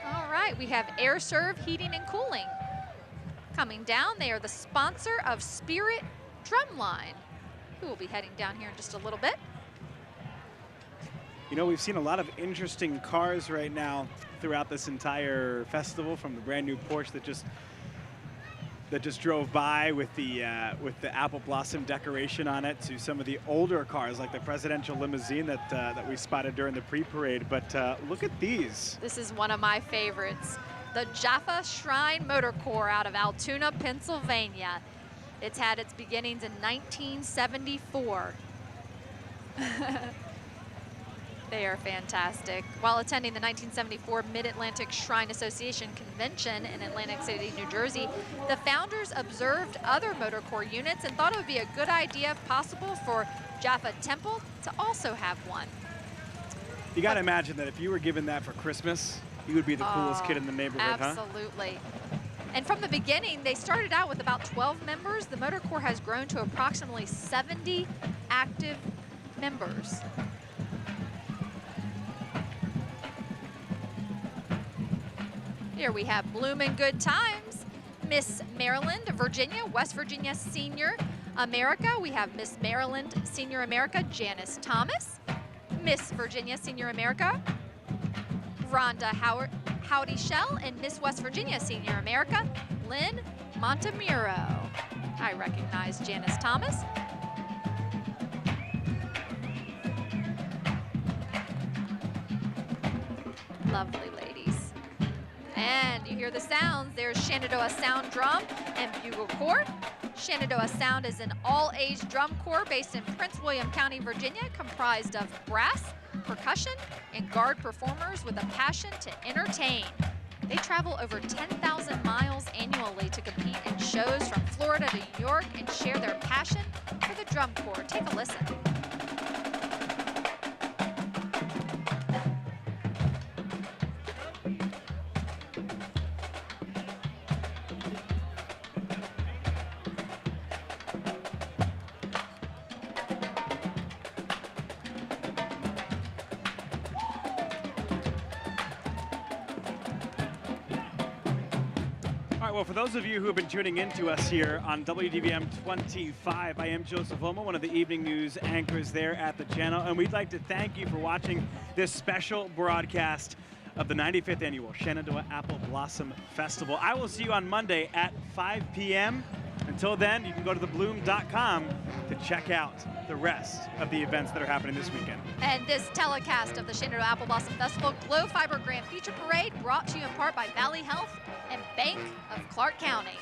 All right, we have Air Serv Heating and Cooling. coming down. They are the sponsor of Spirit Drumline, who will be heading down here in just a little bit. You know, we've seen a lot of interesting cars right now throughout this entire festival, from the brand new Porsche that just drove by with the apple blossom decoration on it, to some of the older cars like the presidential limousine that we spotted during the pre-parade. But look at these. This is one of my favorites, the Jaffa Shrine Motor Corps out of Altoona, Pennsylvania. It's had its beginnings in 1974. They are fantastic. While attending the 1974 Mid-Atlantic Shrine Association Convention in Atlantic City, New Jersey, the founders observed other motor corps units and thought it would be a good idea, if possible, for Jaffa Temple to also have one. You got to imagine that if you were given that for Christmas, you would be the coolest kid in the neighborhood, absolutely. And from the beginning, they started out with about 12 members. The motor corps has grown to approximately 70 active members. Here we have Bloomin' Good Times, Miss Maryland, Virginia, West Virginia Senior America. We have Miss Maryland Senior America, Janice Thomas. Miss Virginia Senior America, Rhonda Howdy Shell, and Miss West Virginia Senior America, Lynn Montemuro. I recognize Janice Thomas. Lovely ladies. And you hear the sounds. There's Shenandoah Sound Drum and Bugle Corps. Shenandoah Sound is an all-age drum corps based in Prince William County, Virginia, comprised of brass, percussion, and guard performers with a passion to entertain. They travel over 10,000 miles annually to compete in shows from Florida to New York and share their passion for the drum corps. Take a listen. Well, for those of you who have been tuning in to us here on WDVM 25, I am Joseph Loma, one of the evening news anchors there at the channel, and we'd like to thank you for watching this special broadcast of the 95th Annual Shenandoah Apple Blossom Festival. I will see you on Monday at 5 p.m. Until then, you can go to thebloom.com to check out the rest of the events that are happening this weekend. And this telecast of the Shenandoah Apple Blossom Festival Glow Fiber Grand Feature Parade brought to you in part by Valley Health and Bank of Clark County.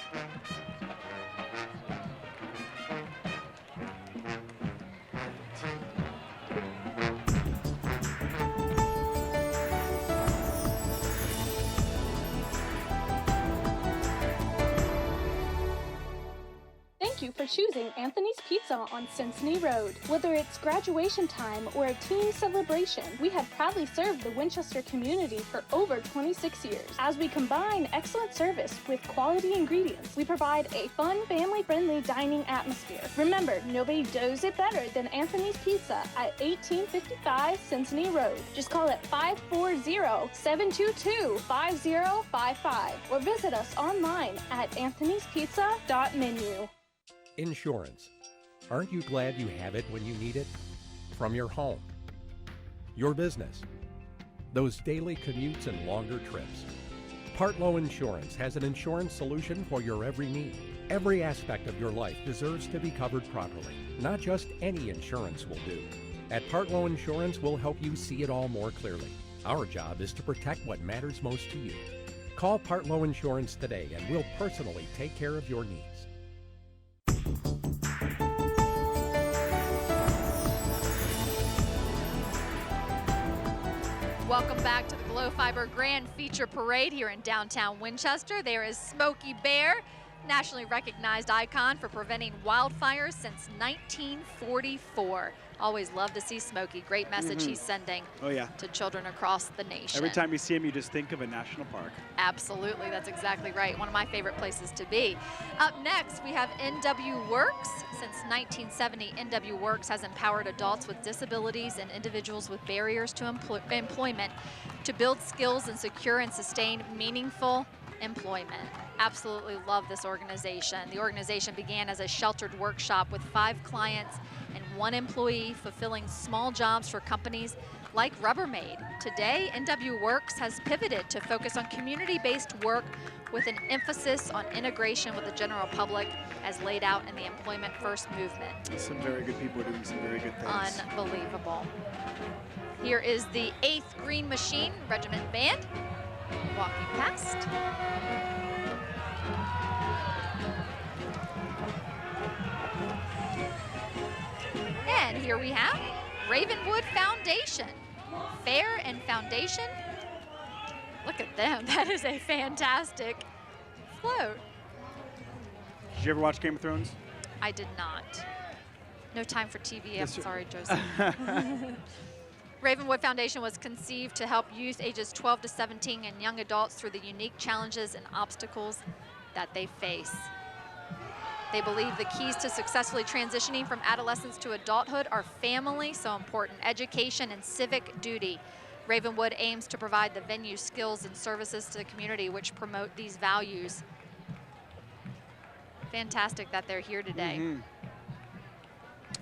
Thank you for choosing Anthony's Pizza on Cincinnati Road. Whether it's graduation time or a teen celebration, we have proudly served the Winchester community for over 26 years. As we combine excellent service with quality ingredients, we provide a fun, family-friendly dining atmosphere. Remember, nobody does it better than Anthony's Pizza at 1855 Cincinnati Road. Just call it 540-722-5055 or visit us online at anthonyspizza.menu. Insurance. Aren't you glad you have it when you need it? From your home, your business, those daily commutes and longer trips. Partlow Insurance has an insurance solution for your every need. Every aspect of your life deserves to be covered properly. Not just any insurance will do. At Partlow Insurance, we'll help you see it all more clearly. Our job is to protect what matters most to you. Call Partlow Insurance today and we'll personally take care of your needs. Welcome back to the Glow Fiber Grand Feature Parade here in downtown Winchester. There is Smokey Bear, nationally recognized icon for preventing wildfires since 1944. Always love to see Smokey. Great message he's sending to children across the nation. Every time you see him, you just think of a national park. Absolutely, that's exactly right. One of my favorite places to be. Up next, we have NW Works. Since 1970, NW Works has empowered adults with disabilities and individuals with barriers to employment to build skills and secure and sustain meaningful employment. Absolutely love this organization. The organization began as a sheltered workshop with 5 clients and 1 employee fulfilling small jobs for companies like Rubbermaid. Today, NW Works has pivoted to focus on community-based work with an emphasis on integration with the general public as laid out in the Employment First movement. Some very good people doing some very good things. Unbelievable. Here is the 8th Green Machine Regiment Band walking past. And here we have Ravenwood Foundation. Fair and Foundation. Look at them. That is a fantastic float. Did you ever watch Game of Thrones? I did not. No time for TV. Yes, I'm sorry, Joseph. Ravenwood Foundation was conceived to help youth ages 12 to 17 and young adults through the unique challenges and obstacles that they face. They believe the keys to successfully transitioning from adolescence to adulthood are family, so important, education, and civic duty. Ravenwood aims to provide the venue, skills, and services to the community which promote these values. Fantastic that they're here today.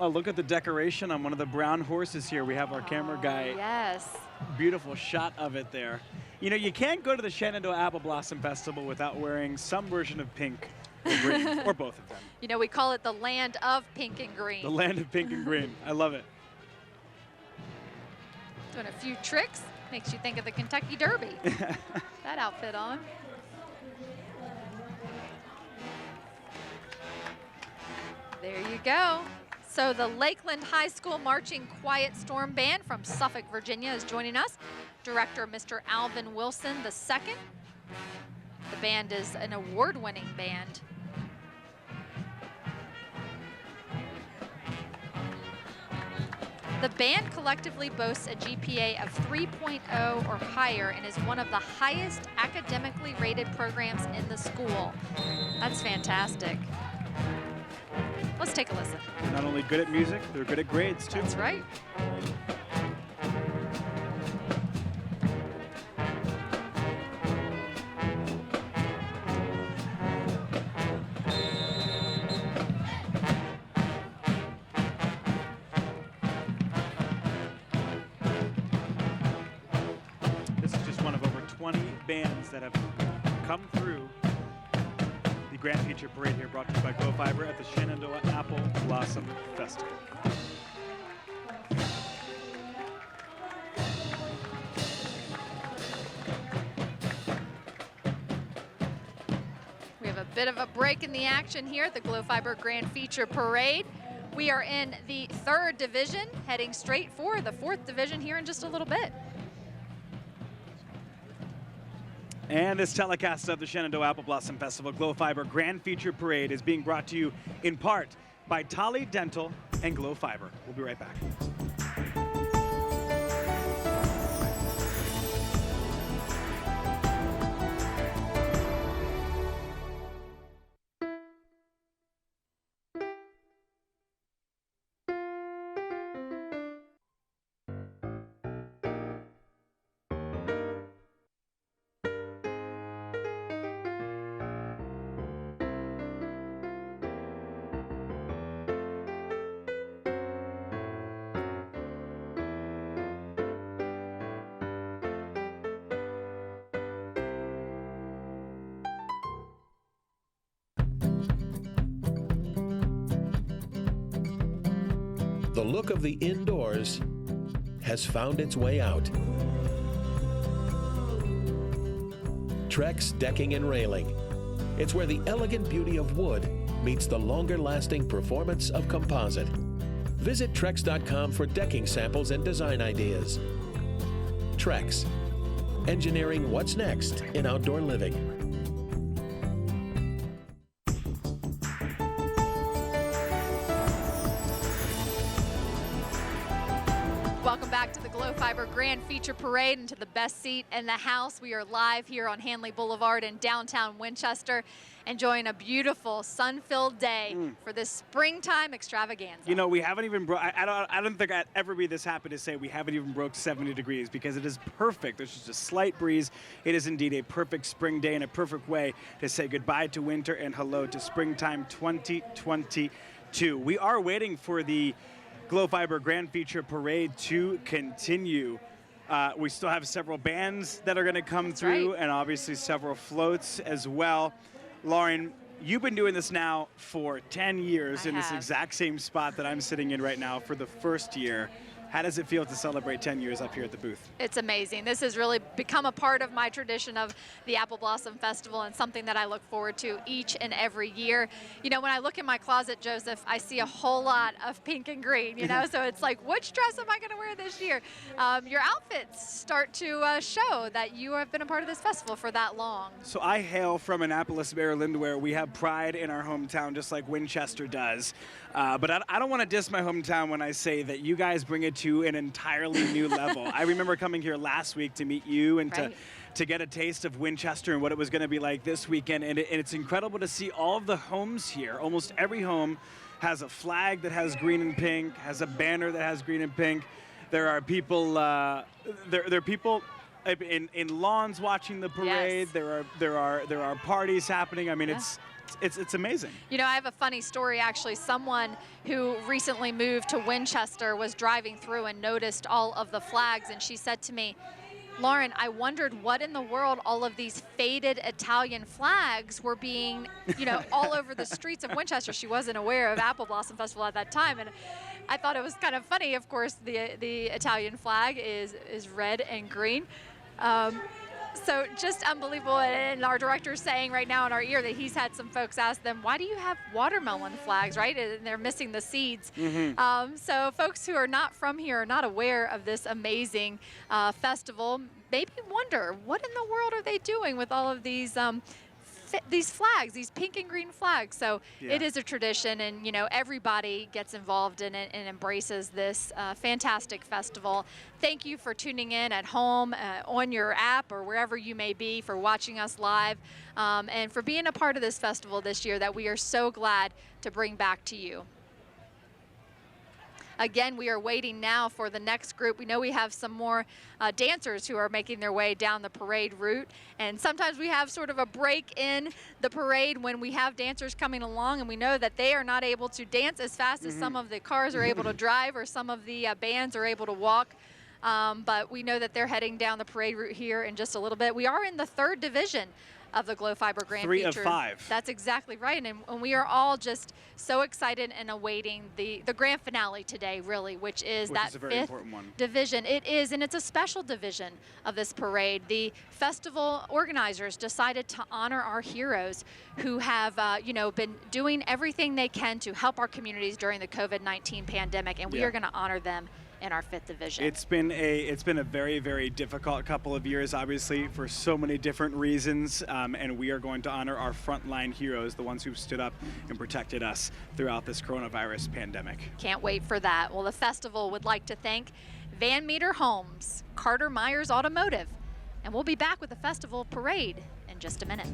Oh, look at the decoration on one of the brown horses here. We have our camera guy. Yes. Beautiful shot of it there. You know, you can't go to the Shenandoah Apple Blossom Festival without wearing some version of pink or green, or both of them. You know, we call it the land of pink and green. The land of pink and green. I love it. Doing a few tricks. Makes you think of the Kentucky Derby. That outfit on. There you go. So the Lakeland High School Marching Quiet Storm Band from Suffolk, Virginia is joining us. Director Mr. Alvin Wilson II. The band is an award-winning band. The band collectively boasts a GPA of 3.0 or higher and is one of the highest academically rated programs in the school. That's fantastic. Let's take a listen. They're not only good at music, they're good at grades too. That's right. This is just one of over 20 bands that have come through the Grand Feature Parade here, brought to you by Glow Fiber at the Shenandoah Apple Blossom Festival. We have a bit of a break in the action here at the Glow Fiber Grand Feature Parade. We are in the 3rd division, heading straight for the 4th division here in just a little bit. And this telecast of the Shenandoah Apple Blossom Festival Glow Fiber Grand Feature Parade is being brought to you in part by Tolly Dental and Glow Fiber. We'll be right back. The look of the indoors has found its way out. Trex Decking and Railing. It's where the elegant beauty of wood meets the longer-lasting performance of composite. Visit Trex.com for decking samples and design ideas. Trex, engineering what's next in outdoor living. Welcome back to the Glow Fiber Grand Feature Parade into the best seat in the house. We are live here on Hanley Boulevard in downtown Winchester, enjoying a beautiful sun-filled day for this springtime extravaganza. You know, we haven't even broke, I don't think I'd ever be this happy to say we haven't even broke 70 degrees because it is perfect. There's just a slight breeze. It is indeed a perfect spring day and a perfect way to say goodbye to winter and hello to springtime 2022. We are waiting for the Glow Fiber Grand Feature Parade to continue. We still have several bands that are going to come through, and obviously several floats as well. Lauren, you've been doing this now for 10 years in this exact same spot that I'm sitting in right now for the first year. How does it feel to celebrate 10 years up here at the booth? It's amazing. This has really become a part of my tradition of the Apple Blossom Festival and something that I look forward to each and every year. You know, when I look in my closet, Joseph, I see a whole lot of pink and green, you know, so it's like, which dress am I going to wear this year? Your outfits start to show that you have been a part of this festival for that long. So I hail from Annapolis, Maryland, where we have pride in our hometown, just like Winchester does. But I don't want to diss my hometown when I say that you guys bring it to an entirely new level. I remember coming here last week to meet you and to get a taste of Winchester and what it was going to be like this weekend. And it's incredible to see all of the homes here. Almost every home has a flag that has green and pink, has a banner that has green and pink. There are people, there are people in lawns watching the parade. Yes. There are parties happening. I mean, it's amazing. You know, I have a funny story, actually. Someone who recently moved to Winchester was driving through and noticed all of the flags, and she said to me, Lauren, I wondered what in the world all of these faded Italian flags were being, you know, all over the streets of Winchester. She wasn't aware of Apple Blossom Festival at that time, and I thought it was kind of funny. Of course, the Italian flag is red and green. So just unbelievable, and our director is saying right now in our ear that he's had some folks ask them, why do you have watermelon flags, right? And they're missing the seeds. So folks who are not from here are not aware of this amazing festival, maybe wonder, what in the world are they doing with all of these flags, these pink and green flags? So it is a tradition, and you know, everybody gets involved in it and embraces this fantastic festival. Thank you for tuning in at home, on your app, or wherever you may be, for watching us live, and for being a part of this festival this year that we are so glad to bring back to you. Again, we are waiting now for the next group. We know we have some more dancers who are making their way down the parade route. And sometimes we have sort of a break in the parade when we have dancers coming along, and we know that they are not able to dance as fast as some of the cars are able to drive, or some of the bands are able to walk. But we know that they're heading down the parade route here in just a little bit. We are in the 3rd division of the Glow Fiber Grand Feature. 3 of 5. That's exactly right, and we are all just so excited and awaiting the grand finale today, really, which is that a very 5th important one. division. It is, and it's a special division of this parade. The festival organizers decided to honor our heroes who have, you know, been doing everything they can to help our communities during the COVID-19 pandemic, and we are going to honor them in our 5th division. It's been a very, very difficult couple of years, obviously, for so many different reasons, and we are going to honor our frontline heroes, the ones who stood up and protected us throughout this coronavirus pandemic. Can't wait for that. Well, the festival would like to thank Van Meter Homes, Carter Myers Automotive, and we'll be back with the festival parade in just a minute.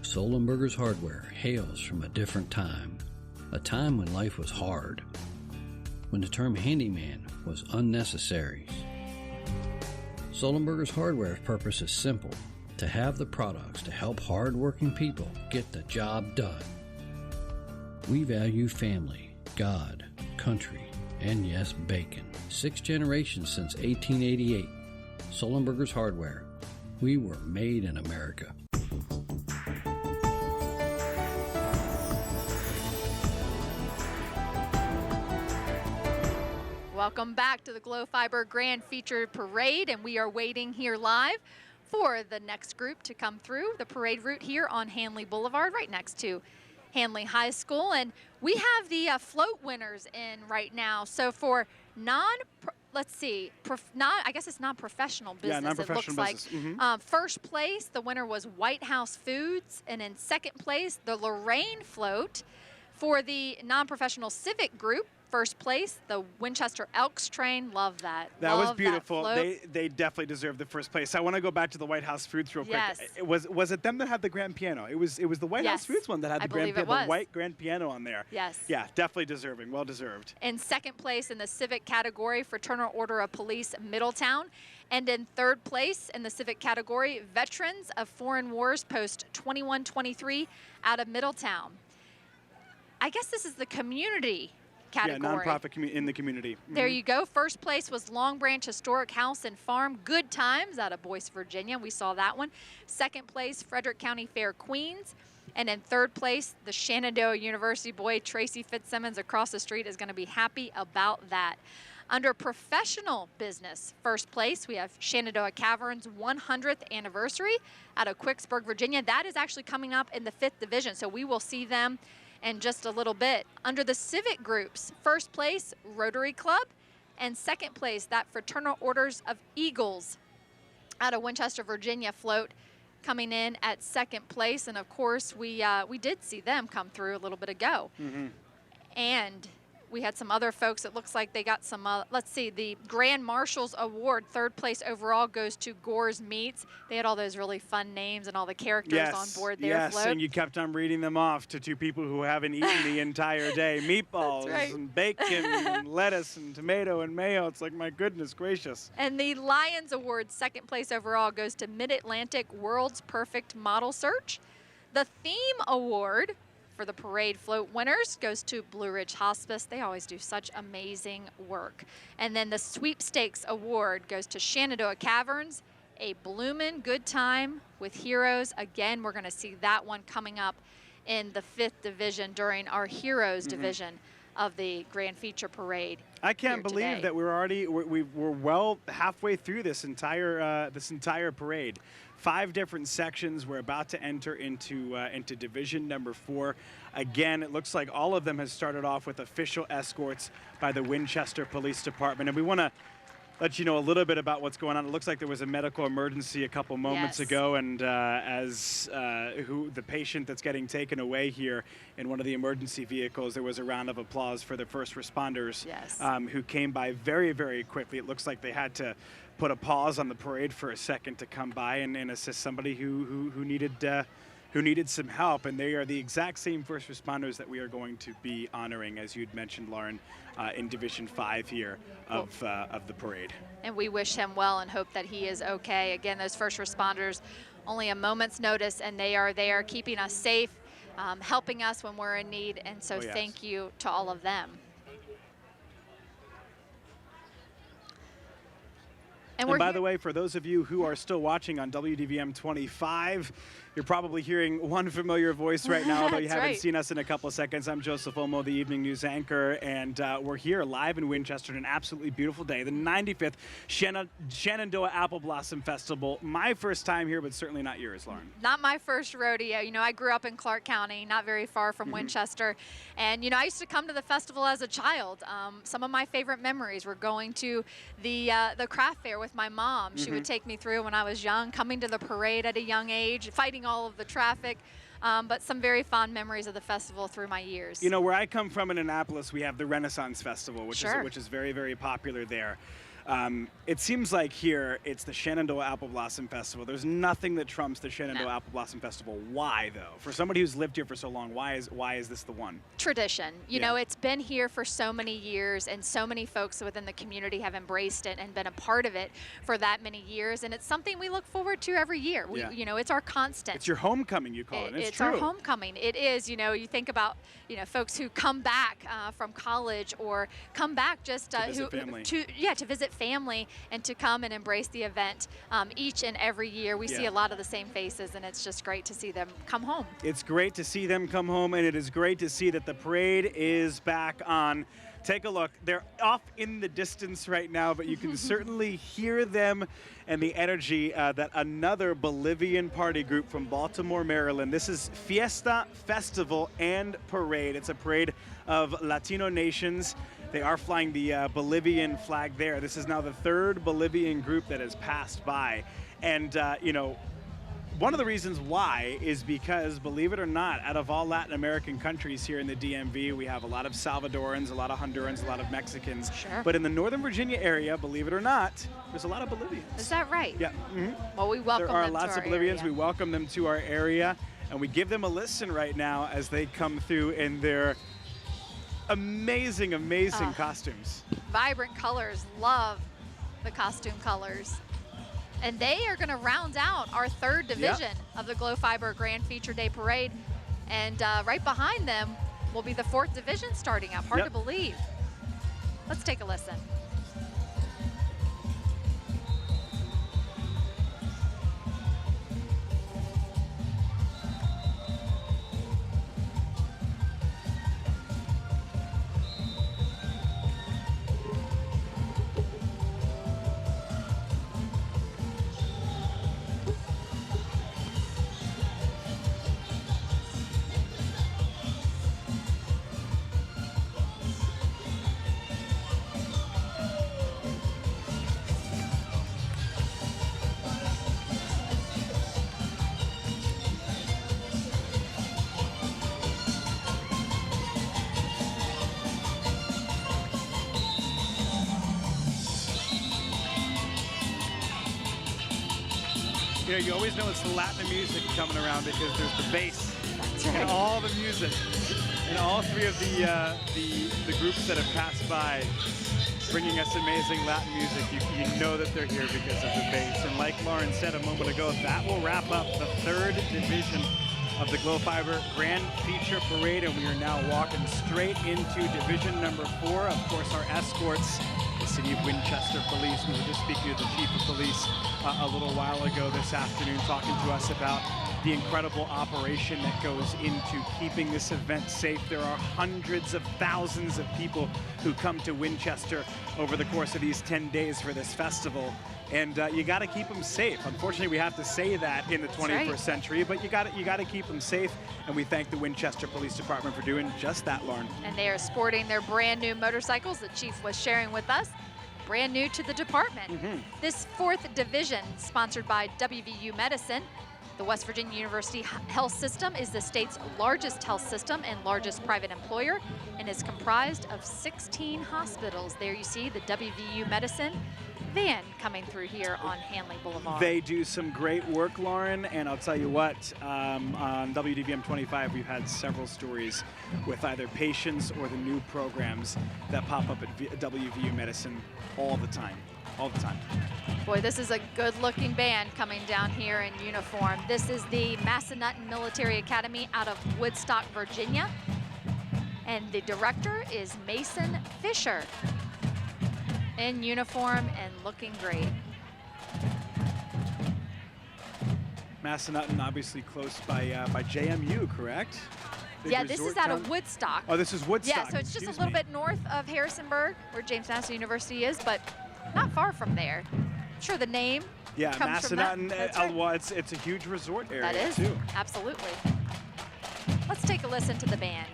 Solenberger's Hardware hails from a different time, a time when life was hard, when the term handyman was unnecessary. Solenberger's Hardware's purpose is simple: to have the products to help hard-working people get the job done. We value family, God, country, and yes, bacon. 6 generations since 1888. Solenberger's Hardware. We were made in America. Welcome back to the Glow Fiber Grand Feature Parade, and we are waiting here live for the next group to come through the parade route here on Hanley Boulevard, right next to Hanley High School. And we have the float winners in right now. So for I guess it's non-professional business, non-professional it looks business. like. First place, the winner was White House Foods, and in second place, the Lorraine Float. For the non-professional civic group, first place, the Winchester Elks Train. Love that. That was Love beautiful. That They definitely deserve the first place. I want to go back to the White House Foods real quick. Yes. Was it them that had the grand piano? It was the White House Foods one that had the grand piano, the white grand piano on there. Yes. Yeah, definitely deserving. Well deserved. In second place in the civic category, Fraternal Order of Police Middletown. And in third place in the civic category, Veterans of Foreign Wars Post 2123 out of Middletown. I guess this is the community category. Yeah, nonprofit in the community. There you go. First place was Long Branch Historic House and Farm Good Times out of Boyce, Virginia. We saw that one. Second place, Frederick County Fair Queens. And in third place, the Shenandoah University boy, Tracy Fitzsimmons across the street, is going to be happy about that. Under professional business, first place, we have Shenandoah Caverns 100th anniversary out of Quicksburg, Virginia. That is actually coming up in the 5th division, so we will see them in just a little bit. Under the civic groups, first place, Rotary Club, and second place, that Fraternal Orders of Eagles out of Winchester, Virginia float coming in at second place. And of course, we did see them come through a little bit ago. And we had some other folks. It looks like they got some, let's see, the Grand Marshals Award, third place overall, goes to Gore's Meats. They had all those really fun names and all the characters on board their float. Yes, and you kept on reading them off to two people who haven't eaten the entire day. Meatballs and bacon and lettuce and tomato and mayo. It's like, my goodness gracious. And the Lions Award, second place overall, goes to Mid-Atlantic World's Perfect Model Search. The Theme Award for the parade float winners goes to Blue Ridge Hospice. They always do such amazing work. And then the Sweepstakes Award goes to Shenandoah Caverns, a bloomin' good time with heroes. Again, we're going to see that one coming up in the 5th division during our Heroes division of the Grand Feature Parade. I can't believe that we're well halfway through this entire parade. 5 different sections. We're about to enter into division number 4. Again, it looks like all of them has started off with official escorts by the Winchester Police Department, and we want to let you know a little bit about what's going on. It looks like there was a medical emergency a couple moments ago, and the patient that's getting taken away here in one of the emergency vehicles, there was a round of applause for the first responders who came by very, very quickly. It looks like they had to put a pause on the parade for a second to come by and assist somebody who needed some help, and they are the exact same first responders that we are going to be honoring, as you'd mentioned, Lauren, in Division 5 here of the parade. And we wish him well and hope that he is okay. Again, those first responders, only a moment's notice, and they are there keeping us safe, helping us when we're in need, and so thank you to all of them. And by the way, for those of you who are still watching on WDVM 25, you're probably hearing one familiar voice right now, although you haven't seen us in a couple of seconds. I'm Joseph Olmo, the evening news anchor, and we're here live in Winchester on an absolutely beautiful day, the 95th Shenandoah Apple Blossom Festival. My first time here, but certainly not yours, Lauren. Not my first rodeo. You know, I grew up in Clark County, not very far from Winchester, and, you know, I used to come to the festival as a child. Some of my favorite memories were going to the craft fair with my mom. She would take me through when I was young, coming to the parade at a young age, fighting all of the traffic, but some very fond memories of the festival through my years. You know, where I come from in Annapolis, we have the Renaissance Festival, which is very, very popular there. It seems like here it's the Shenandoah Apple Blossom Festival. There's nothing that trumps the Shenandoah Apple Blossom Festival. Why, though? For somebody who's lived here for so long, why is this the one? Tradition. You know, it's been here for so many years, and so many folks within the community have embraced it and been a part of it for that many years, and it's something we look forward to every year. You know, it's our constant. It's your homecoming, you call it. It's our homecoming. It is. You know, you think about, you know, folks who come back from college or come back just to visit family. To visit family and to come and embrace the event each and every year. We see a lot of the same faces, and it's just great to see them come home. It's great to see them come home, and it is great to see that the parade is back on Take a look. They're off in the distance right now, but you can certainly hear them and the energy that another Bolivian party group from Baltimore, Maryland. This is Fiesta, Festival, and Parade. It's a parade of Latino nations. They are flying the Bolivian flag there. This is now the third Bolivian group that has passed by. And, you know, one of the reasons why is because, believe it or not, out of all Latin American countries here in the DMV, we have a lot of Salvadorans, a lot of Hondurans, a lot of Mexicans. Sure. But in the Northern Virginia area, believe it or not, there's a lot of Bolivians. Is that right? Yeah. Well, we welcome them to our area. There are lots of Bolivians. We welcome them to our area, and we give them a listen right now as they come through in their amazing, amazing costumes. Vibrant colors. Love the costume colors. And they are going to round out our third division of the Glow Fiber Grand Feature Day Parade. And right behind them will be the fourth division starting up. Hard to believe. Let's take a listen. You know, you always know it's the Latin music coming around because there's the bass and all the music. And all three of the groups that have passed by bringing us amazing Latin music, you know that they're here because of the bass. And like Lauren said a moment ago, that will wrap up the third division of the Glow Fiber Grand Feature Parade, and we are now walking straight into division number 4. Of course, our escorts, the City of Winchester Police. We were just speaking to the Chief of Police a little while ago this afternoon, talking to us about the incredible operation that goes into keeping this event safe. There are hundreds of thousands of people who come to Winchester over the course of these 10 days for this festival. And you got to keep them safe. Unfortunately, we have to say that in the 21st century, but you got to keep them safe. And we thank the Winchester Police Department for doing just that, Lauren. And they are sporting their brand new motorcycles. The chief was sharing with us, brand new to the department. This fourth division, sponsored by WVU Medicine. The West Virginia University Health System is the state's largest health system and largest private employer, and is comprised of 16 hospitals. There you see the WVU Medicine van coming through here on Hanley Boulevard. They do some great work, Lauren, and I'll tell you what, on WDVM 25, we've had several stories with either patients or the new programs that pop up at WVU Medicine all the time. All the time. Boy, this is a good-looking band coming down here in uniform. This is the Massanutten Military Academy out of Woodstock, Virginia. And the director is Mason Fisher, in uniform and looking great. Massanutten, obviously close by JMU, correct? Yeah, this is out of Woodstock. Oh, this is Woodstock. Yeah, so it's just a little bit north of Harrisonburg, where James Madison University is, but not far from there. I'm sure the name comes from that. Massanutten, well, it's a huge resort area, that is, too. Absolutely. Let's take a listen to the band.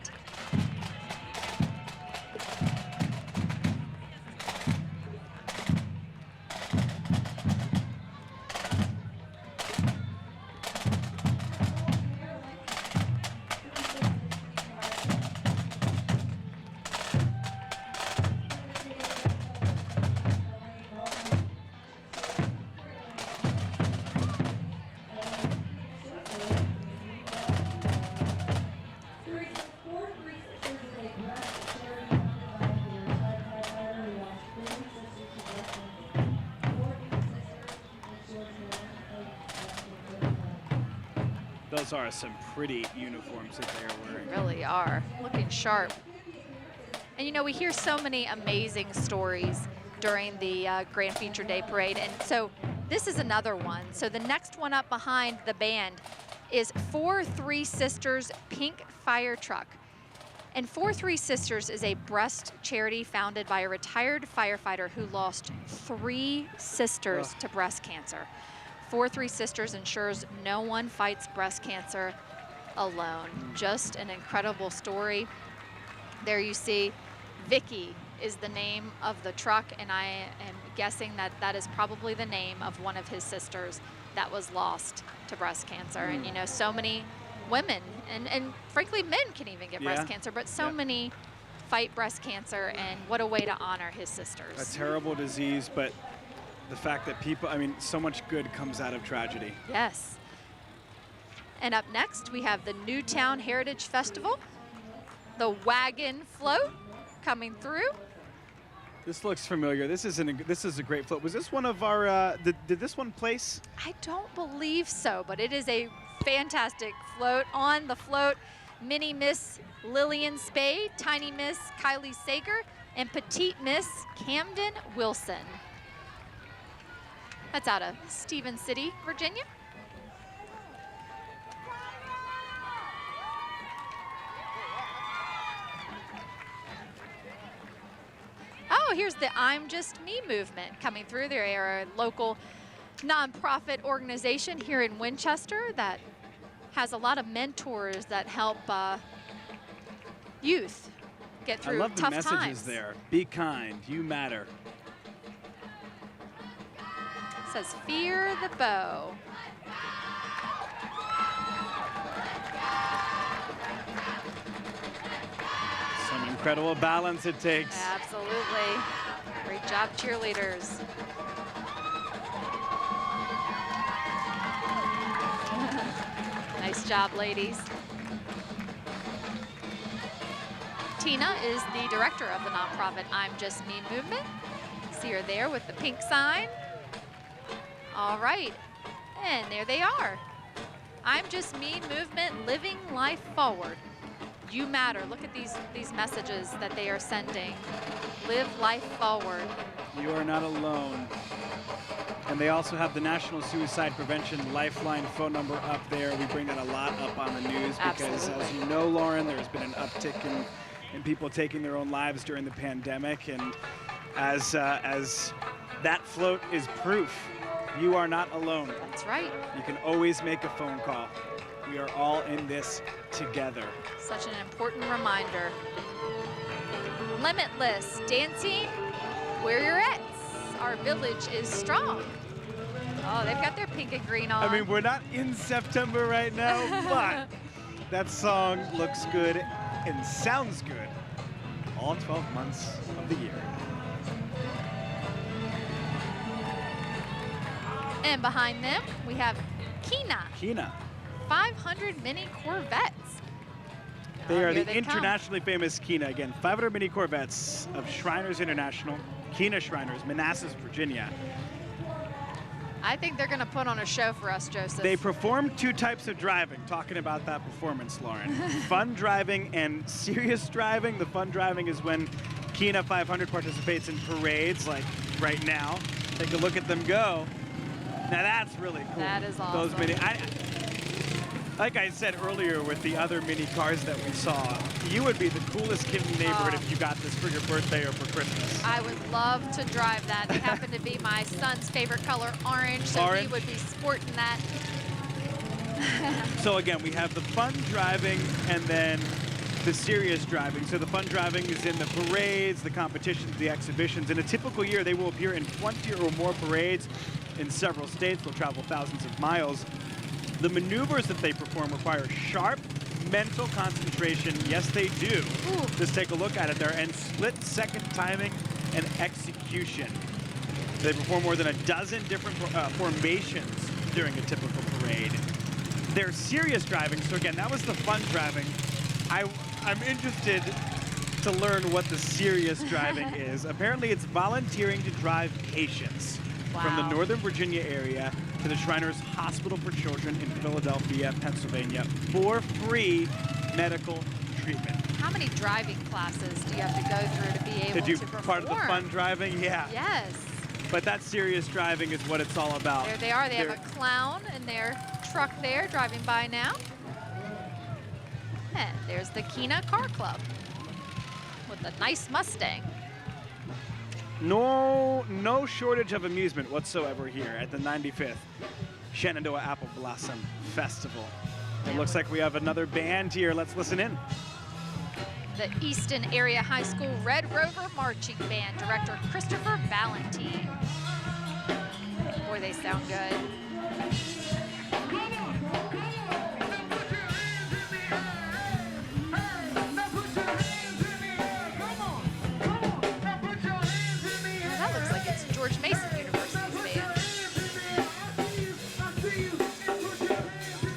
Those are some pretty uniforms that they are wearing. They really are, looking sharp. And you know, we hear so many amazing stories during the Grand Feature Day Parade, and so this is another one. So the next one up behind the band is 4 Three Sisters Pink Fire Truck. And 4-3 Sisters is a breast charity founded by a retired firefighter who lost 3 sisters to breast cancer. 4-3 Sisters ensures no one fights breast cancer alone. Just an incredible story. There you see Vicky is the name of the truck, and I am guessing that that is probably the name of one of his sisters that was lost to breast cancer. And you know, so many women and frankly men can even get breast cancer, but so many fight breast cancer, and what a way to honor his sisters. A terrible disease, but the fact that people, I mean, so much good comes out of tragedy. Yes. And up next, we have the Newtown Heritage Festival, the wagon float coming through. This looks familiar. This is a great float. Was this one of our, did this one place? I don't believe so, but it is a fantastic float. On the float, Mini Miss Lillian Spade, Tiny Miss Kylie Sager, and Petite Miss Camden Wilson. That's out of Stevens City, Virginia. Oh, here's the I'm Just Me movement coming through. They are a local nonprofit organization here in Winchester that has a lot of mentors that help youth get through tough times. I love the messages there. Be kind, you matter. It says, fear the bow. Some incredible balance it takes. Absolutely. Great job, cheerleaders. Nice job, ladies. Tina is the director of the nonprofit I'm Just Me movement. See her there with the pink sign. All right, and there they are. I'm Just Me movement, living life forward. You matter. Look at these messages that they are sending. Live life forward. You are not alone. And they also have the National Suicide Prevention Lifeline phone number up there. We bring that a lot up on the news because, as you know, Lauren, there's been an uptick in people taking their own lives during the pandemic. And as that float is proof, you are not alone. That's right. You can always make a phone call. We are all in this together. Such an important reminder. Limitless, dancing where you're at. Our village is strong. Oh, they've got their pink and green on. I mean, we're not in September right now, but that song looks good and sounds good all 12 months of the year. And behind them, we have Kina. Kina. 500 mini Corvettes. They are the internationally famous Kina. Again, 500 mini Corvettes of Shriners International, Kina Shriners, Manassas, Virginia. I think they're going to put on a show for us, Joseph. They perform 2 types of driving, talking about that performance, Lauren. Fun driving and serious driving. The fun driving is when Kina 500 participates in parades, like right now. Take a look at them go. Now that's really cool. That is awesome. Those mini, like I said earlier with the other mini cars that we saw, you would be the coolest kid in the neighborhood if you got this for your birthday or for Christmas. I would love to drive that. It happened to be my son's favorite color, orange, so he would be sporting that. So again, we have the fun driving and then the serious driving. So the fun driving is in the parades, the competitions, the exhibitions. In a typical year, they will appear in 20 or more parades in several states. They'll travel thousands of miles. The maneuvers that they perform require sharp mental concentration. Yes, they do. Ooh. Just take a look at it there. And split-second timing and execution. They perform more than a dozen different formations during a typical parade. They're serious driving. So again, that was the fun driving. I'm interested to learn what the serious driving is. Apparently, it's volunteering to drive patients from the Northern Virginia area to the Shriners Hospital for Children in Philadelphia, Pennsylvania, for free medical treatment. How many driving classes do you have to go through to be able to perform? Part of the fun driving? Yeah. Yes. But that serious driving is what it's all about. There they are. They have a clown in their truck there driving by now. And there's the Kina Car Club. the nice Mustang. No shortage of amusement whatsoever here at the 95th Shenandoah Apple Blossom Festival. It looks like we have another band here. Let's listen in. The Easton Area High School Red Rover Marching Band, Director Christopher Valentine. Boy, they sound good. That looks like it's George Mason University's band.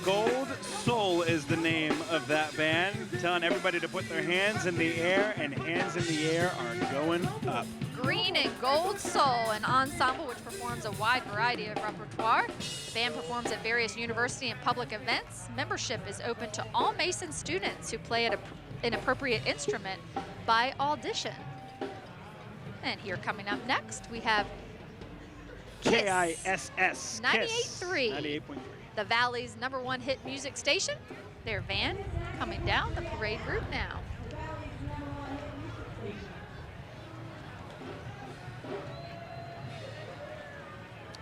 Gold Soul is the name of that band, telling everybody to put their hands in the air, and hands in the air are going up. Green and Gold Soul, an ensemble which performs a wide variety of repertoire. The band performs at various university and public events. Membership is open to all Mason students who play an appropriate instrument by audition. And here coming up next, we have KISS. 98.3. 98.3. The Valley's #1 hit music station. Their van coming down the parade route now.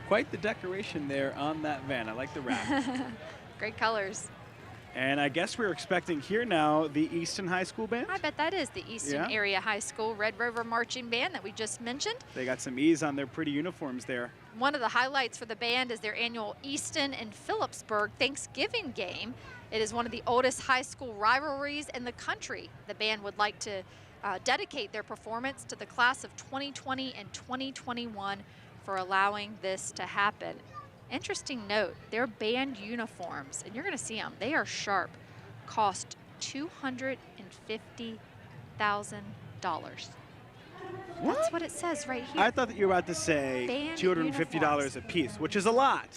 Quite the decoration there on that van. I like the wrap. Great colors. And I guess we're expecting here now the Easton High School Band. I bet that is the Easton Area High School Red Rover Marching Band that we just mentioned. They got some ease on their pretty uniforms there. One of the highlights for the band is their annual Easton and Phillipsburg Thanksgiving game. It is one of the oldest high school rivalries in the country. The band would like to dedicate their performance to the class of 2020 and 2021 for allowing this to happen. Interesting note, their band uniforms, and you're going to see them, they are sharp, cost $250,000. That's what it says right here. I thought that you were about to say band $250 a piece, which is a lot.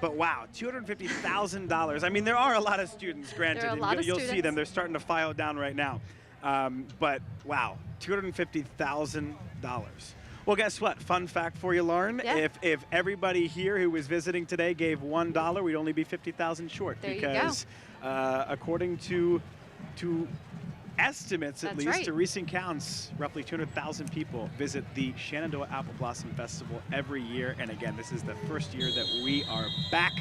But wow, $250,000. I mean, there are a lot of students, granted. There are a lot of you'll see students. them. They're starting to file down right now. But wow, $250,000. Well, guess what? Fun fact for you, Lauren. Yeah. If everybody here who was visiting today gave $1, we'd only be 50,000 short. There because according to estimates, at That's least, right. to recent counts, roughly 200,000 people visit the Shenandoah Apple Blossom Festival every year. And again, this is the first year that we are back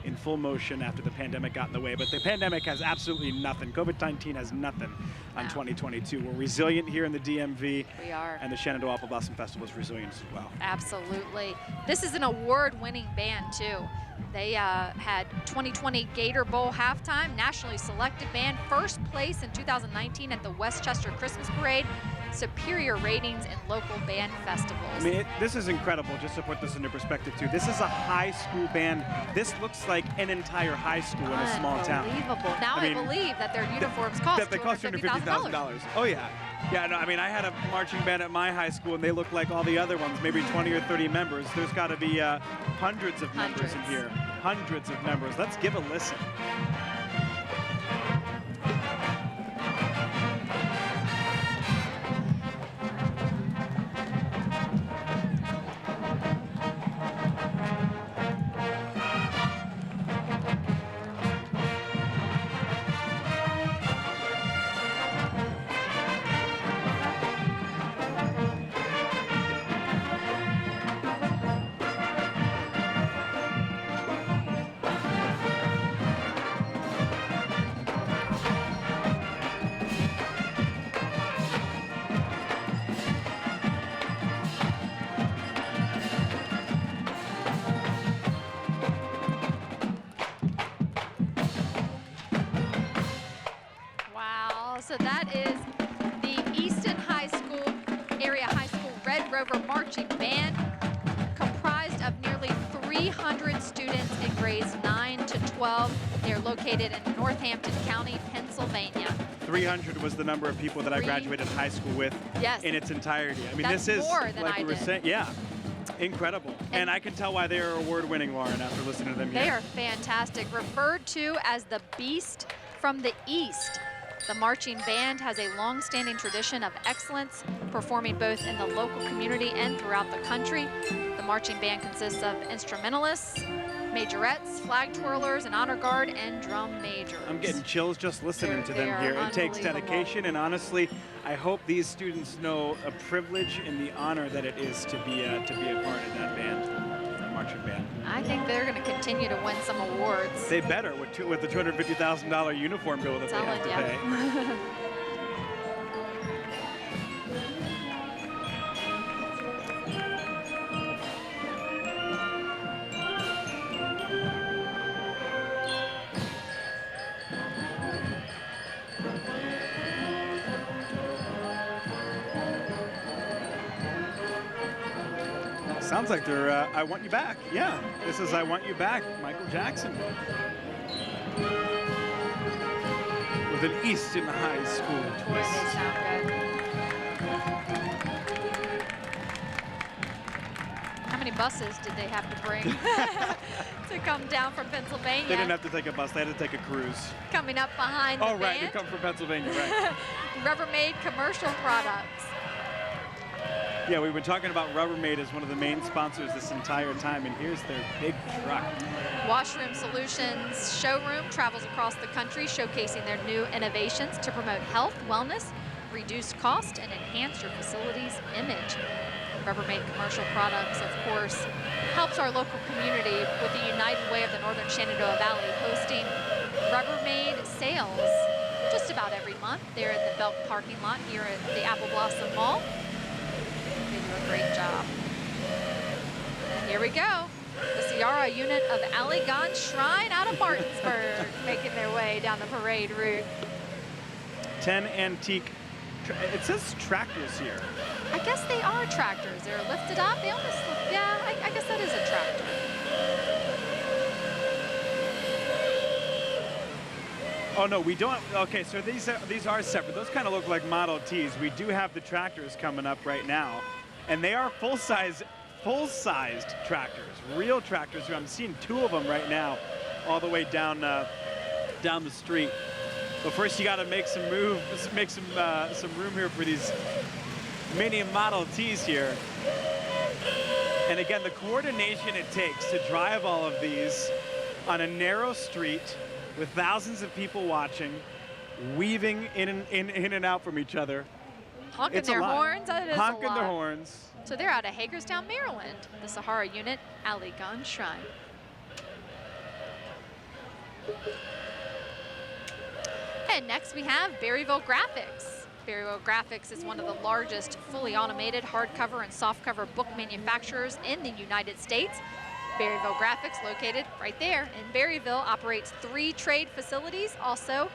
in full motion after the pandemic got in the way. But the pandemic has absolutely nothing. COVID-19 has nothing on 2022. We're resilient here in the DMV. We are. And the Shenandoah Apple Blossom Festival is resilient as well. Absolutely. This is an award-winning band, too. They had 2020 Gator Bowl halftime, nationally selected band, first place in 2019 at the Westchester Christmas Parade, superior ratings in local band festivals. I mean, this is incredible, just to put this into perspective, too. This is a high school band. This looks like an entire high school in a small town. Unbelievable. Now I believe that their uniforms cost $250,000. Oh, yeah. Yeah, no, I mean, I had a marching band at my high school, and they look like all the other ones, maybe 20 or 30 members. There's got to be hundreds of members in here. Hundreds of members. Let's give a listen. So that is the Easton High School, Area High School Red Rover Marching Band, comprised of nearly 300 students in grades 9 to 12. They're located in Northampton County, Pennsylvania. 300 was the number of people that I graduated high school with in its entirety. I mean, That's this is, more than like I we were did. saying, yeah, incredible. And I can tell why they are award-winning, Lauren, after listening to them here. They are fantastic. Referred to as the Beast from the East, the marching band has a long-standing tradition of excellence, performing both in the local community and throughout the country. The marching band consists of instrumentalists, majorettes, flag twirlers, an honor guard, and drum majors. I'm getting chills just listening to them here. It takes dedication, and honestly, I hope these students know a privilege and the honor that it is to be a part of that band, that marching band. I think they're going to continue to win some awards. They better with the $250,000 uniform bill that they have to pay. Sounds like they're I Want You Back. Yeah, this is I Want You Back, Michael Jackson. With an Easton High School twist. They sound good. How many buses did they have to bring to come down from Pennsylvania? They didn't have to take a bus, they had to take a cruise. Coming up behind the right, band. they come from Pennsylvania, right. Rubbermaid commercial products. Yeah, we've been talking about Rubbermaid as one of the main sponsors this entire time, and here's their big truck. Washroom Solutions showroom travels across the country showcasing their new innovations to promote health, wellness, reduce cost, and enhance your facility's image. Rubbermaid commercial products, of course, helps our local community with the United Way of the Northern Shenandoah Valley hosting Rubbermaid sales just about every month. They're at the Belk parking lot here at the Apple Blossom Mall. They do a great job. And here we go. The Sierra unit of Allegan Shrine out of Martinsburg making their way down the parade route. 10 antique, it says tractors here. I guess they are tractors. They're lifted up. They almost look, yeah, I guess that is a tractor. Oh no, we don't. Okay, so these are separate. Those kind of look like Model Ts. We do have the tractors coming up right now, and they are full-sized tractors, real tractors. I'm seeing two of them right now, all the way down the street. But first, you got to make some room here for these mini Model Ts here. And again, the coordination it takes to drive all of these on a narrow street with thousands of people watching, weaving in and out from each other. Honking their horns. That is honking their horns. So they're out of Hagerstown, Maryland. The Sahara unit, Allegan Shrine. And next we have Berryville Graphics. Berryville Graphics is one of the largest fully automated hardcover and softcover book manufacturers in the United States. Berryville Graphics, located right there in Berryville, operates 3 trade facilities. Also,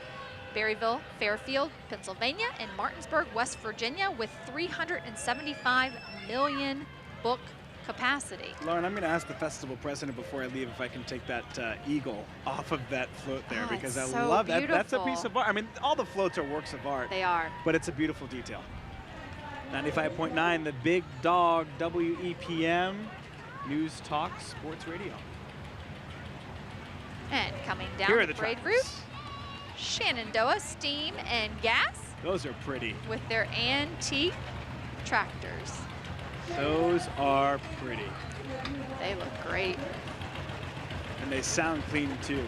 Berryville, Fairfield, Pennsylvania, and Martinsburg, West Virginia, with 375 million book capacity. Lauren, I'm going to ask the festival president before I leave if I can take that eagle off of that float there, because I so love that. beautiful. That's a piece of art. I mean, all the floats are works of art. They are. But it's a beautiful detail. 95.9, the Big Dog WEPM. News Talk Sports Radio. And coming down Here are the the parade tractors. route, Shenandoah Steam and Gas Those are pretty. with their antique tractors. Those are pretty. They look great. And they sound clean too.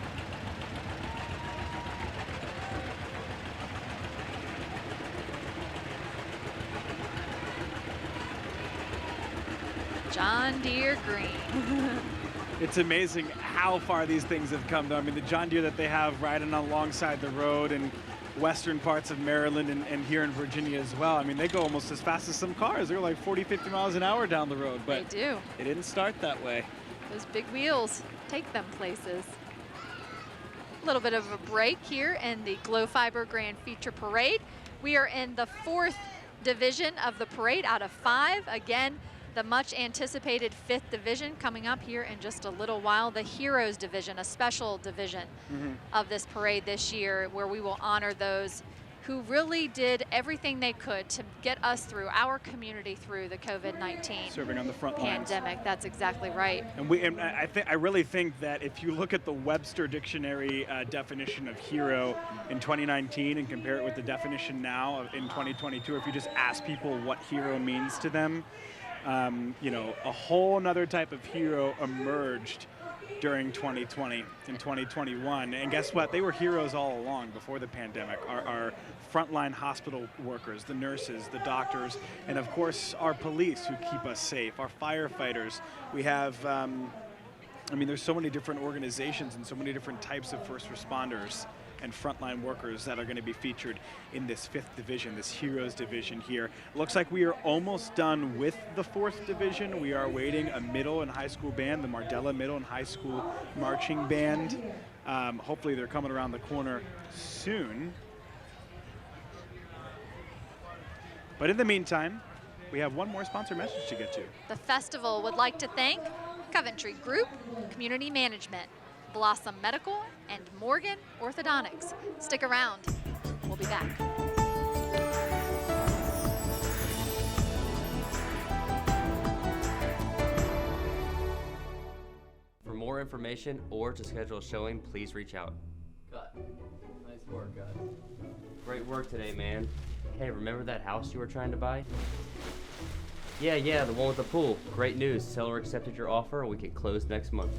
John Deere Green. It's amazing how far these things have come, though. I mean, the John Deere that they have riding alongside the road in western parts of Maryland and here in Virginia as well. I mean, they go almost as fast as some cars. They're like 40, 50 miles an hour down the road. But They do. It didn't start that way. Those big wheels take them places. A little bit of a break here in the Glow Fiber Grand Feature Parade. We are in the 4th division of the parade out of 5. Again, the much anticipated 5th division coming up here in just a little while. The Heroes division, a special division of this parade this year, where we will honor those who really did everything they could to get us through, our community through the COVID-19 Serving on the front lines. pandemic. That's exactly right. And I really think that if you look at the Webster Dictionary definition of hero in 2019 and compare it with the definition now in 2022, if you just ask people what hero means to them, you know, a whole nother type of hero emerged during 2020 and 2021. And guess what? They were heroes all along before the pandemic. Our frontline hospital workers, the nurses, the doctors, and of course our police who keep us safe, our firefighters. We have, there's so many different organizations and so many different types of first responders and frontline workers that are going to be featured in this 5th division, this Heroes division here. Looks like we are almost done with the 4th division. We are awaiting a middle and high school band, the Mardella Middle and High School Marching Band. Hopefully they're coming around the corner soon. But in the meantime, we have one more sponsor message to get to. The festival would like to thank Coventry Group, Community Management, Blossom Medical, and Morgan Orthodontics. Stick around. We'll be back. For more information or to schedule a showing, please reach out. Cut. Nice work, guys. Great work today, man. Hey, remember that house you were trying to buy? Yeah, the one with the pool. Great news. Seller accepted your offer and we can close next month.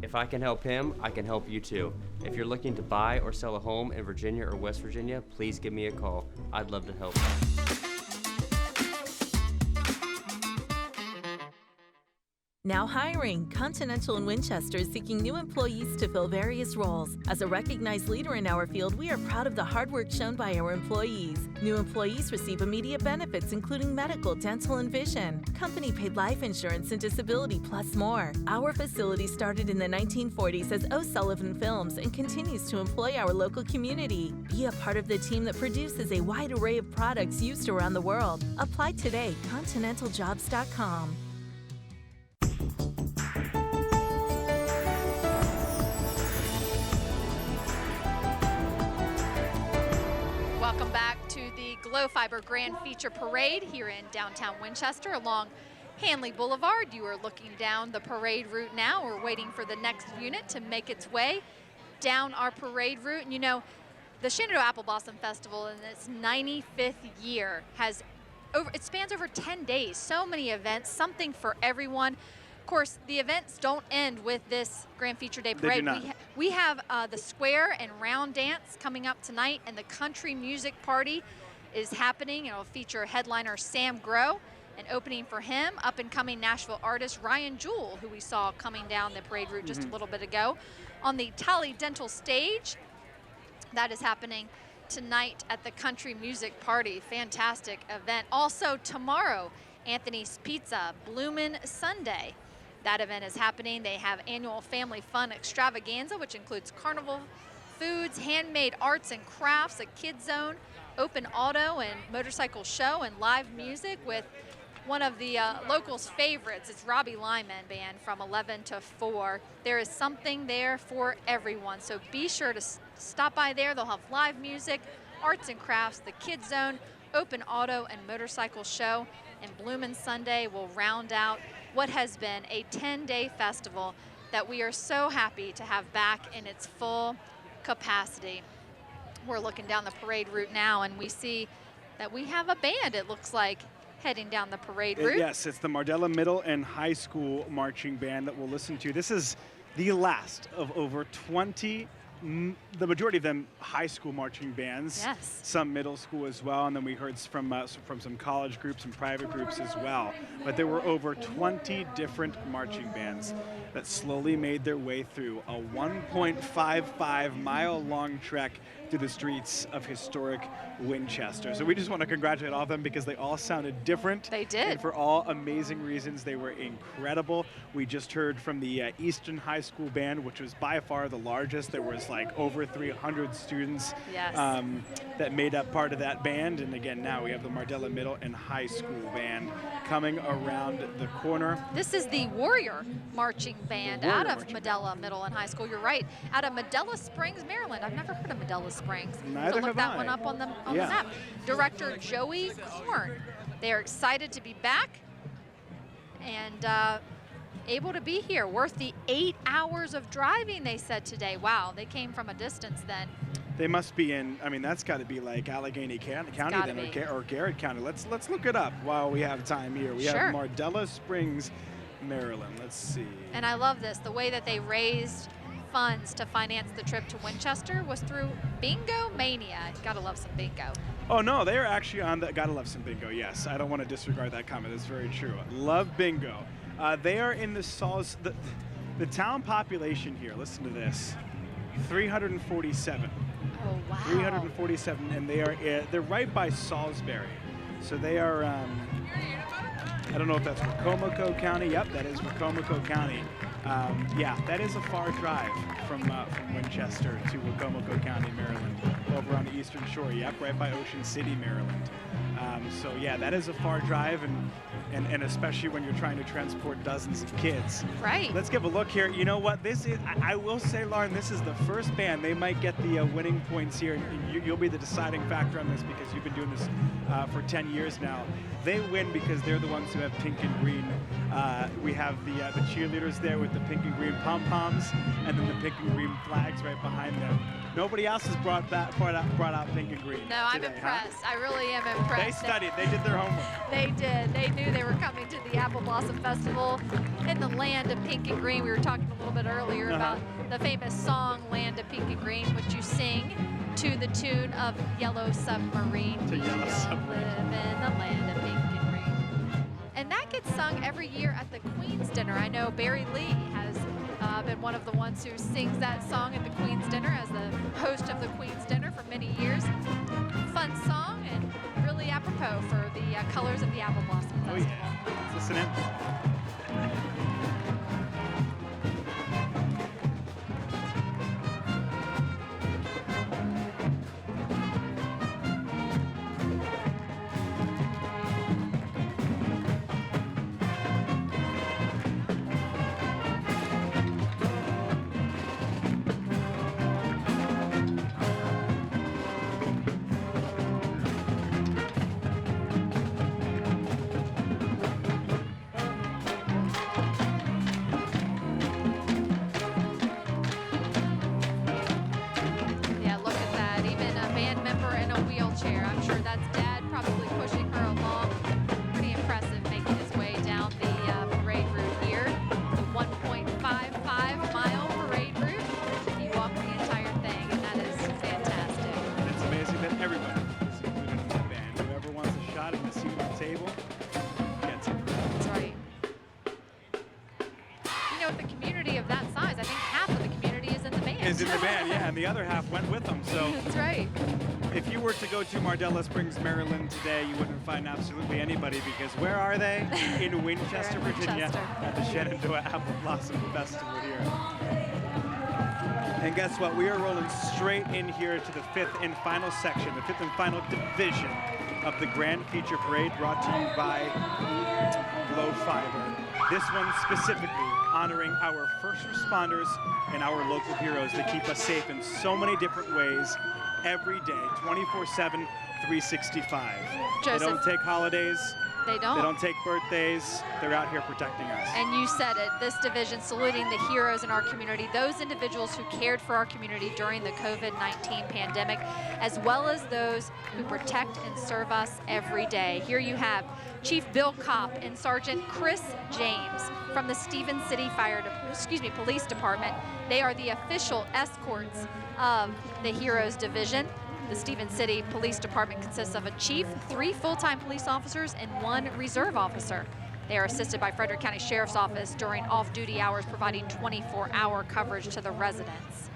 If I can help him, I can help you too. If you're looking to buy or sell a home in Virginia or West Virginia, please give me a call. I'd love to help. Now hiring. Continental and Winchester is seeking new employees to fill various roles. As a recognized leader in our field, we are proud of the hard work shown by our employees. New employees receive immediate benefits including medical, dental, and vision, company-paid life insurance and disability, plus more. Our facility started in the 1940s as O'Sullivan Films and continues to employ our local community. Be a part of the team that produces a wide array of products used around the world. Apply today, continentaljobs.com. Welcome back to the Glow Fiber Grand Feature Parade here in downtown Winchester along Hanley Boulevard. You are looking down the parade route now. We're waiting for the next unit to make its way down our parade route. And you know, the Shenandoah Apple Blossom Festival in its 95th year it spans over 10 days. So many events, something for everyone. Of course, the events don't end with this Grand Feature Day Parade. They do not. We have the square and round dance coming up tonight, and the country music party is happening. It'll feature headliner Sam Grow, and opening for him, up-and-coming Nashville artist Ryan Jewell, who we saw coming down the parade route just a little bit ago. On the Tally Dental stage, that is happening tonight at the country music party. Fantastic event. Also tomorrow, Anthony's Pizza, Bloomin' Sunday. That event is happening. They have annual family fun extravaganza, which includes carnival foods, handmade arts and crafts, a kid zone, open auto and motorcycle show, and live music with one of the locals' favorites. It's Robbie Lyman Band from 11 to 4. There is something there for everyone, so be sure to stop by there. They'll have live music, arts and crafts, the kid zone, open auto and motorcycle show, and Bloomin' Sunday will round out what has been a 10-day festival that we are so happy to have back in its full capacity. We're looking down the parade route now, and we see that we have a band, it looks like, heading down the parade route. Yes, it's the Mardella Middle and High School Marching Band that we'll listen to. This is the last of over 20, the majority of them high school marching bands. Yes. Some middle school as well, and then we heard from some college groups and private groups as well. But there were over 20 different marching bands that slowly made their way through a 1.55-mile-long trek through the streets of historic Winchester. So we just want to congratulate all of them because they all sounded different. They did. And for all amazing reasons, they were incredible. We just heard from the Eastern High School Band, which was by far the largest. There was like over 300 students that made up part of that band. And again, now we have the Mardella Middle and High School Band coming around the corner. This is the Warrior Marching Band out of Medella Middle and High School. You're right, out of Medella Springs, Maryland. I've never heard of Medella Springs. Neither so look have that I. one up on the map. Director Joey Korn. They are excited to be back and able to be here. Worth the 8 hours of driving, they said today. Wow, they came from a distance then. They must be in, I mean, that's got to be like Allegheny County then, or Garrett County. Let's look it up while we have time here. We have Mardella Springs, Maryland. Let's see. And I love this. The way that they raised funds to finance the trip to Winchester was through Bingo Mania. Gotta love some bingo. Oh no, they are actually on the, gotta love some bingo, yes. I don't want to disregard that comment, it's very true. Love bingo. They are in the town population here, listen to this, 347. Oh wow. 347, and they're right by Salisbury. So they are, I don't know if that's Wacomico County. Yep, that is Wacomico County. Yeah, that is a far drive from Winchester to Wacomico County, Maryland, over on the Eastern Shore. Yep, right by Ocean City, Maryland. So yeah, that is a far drive, and especially when you're trying to transport dozens of kids. Right. Let's give a look here. You know what? This is, I will say, Lauren, this is the first band. They might get the winning points here. You'll be the deciding factor on this because you've been doing this for 10 years now. They win because they're the ones who have pink and green. We have the cheerleaders there with the pink and green pom-poms, and then the pink and green flags right behind them. Nobody else has brought out pink and green. No, I'm today, impressed. Huh? I really am impressed. They studied. They did their homework. They did. They knew they were coming to the Apple Blossom Festival in the land of pink and green. We were talking a little bit earlier about the famous song "Land of Pink and Green," which you sing to the tune of "Yellow Submarine." To Yellow Submarine. Live in the land of pink and green. And that gets sung every year at the Queen's Dinner. I know Barry Lee has been one of the ones who sings that song at the Queen's Dinner as the host of the Queen's Dinner for many years. Fun song and really apropos for the colors of the Apple Blossom Festival. Oh yeah, let's listen in. Is in the band, yeah, and the other half went with them. So that's right. If you were to go to Mardella Springs, Maryland today, you wouldn't find absolutely anybody because where are they? In Winchester, Virginia, at the Shenandoah Apple Blossom Festival here. And guess what? We are rolling straight in here to the fifth and final section, the fifth and final division of the Grand Feature Parade, brought to you by Glow Fiber. This one specifically honoring our first responders and our local heroes that keep us safe in so many different ways every day, 24/7, 365. Joseph, they don't take holidays. They don't. They don't take birthdays. They're out here protecting us. And you said it, this division saluting the heroes in our community, those individuals who cared for our community during the COVID-19 pandemic, as well as those who protect and serve us every day. Here you have Chief Bill Kopp and Sergeant Chris James from the Stevens City Police Department. They are the official escorts of the Heroes Division. The Stevens City Police Department consists of a chief, 3 full-time police officers, and 1 reserve officer. They are assisted by Frederick County Sheriff's Office during off-duty hours, providing 24-hour coverage to the residents.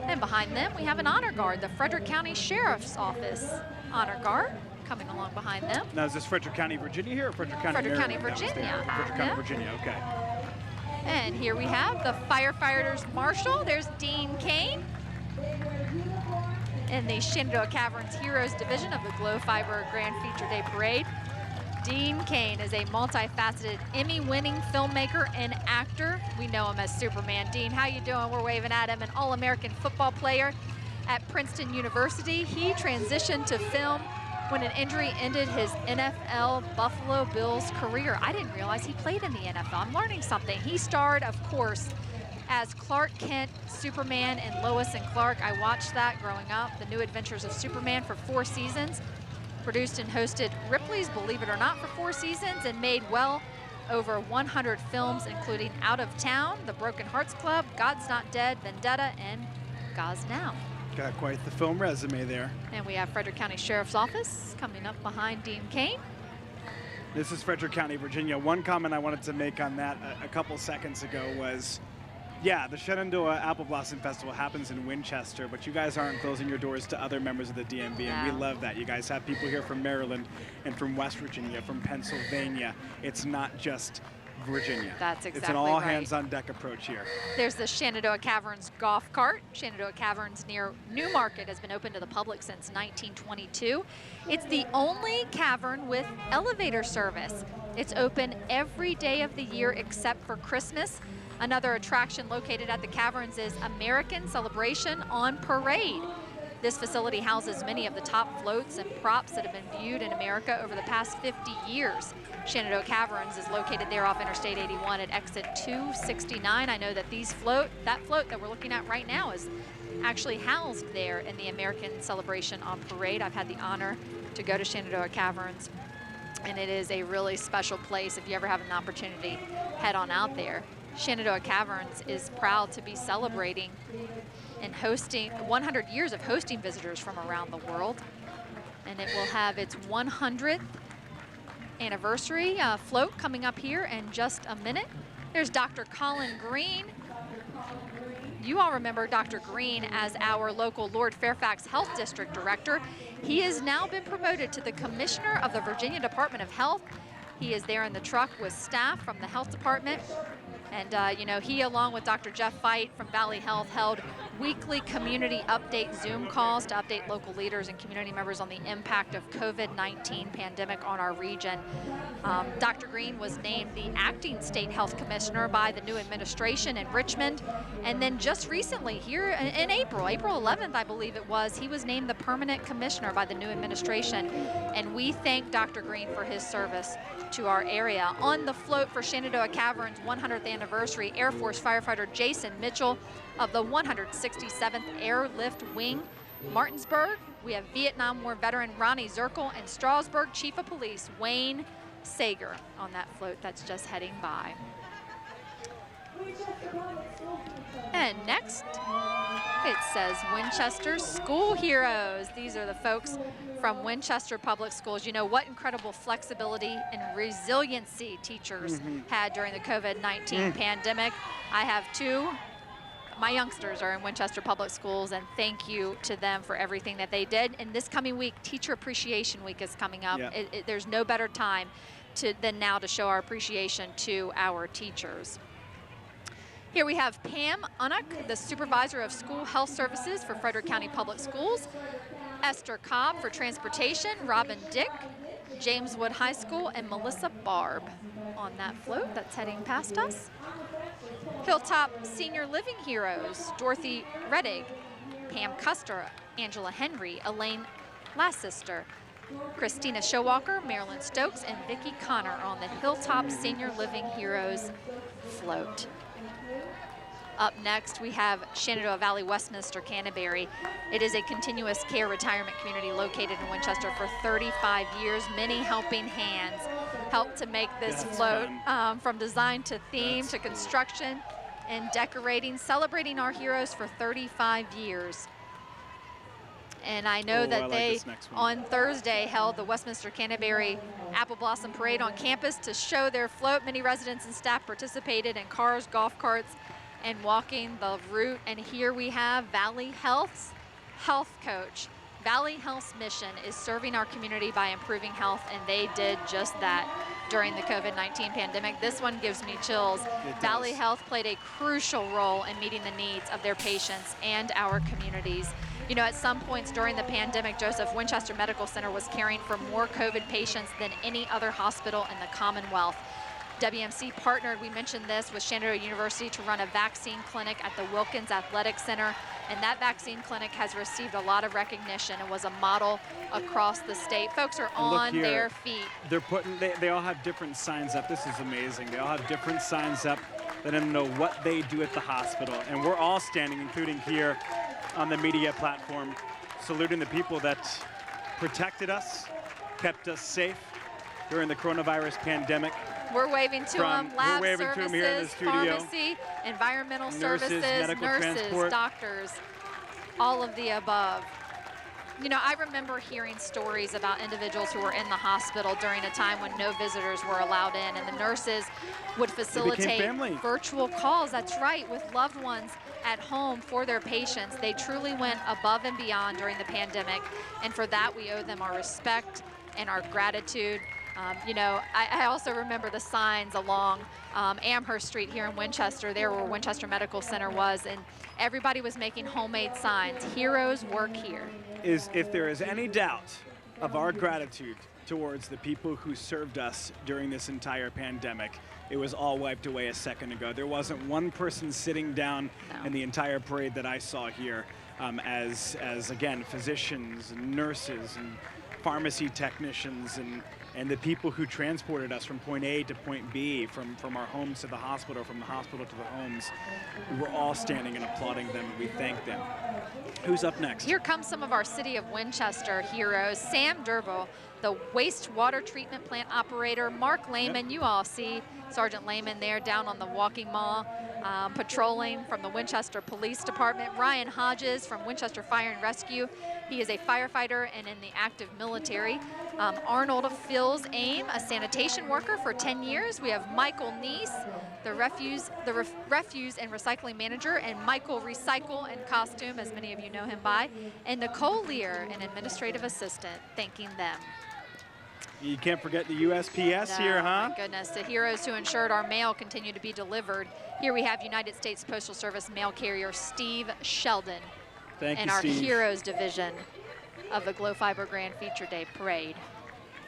And behind them, we have an honor guard, the Frederick County Sheriff's Office honor guard, coming along behind them. Now, is this Frederick County, Virginia here, or Frederick County, Frederick County, Maryland? Virginia. Frederick County, Virginia, okay. And here we have the firefighters marshal. There's Dean Kane in the Shenandoah Caverns Heroes Division of the Glow Fiber Grand Feature Day Parade. Dean Kane is a multifaceted Emmy-winning filmmaker and actor. We know him as Superman. Dean, how you doing? We're waving at him. An All-American football player at Princeton University. He transitioned to film when an injury ended his NFL Buffalo Bills career. I didn't realize he played in the NFL. I'm learning something. He starred, of course, as Clark Kent, Superman, and Lois and Clark. I watched that growing up, The New Adventures of Superman, for 4 seasons. produced and hosted Ripley's Believe It or Not for 4 seasons and made well over 100 films, including Out of Town, The Broken Hearts Club, God's Not Dead, Vendetta, and Gaza Now. Got quite the film resume there. And we have Frederick County Sheriff's Office coming up behind Dean Kane. This is Frederick County, Virginia. One comment I wanted to make on that a couple seconds ago was, yeah, the Shenandoah Apple Blossom Festival happens in Winchester, but you guys aren't closing your doors to other members of the DMV, and we love that. You guys have people here from Maryland and from West Virginia, from Pennsylvania. It's not just Virginia. That's exactly It's an all hands on deck approach here. There's the Shenandoah Caverns golf cart. Shenandoah Caverns near Newmarket has been open to the public since 1922. It's the only cavern with elevator service. It's open every day of the year except for Christmas. Another attraction located at the caverns is American Celebration on Parade. This facility houses many of the top floats and props that have been viewed in America over the past 50 years. Shenandoah Caverns is located there off Interstate 81 at exit 269. I know that that float that we're looking at right now is actually housed there in the American Celebration on Parade. I've had the honor to go to Shenandoah Caverns, and it is a really special place. If you ever have an opportunity, head on out there. Shenandoah Caverns is proud to be celebrating and hosting 100 years of hosting visitors from around the world. And it will have its 100th anniversary float coming up here in just a minute. There's Dr. Colin Green. You all remember Dr. Green as our local Lord Fairfax Health District Director. He has now been promoted to the Commissioner of the Virginia Department of Health. He is there in the truck with staff from the Health Department. And, you know, he, along with Dr. Jeff Fight from Valley Health, held weekly community update Zoom calls to update local leaders and community members on the impact of COVID-19 pandemic on our region. Dr. Green was named the acting state health commissioner by the new administration in Richmond. And then just recently, here in April 11th, I believe it was, he was named the permanent commissioner by the new administration. And we thank Dr. Green for his service to our area. On the float for Shenandoah Caverns 100th anniversary, Air Force firefighter Jason Mitchell of the 167th Airlift Wing. Martinsburg, we have Vietnam War veteran Ronnie Zirkle, and Strasburg Chief of Police Wayne Sager on that float that's just heading by. And next, it says Winchester School Heroes. These are the folks from Winchester Public Schools. You know what incredible flexibility and resiliency teachers had during the COVID-19 pandemic. I have two. My youngsters are in Winchester Public Schools, and thank you to them for everything that they did. And this coming week, Teacher Appreciation Week is coming up. There's no better time than now to show our appreciation to our teachers. Here we have Pam Unnock, the Supervisor of School Health Services for Frederick County Public Schools, Esther Cobb for Transportation, Robin Dick, James Wood High School, and Melissa Barb on that float that's heading past us. Hilltop Senior Living Heroes, Dorothy Reddig, Pam Custer, Angela Henry, Elaine Lassister, Christina Showalker, Marilyn Stokes, and Vicki Connor on the Hilltop Senior Living Heroes float. Up next, we have Shenandoah Valley Westminster Canterbury. It is a continuous care retirement community located in Winchester for 35 years. Many helping hands helped to make this float, from design to theme to construction and decorating, celebrating our heroes for 35 years. And I know that they, on Thursday, held the Westminster Canterbury Apple Blossom Parade on campus to show their float. Many residents and staff participated in cars, golf carts, and walking the route. And here we have Valley Health's health coach. Valley Health's mission is serving our community by improving health, and they did just that during the COVID-19 pandemic. This one gives me chills. Valley Health played a crucial role in meeting the needs of their patients and our communities. You know, at some points during the pandemic, Joseph, Winchester Medical Center was caring for more COVID patients than any other hospital in the Commonwealth. WMC partnered, we mentioned this, with Shenandoah University to run a vaccine clinic at the Wilkins Athletic Center, and that vaccine clinic has received a lot of recognition and was a model across the state. Folks are on their feet. They're putting, they all have different signs up. This is amazing. They all have different signs up that let them know what they do at the hospital. And we're all standing, including here on the media platform, saluting the people that protected us kept us safe during the coronavirus pandemic. We're waving to them. Lab we're waving services, to them here in the studio. pharmacy, environmental Nurses, services, medical transport. doctors, all of the above. You know, I remember hearing stories about individuals who were in the hospital during a time when no visitors were allowed in, and the nurses would facilitate virtual calls. That's right, with loved ones at home for their patients. They truly went above and beyond during the pandemic, and for that we owe them our respect and our gratitude. You know, I also remember the signs along Amherst Street here in Winchester, there where Winchester Medical Center was, and everybody was making homemade signs. Heroes work here. If there is any doubt of our gratitude towards the people who served us during this entire pandemic, it was all wiped away a second ago. There wasn't one person sitting down in the entire parade that I saw here as again, physicians and nurses and pharmacy technicians and the people who transported us from point A to point B, from our homes to the hospital, from the hospital to the homes. We were all standing and applauding them, and we thank them. Who's up next? Here comes some of our City of Winchester heroes. Sam Durbo, the wastewater treatment plant operator. Mark Lehman, you all see Sergeant Lehman there down on the walking mall, patrolling from the Winchester Police Department. Ryan Hodges from Winchester Fire and Rescue. He is a firefighter and in the active military. Arnold Phil's Aim, a sanitation worker for 10 years. We have Michael Neese, the refuse and recycling manager, and Michael Recycle and Costume, as many of you know him by, and Nicole Lear, an administrative assistant, thanking them. You can't forget the USPS here, huh? My goodness, the heroes who ensured our mail continue to be delivered. Here we have United States Postal Service mail carrier Steve Sheldon. Thank you, and our Steve. Heroes division of the Glow Fiber Grand Feature Day Parade.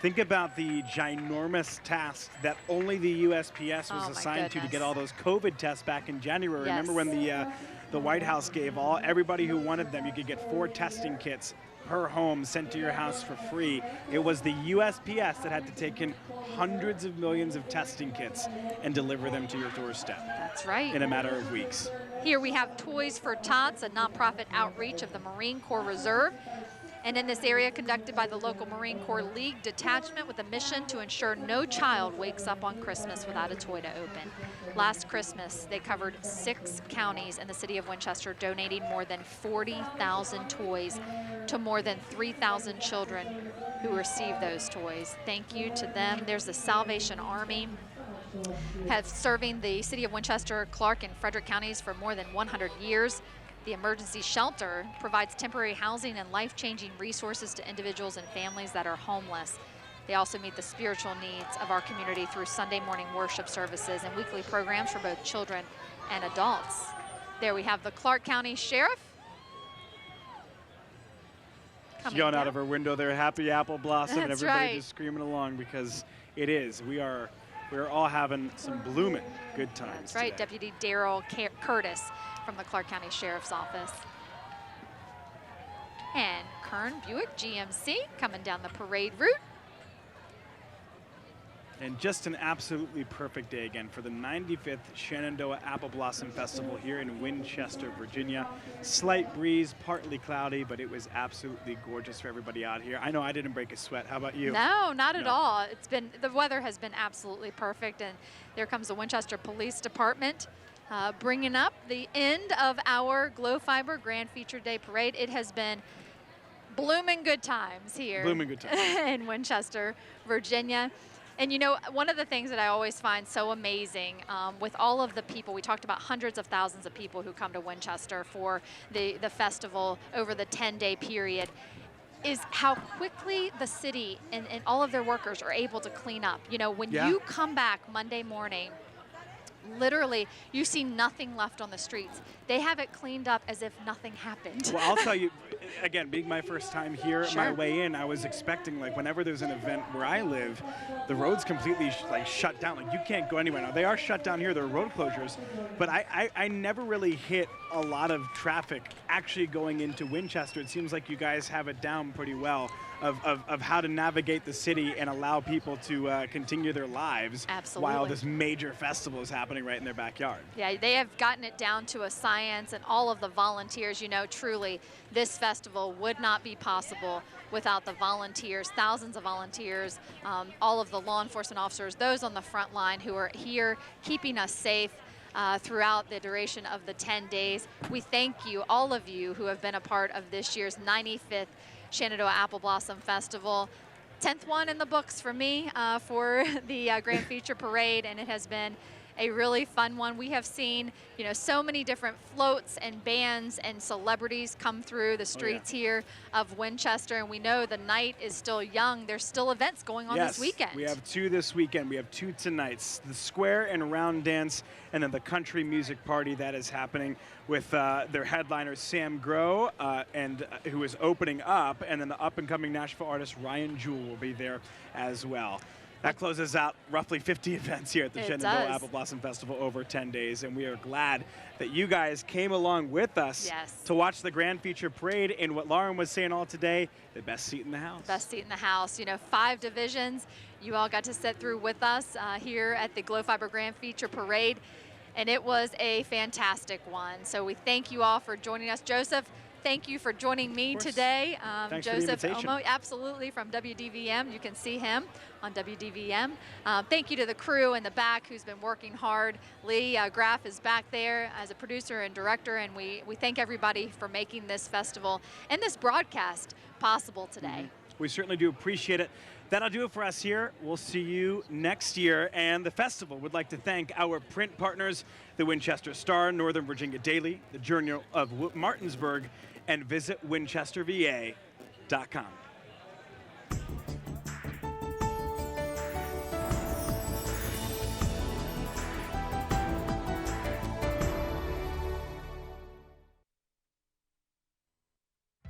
Think about the ginormous task that only the USPS was assigned to get all those COVID tests back in January. Yes. Remember when the White House gave everybody who wanted them, you could get 4 testing kits per home sent to your house for free. It was the USPS that had to take in hundreds of millions of testing kits and deliver them to your doorstep. That's right. In a matter of weeks. Here we have Toys for Tots, a nonprofit outreach of the Marine Corps Reserve. And in this area conducted by the local Marine Corps League detachment with a mission to ensure no child wakes up on Christmas without a toy to open. Last Christmas, they covered 6 counties in the city of Winchester, donating more than 40,000 toys to more than 3,000 children who received those toys. Thank you to them. There's the Salvation Army, have serving the city of Winchester, Clark, and Frederick counties for more than 100 years. The emergency shelter provides temporary housing and life-changing resources to individuals and families that are homeless. They also meet the spiritual needs of our community through Sunday morning worship services and weekly programs for both children and adults. There we have the Clark County Sheriff. She's yelling out of her window there, happy apple blossom, and That's everybody right. just screaming along because it is. We're all having some blooming good times. That's right, today. Deputy Daryl Curtis from the Clark County Sheriff's Office. And Kern Buick GMC coming down the parade route. And just an absolutely perfect day again for the 95th Shenandoah Apple Blossom Festival here in Winchester, Virginia. Slight breeze, partly cloudy, but it was absolutely gorgeous for everybody out here. I know I didn't break a sweat. How about you? No, not at all. The weather has been absolutely perfect, and there comes the Winchester Police Department bringing up the end of our Glow Fiber Grand Feature Day Parade. It has been blooming good times here in Winchester, Virginia. And you know, one of the things that I always find so amazing with all of the people, we talked about hundreds of thousands of people who come to Winchester for the festival over the 10-day period, is how quickly the city and all of their workers are able to clean up. You know, when you come back Monday morning, literally, you see nothing left on the streets. They have it cleaned up as if nothing happened. Well, I'll tell you, again, being my first time here, my way in, I was expecting, like, whenever there's an event where I live, the road's completely shut down. Like, you can't go anywhere. Now, they are shut down here. There are road closures. But I never really hit a lot of traffic actually going into Winchester. It seems like you guys have it down pretty well. of how to navigate the city and allow people to continue their lives while this major festival is happening right in their backyard. Yeah, they have gotten it down to a science, and all of the volunteers, you know, truly, this festival would not be possible without the volunteers, thousands of volunteers, all of the law enforcement officers, those on the front line who are here keeping us safe throughout the duration of the 10 days. We thank you, all of you who have been a part of this year's 95th Shenandoah Apple Blossom Festival. 10th one in the books for me for the Grand Feature Parade, and it has been a really fun one. We have seen, you know, so many different floats and bands and celebrities come through the streets here of Winchester, and we know the night is still young. There's still events going on this weekend. We have 2 this weekend. We have 2 tonight. The Square and Round Dance, and then the country music party that is happening with their headliner Sam Grow, who is opening up, and then the up-and-coming Nashville artist Ryan Jewell will be there as well. That closes out roughly 50 events here at the Shenandoah Apple Blossom Festival over 10 days, and we are glad that you guys came along with us to watch the Grand Feature Parade and what Lauren was saying all today, the best seat in the house. Best seat in the house. You know, 5 divisions. You all got to sit through with us here at the Glow Fiber Grand Feature Parade, and it was a fantastic one. So we thank you all for joining us. Joseph, thank you for joining me today. Thanks for the Joseph invitation. Omo, absolutely, from WDVM. You can see him on WDVM. Thank you to the crew in the back who's been working hard. Lee Graff is back there as a producer and director, and we thank everybody for making this festival and this broadcast possible today. We certainly do appreciate it. That'll do it for us here. We'll see you next year. And the festival would like to thank our print partners, the Winchester Star, Northern Virginia Daily, the Journal of Martinsburg, and visit winchesterva.com.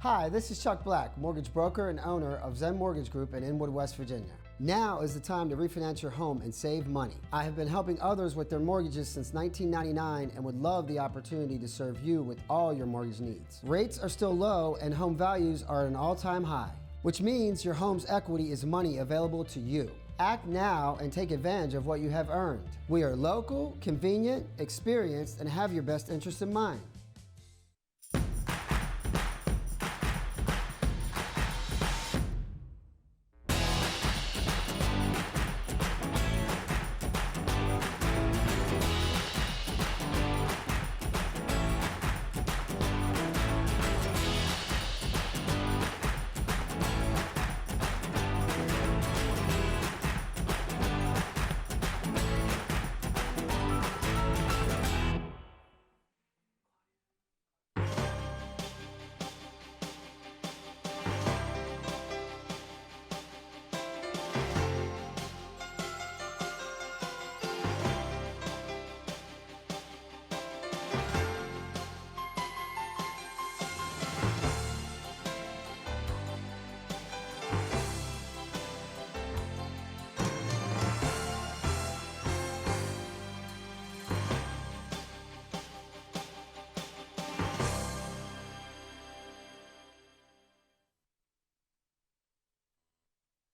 Hi, this is Chuck Black, mortgage broker and owner of Zen Mortgage Group in Inwood, West Virginia. Now is the time to refinance your home and save money. I have been helping others with their mortgages since 1999 and would love the opportunity to serve you with all your mortgage needs. Rates are still low and home values are at an all-time high, which means your home's equity is money available to you. Act now and take advantage of what you have earned. We are local, convenient, experienced, and have your best interest in mind.